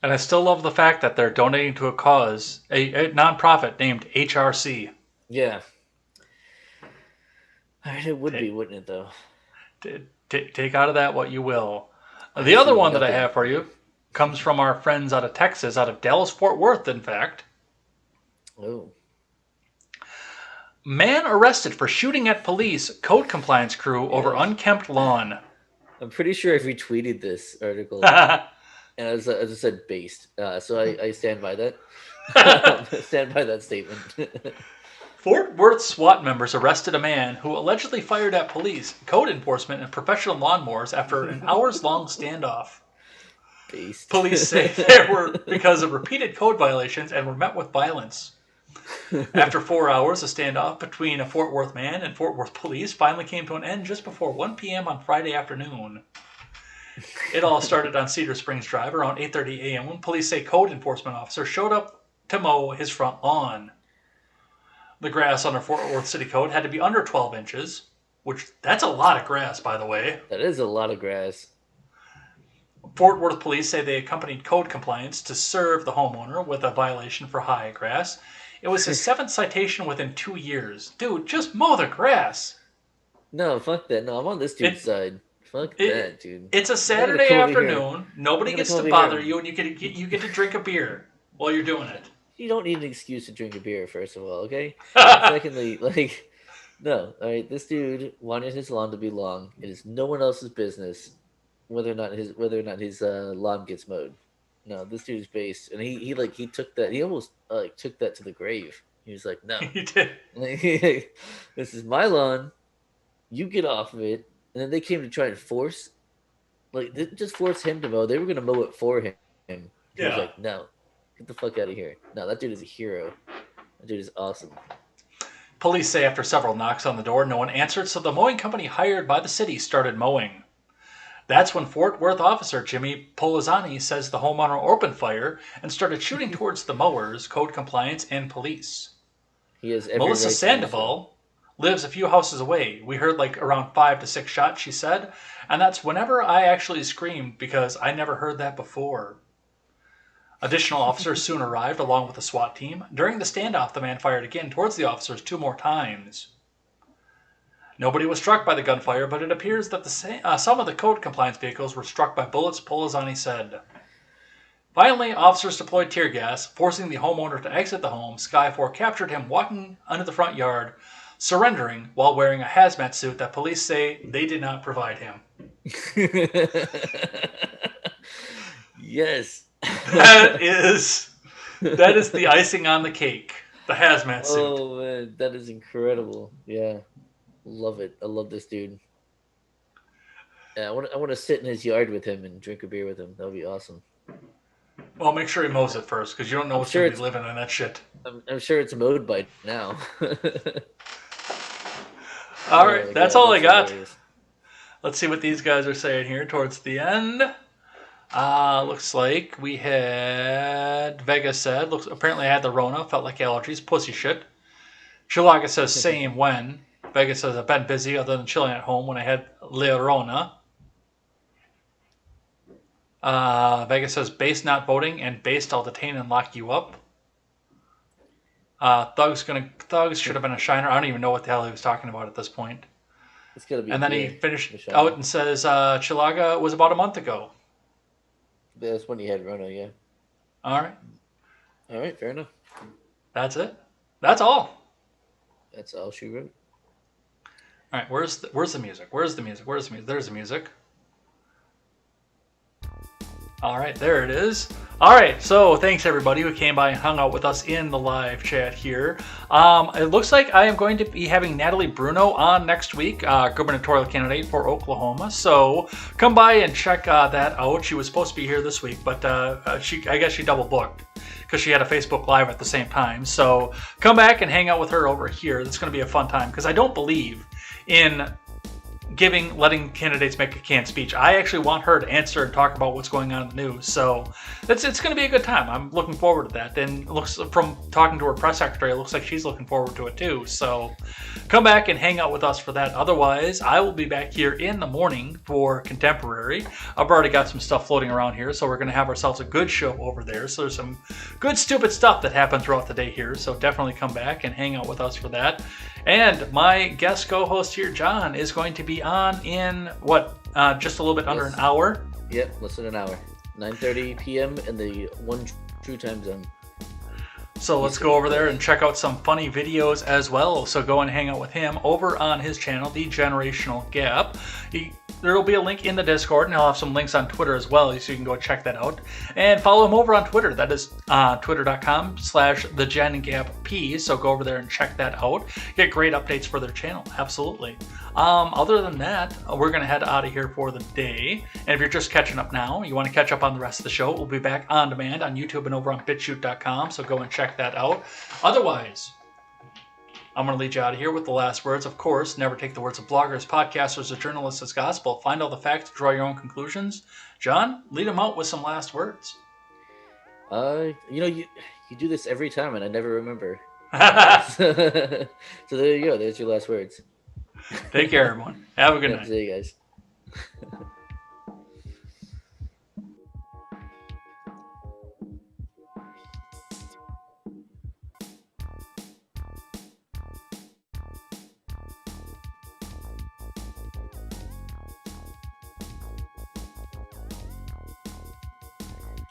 And I still love the fact that they're donating to a cause, a nonprofit named HRC. Yeah. I mean, it would be, wouldn't it, though? Take out of that what you will. The other one that I have for you comes from our friends out of Texas, out of Dallas-Fort Worth, in fact. Oh. Man arrested for shooting at police code compliance crew over unkempt lawn. I'm pretty sure I retweeted this article. And as I said, based. So I stand by that. Stand by that statement. Fort Worth SWAT members arrested a man who allegedly fired at police, code enforcement, and professional lawnmowers after an hours-long standoff. Based. Police say they were because of repeated code violations and were met with violence. After 4 hours, a standoff between a Fort Worth man and Fort Worth police finally came to an end just before 1 p.m. on Friday afternoon. It all started on Cedar Springs Drive around 8:30 a.m. when police say code enforcement officers showed up to mow his front lawn. The grass under Fort Worth City Code had to be under 12 inches, which that's a lot of grass, by the way. That is a lot of grass. Fort Worth police say they accompanied code compliance to serve the homeowner with a violation for high grass. It was his 7th citation within 2 years. Dude, just mow the grass. No, fuck that. No, I'm on this dude's side. Fuck that, dude. It's a Saturday afternoon. Nobody gets to bother you, and you get to drink a beer while you're doing it. You don't need an excuse to drink a beer, first of all, okay? Secondly, no. All right, this dude wanted his lawn to be long. It is no one else's business whether or not his lawn gets mowed. No, this dude's based, and he took that. He almost took that to the grave. He was like, no, he did. This is my lawn. You get off of it. And then they came to try and force him to mow. They were going to mow it for him. He was like, no, get the fuck out of here. No, that dude is a hero. That dude is awesome. Police say after several knocks on the door, no one answered, so the mowing company hired by the city started mowing. That's when Fort Worth officer Jimmy Polizani says the homeowner opened fire and started shooting towards the mowers, code compliance, and police. He has Melissa Sandoval lives a few houses away. We heard around 5 to 6 shots, she said, and that's whenever I actually screamed because I never heard that before. Additional officers soon arrived along with the SWAT team. During the standoff, the man fired again towards the officers 2 more times. Nobody was struck by the gunfire, but it appears that some of the code compliance vehicles were struck by bullets, Polizani said. Finally, officers deployed tear gas, forcing the homeowner to exit the home. Sky 4 captured him walking under the front yard, surrendering while wearing a hazmat suit that police say they did not provide him. Yes. That is the icing on the cake. The hazmat suit. Oh man, that is incredible. Yeah. Love it. I love this dude. Yeah, I want to sit in his yard with him and drink a beer with him. That would be awesome. Well, make sure he mows it first, because you don't know what's going to be living in that shit. I'm sure it's mowed by now. All right, that's all I got. Hilarious. Let's see what these guys are saying here towards the end. Looks like we had Vega said, apparently I had the Rona, felt like allergies, pussy shit. Chilaga says same when. Vega says I've been busy other than chilling at home when I had Le Rona. Vega says base not voting and based I'll detain and lock you up. Thugs should have been a shiner. I don't even know what the hell he was talking about at this point. It's gonna be. And then he finished out and says Chilaga was about a month ago. That's when he had Rona, yeah. All right, fair enough. That's it. That's all. That's all she wrote. All right, where's the music? There's the music. All right, there it is. All right, so thanks everybody who came by and hung out with us in the live chat here. It looks like I am going to be having Natalie Bruno on next week, gubernatorial candidate for Oklahoma. So come by and check that out. She was supposed to be here this week, but I guess she double booked because she had a Facebook Live at the same time. So come back and hang out with her over here. It's going to be a fun time because I don't believe in letting candidates make a canned speech. I actually want her to answer and talk about what's going on in the news. So it's going to be a good time. I'm looking forward to that. And it looks, from talking to her press secretary, it looks like she's looking forward to it too. So come back and hang out with us for that. Otherwise, I will be back here in the morning for Contemporary. I've already got some stuff floating around here, so we're going to have ourselves a good show over there. So there's some good stupid stuff that happened throughout the day here. So definitely come back and hang out with us for that. And my guest co-host here, John, is going to be on in, just a little bit under an hour? Yep, less than an hour. 9:30 p.m. in the one true time zone. So let's go over there and check out some funny videos as well. So go and hang out with him over on his channel, The Generational Gap. There will be a link in the Discord, and I'll have some links on Twitter as well, so you can go check that out. And follow him over on Twitter. That is twitter.com/thegengapp. So go over there and check that out. Get great updates for their channel. Absolutely. Other than that, we're going to head out of here for the day. And if you're just catching up now, you want to catch up on the rest of the show, we'll be back on demand on YouTube and over on BitChute.com. So go and check that out. Otherwise, I'm going to lead you out of here with the last words. Of course, never take the words of bloggers, podcasters, or journalists as gospel. Find all the facts to draw your own conclusions. John, lead them out with some last words. You do this every time, and I never remember. So there you go. There's your last words. Take care, everyone. Have a good night. See you guys.